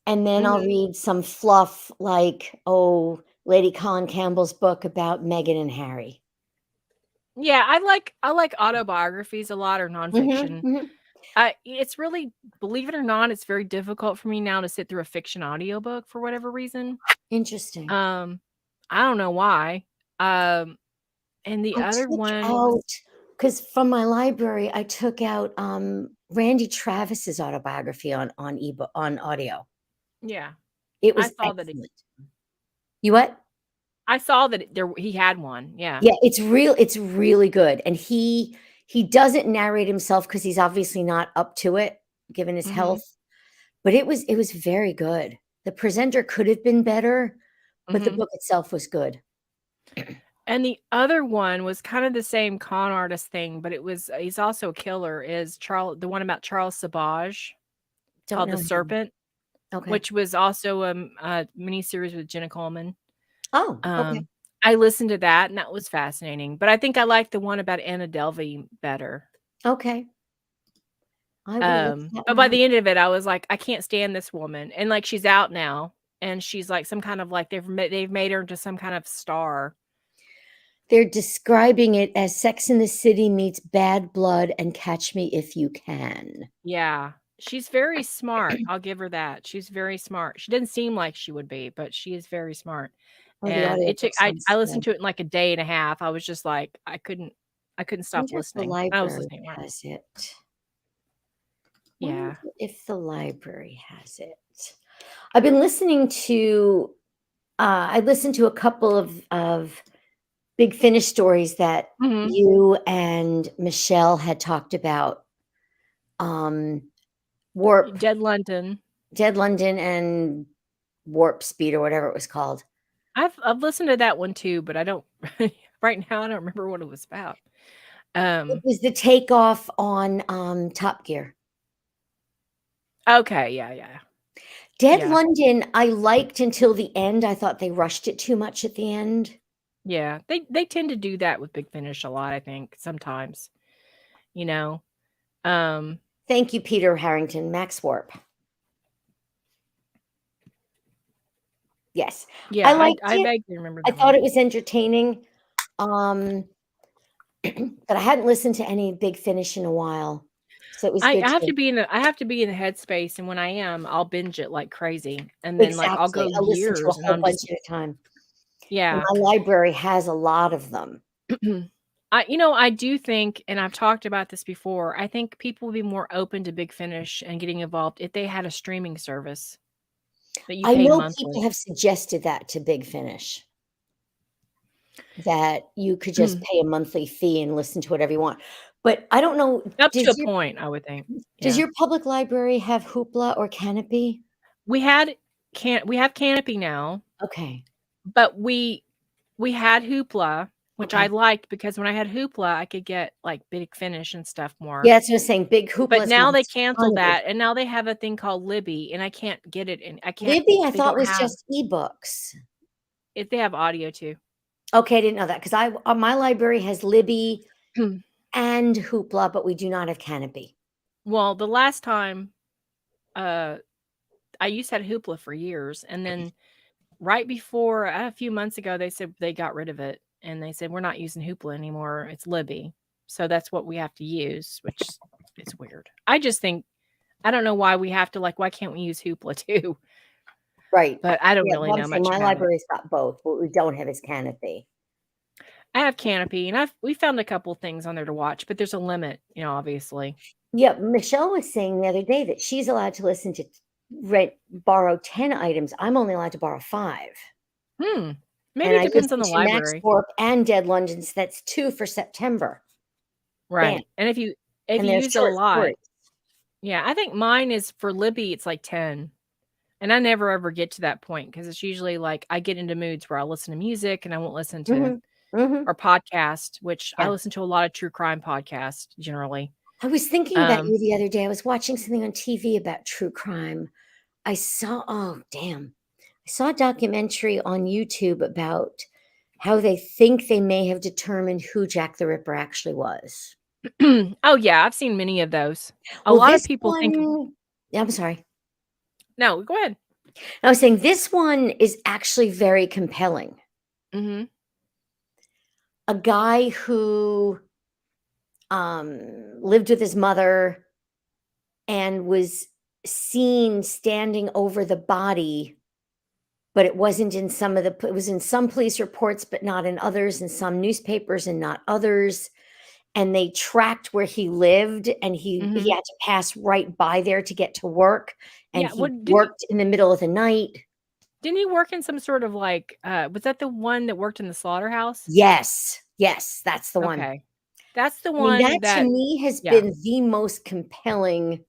and then I'll read some fluff like, Lady Colin Campbell's book about Meghan and Harry. Yeah, I like autobiographies a lot, or nonfiction. It's really, believe it or not, it's very difficult for me now to sit through a fiction audiobook for whatever reason. Interesting. I don't know why. And the other one, because from my library, I took out Randy Travis's autobiography on ebook, on audio. Yeah, it was. I saw that. You what? I saw that he had one. Yeah. Yeah, it's real. It's really good, and he doesn't narrate himself because he's obviously not up to it given his health. But it was very good. The presenter could have been better, But the Mhm. book itself was good. And the other one was kind of the same con artist thing, but he's also a killer, is the one about Charles Sauvage Don't called know The him. Serpent, Okay. which was also a miniseries with Jenna Coleman. Oh, okay. I listened to that, and that was fascinating, but I think I like the one about Anna Delvey better. Okay. I will look that But one by up. the end of it, I was like, I can't stand this woman, and like she's out now, and she's like some kind of like they've made her into some kind of star. They're describing it as Sex in the City meets Bad Blood and Catch Me If You Can. Yeah, she's very smart. I'll give her that. She's very smart. She doesn't seem like she would be, but she is very smart. Oh, the And it took audiobook sounds I good. listened to it in like a day and a half. I was just like, I couldn't stop Wonder if the listening. I was library listening. Right. has it. Yeah. Wonder if the library has it. I've been listening to I listened to a couple of Big Finish stories that Mhm. you and Michelle had talked about. Warp Dead London. and Warp Speed or whatever it was called. I've listened to that one too, but I don't right now I don't remember what it was about. It was the takeoff on Top Gear. Okay, yeah. Dead Yeah. London, I liked until the end. I thought they rushed it too much at the end. Yeah, they tend to do that with Big Finish a lot, I think, sometimes. You know. Thank you, Peter Harrington, Max Warp. Yes. Yeah, I liked I it. vaguely remember I that thought one. it was entertaining. But I hadn't listened to any Big Finish in a while. So it was I good have to to be in the headspace, and when I am, I'll binge it like crazy, and then like I'll go Exactly. I listen to a years, and whole I'm bunch just at a time. And yeah. my library has a lot of them. I do think, and I've talked about this before, I think people would be more open to Big Finish and getting involved if they had a streaming service that you I pay know monthly. people have suggested that to Big Finish. That you could just pay a monthly fee and listen to whatever you want. But I don't know, Up to a point, I would think. does Yeah. your public library have Hoopla or Canopy? We have Canopy now, Okay. but we had Hoopla, which I Okay. liked because when I had Hoopla, I could get like Big Finish and stuff more. Yeah, that's what I was saying. Big Hoopla But is now not they a ton canceled of that, it. and now they have a thing called Libby, and I can't get it, and I can't. Libby, I They thought don't was have just ebooks. if they have audio too. Okay, I didn't know that because my library has Libby and Hoopla, but we do not have Canopy. Well, the last time, I used to have Hoopla for years, and then right before a few months ago, they said they got rid of it, and they said we're not using Hoopla anymore. It's Libby, so that's what we have to use, which is weird. I just think I don't know why we have to why can't we use Hoopla too? Right. But I don't Yeah, really well, I'm know saying much my about it. library's got both. What we don't have is Canopy. I have Canopy, and we found a couple things on there to watch, but there's a limit, obviously. Yeah, Michelle was saying the other day that she's allowed to listen to borrow 10 items. I'm only allowed to borrow 5. Maybe And it I depends on listened the to Max library. Warp and Dead Londons. That's 2 for September. Right. Bam. And if you And they're use it a short lot, stories. yeah, I think mine is for Libby, it's like 10. And I never ever get to that point because it's usually like I get into moods where I'll listen to music and I won't listen to or podcast, which I Yeah. listen to a lot of true crime podcasts generally. I was thinking about you the other day. I was watching something on TV about true crime. I saw a documentary on YouTube about how they think they may have determined who Jack the Ripper actually was. Oh yeah, I've seen many of those. A lot of people think. I'm sorry. No, go ahead. I was saying this one is actually very compelling. Mm-hmm. A guy who lived with his mother and was seen standing over the body, but it wasn't in it was in some police reports, but not in others, in some newspapers and not others. And they tracked where he lived, and he had to pass right by there to get to work. And Yeah, he worked in the middle of the night. Didn't he work in some sort of was that the one that worked in the slaughterhouse? Yes, that's the one. Okay. That's the I one mean, that to me has been the most compelling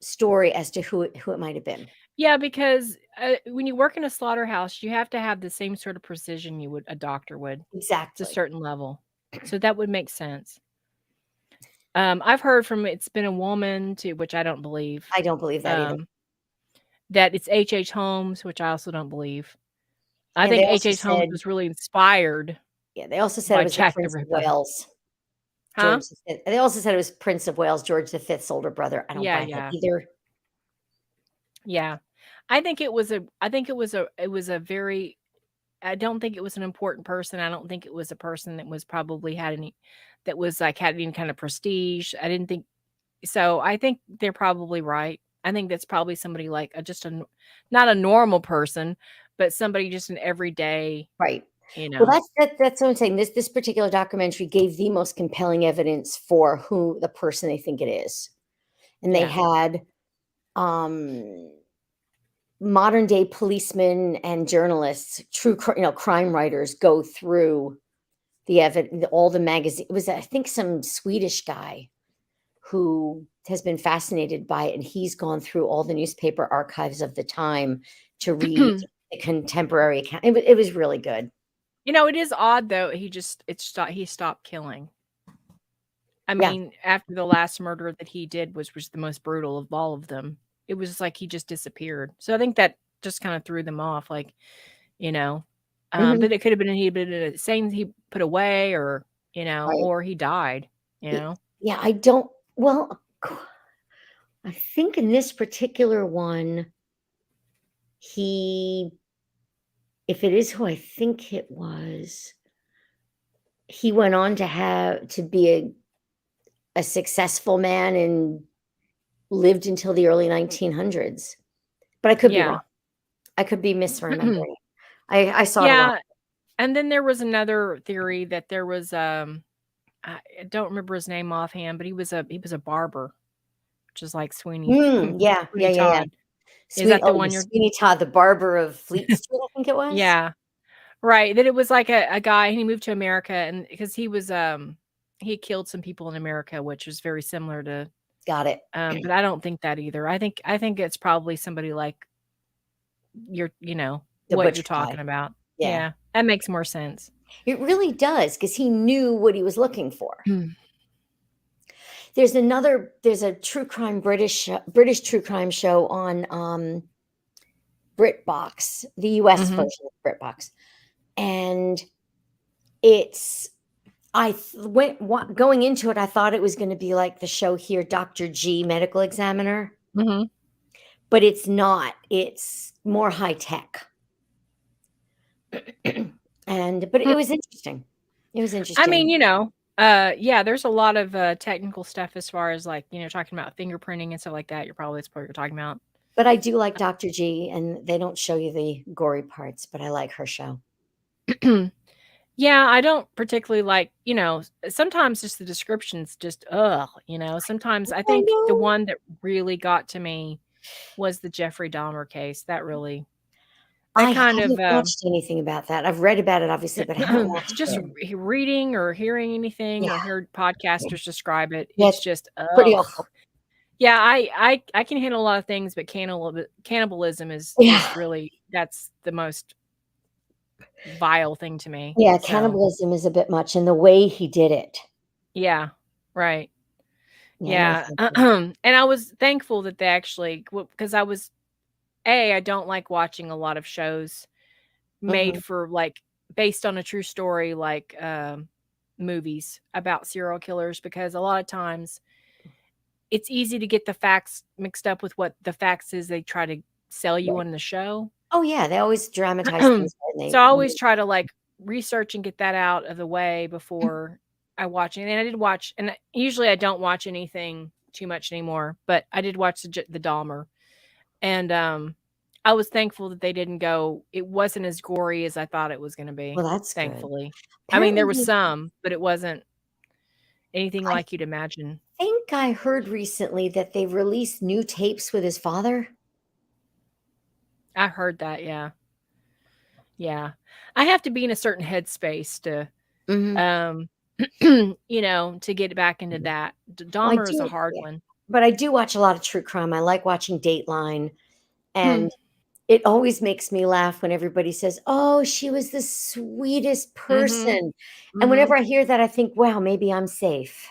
story as to who it might have been. Yeah, because when you work in a slaughterhouse, you have to have the same sort of precision a doctor would. To a Exactly. certain level. So that would make sense. I've heard from it's been a woman too, which I don't believe. I don't believe that either. That it's H.H. Holmes, which I also don't believe. I Yeah, think they also H.H. Holmes said was really inspired yeah, they also said it by was the Jack the Prince of Ripper. Wales. Huh? George V. They also said it was Prince of Wales, George V's older brother. I don't Yeah, buy that yeah. either. Yeah. I think it was a very I don't think it was an important person. I don't think it was a person that was probably had any that was like had any kind of prestige. I didn't think so. I think they're probably right. I think that's probably somebody like not a normal person, but somebody just an everyday, Right. you Well, know. that's what I'm saying. This particular documentary gave the most compelling evidence for who the person they think it is. And they Yeah. had modern day policemen and journalists, crime writers go through the evidence, all the magazine. It was, I think, some Swedish guy who has been fascinated by it, and he's gone through all the newspaper archives of the time to read the contemporary account. It was really good. You know, it is odd though. He stopped killing. I Yeah. mean, after the last murder that he did was the most brutal of all of them. It was like he just disappeared. So I think that just kind of threw them off, like, you know. Mhm. But it could have been he'd been in a same he put away or, Right. or he died, you know. Yeah, I think in this particular one, if it is who I think it was, he went on to be a successful man and lived until the early 1900s. But I could be Yeah. wrong. I could be misremembering. I saw it a Yeah. lot. And then there was another theory that there was I don't remember his name offhand, but he was a barber, which is like Sweeney Yeah. Sweeney Todd. Is that the one you're Sweeney Todd, the barber of Fleet Street, I think it was. Yeah. Right. That it was like a guy and he moved to America and because he was he killed some people in America, which was very similar to Got it. but I don't think that either. I think it's probably somebody like The what butcher you're guy. talking about. Yeah. Yeah. That makes more sense. It really does, because he knew what he was looking for. Mm. There's a true crime British true crime show on BritBox, the US Mhm. version of BritBox. And it's going into it, I thought it was going to be like the show here, Dr. G, Medical Examiner. Mhm. But it's not. It's more high tech. But it was interesting. It was interesting. I mean, yeah, there's a lot of technical stuff as far as like, talking about fingerprinting and stuff like that. That's what you're talking about. But I do like Dr. G, and they don't show you the gory parts, but I like her show. Yeah, I don't particularly like, sometimes just the descriptions just sometimes I think the one that really got to me was the Jeffrey Dahmer case. That I kind haven't of watched anything about that. I've read about it, obviously, but I haven't watched just it. reading or hearing anything or heard podcasters describe it. Yeah, It's just pretty awful. Yeah, I can handle a lot of things, but cannibalism is really that's the most vile thing to me. Yeah, So, cannibalism is a bit much, and the way he did it. yeah, right. Yeah, no, Yeah. thank you. And I was thankful that they actually because I don't like watching a lot of shows made Mhm. for like based on a true story like movies about serial killers because a lot of times it's easy to get the facts mixed up with what the facts is they try to sell you Right. on the show. Oh, yeah, they always dramatize things, and So I always try to like research and get that out of the way before I watch it. And I did watch, and usually I don't watch anything too much anymore, but I did watch the Dahmer, and I was thankful that they didn't go. It wasn't as gory as I thought it was going to be. Well, that's good. Thankfully, I mean there was Apparently some, but it wasn't anything I like you'd imagine. think I heard recently that they released new tapes with his father. I heard that, yeah. Yeah. I have to be in a certain headspace to, Mhm. to get back into that. Well, Dahmer is a hard one. but I do watch a lot of true crime. I like watching Dateline, And it always makes me laugh when everybody says, "Oh, she was the sweetest person." And whenever I hear that, I think, wow, maybe I'm safe.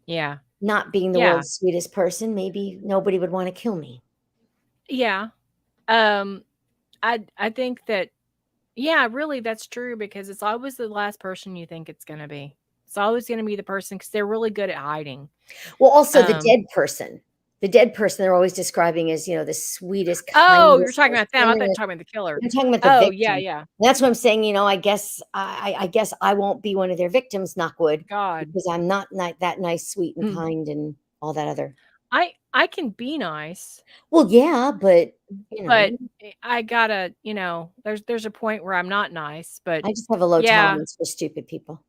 Yeah. Not being the world's sweetest person, maybe nobody would want to kill me. Yeah. I think that, really that's true, because it's always the last person you think it's going to be. It's always going to be the person, because they're really good at hiding. Well, also the dead person. The dead person they're always describing as, the sweetest, Oh, you're kindest, talking about them. I thought you were most talking about the killer. I'm talking about the Oh, victim. yeah. That's what I'm saying, I guess I guess I won't be one of their victims, knock wood, God. because I'm not that nice, sweet, and kind, and all that other. I can be nice. Well, yeah, but But I gotta, there's a point where I'm not nice, but I just have a low tolerance for stupid people.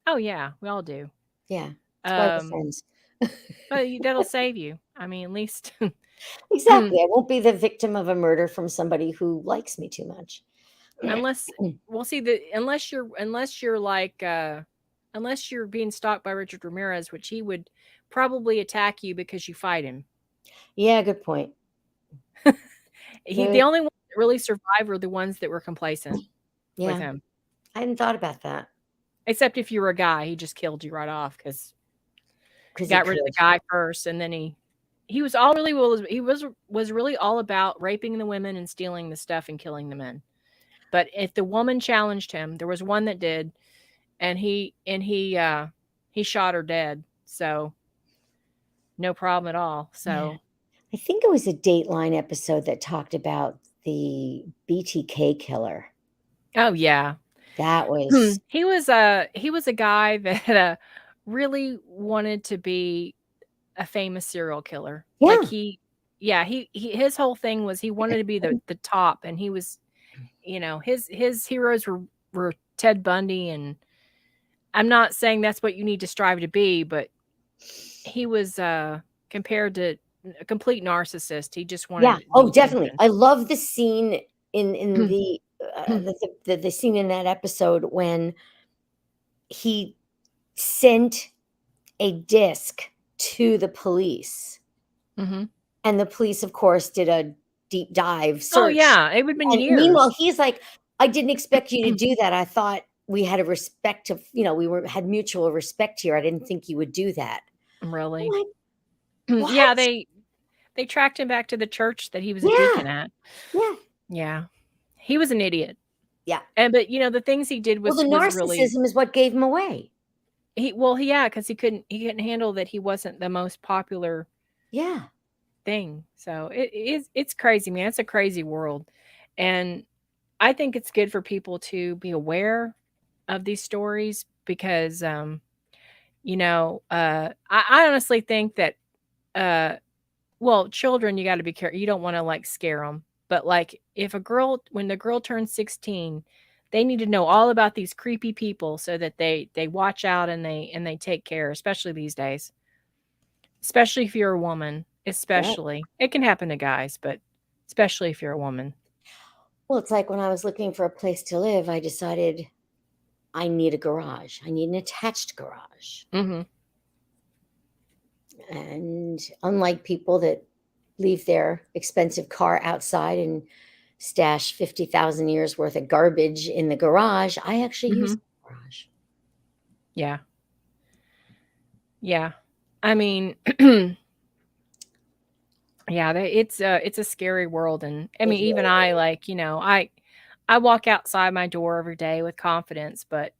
Oh yeah, we all do. Yeah. That's why we're friends. But that'll save you. I mean, at least Exactly. I won't be the victim of a murder from somebody who likes me too much. unless we'll see unless you're like unless you're being stalked by Richard Ramirez, which he would probably attack you because you fight him. Yeah, good point. The only ones that really survived were the ones that were complacent with him. I hadn't thought about that. Except if you were a guy, he just killed you right off because he got rid of the guy first, and then he was all really was really all about raping the women and stealing the stuff and killing the men. But if the woman challenged him, there was one that did, and he shot her dead. So no problem at all. So I think it was a Dateline episode that talked about the BTK killer. Oh yeah. That was he was a guy that really wanted to be a famous serial killer. Yeah. Like his whole thing was he wanted to be the top, and he was, his heroes were Ted Bundy, and I'm not saying that's what you need to strive to be, but he was compared to a complete narcissist. He just wanted definitely. I love the scene in the scene in that episode when he sent a disc to the police, and the police, of course, did a deep dive search. Oh yeah, it would have been years. Meanwhile, he's like, "I didn't expect you to do that. I thought we had a respect of, had mutual respect here. I didn't think you would do that." Really? Like, yeah, they tracked him back to the church that he was a deacon at. Yeah. He was an idiot. Yeah. But the things he did was the narcissism is what gave him away. Because he couldn't handle that he wasn't the most popular thing. So it's crazy, man. It's a crazy world. And I think it's good for people to be aware of these stories because I honestly think that children, you got to be careful. You don't want to like scare them. But like when the girl turns 16, they need to know all about these creepy people so that they watch out and they take care, especially these days. Especially if you're a woman, especially. It can happen to guys, but especially if you're a woman. Well, it's like when I was looking for a place to live, I decided I need a garage. I need an attached garage. And unlike people that leave their expensive car outside and stash 50,000 years worth of garbage in the garage, I actually use the garage. Yeah. Yeah. I mean, it's a scary world. And I mean, even I I walk outside my door every day with confidence, but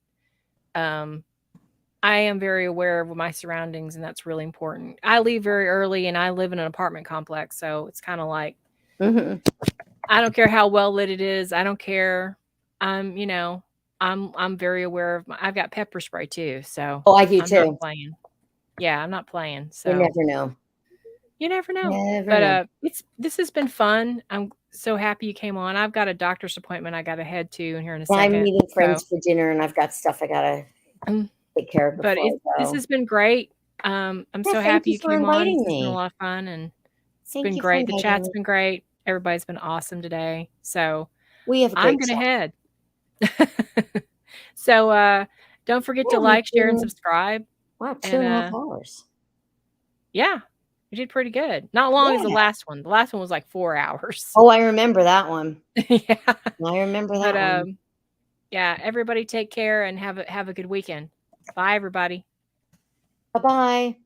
I am very aware of my surroundings, and that's really important. I leave very early, and I live in an apartment complex, so it's kind of like I don't care how well lit it is. I don't care. I'm very aware of I've got pepper spray too, so I do I'm too. not playing. Yeah, I'm not playing. So you never know. You never know. This has been fun. I'm so happy you came on. I've got a doctor's appointment I got to head to here in a second. I'm meeting friends for dinner, and I've got stuff I gotta take care of. But this has been great. I'm so happy you came on. It's been a lot of fun, and it's been great. The chat's been great. Everybody's been awesome today. So I'm gonna head. So don't forget to like, share, and subscribe. Wow, 2.5 hours. Yeah. We did pretty good. Not long as the Yeah. last one. The last one was like 4 hours. Oh, I remember that one. Yeah. I remember that But one. yeah, everybody take care and have a good weekend. Bye, everybody. Bye-bye.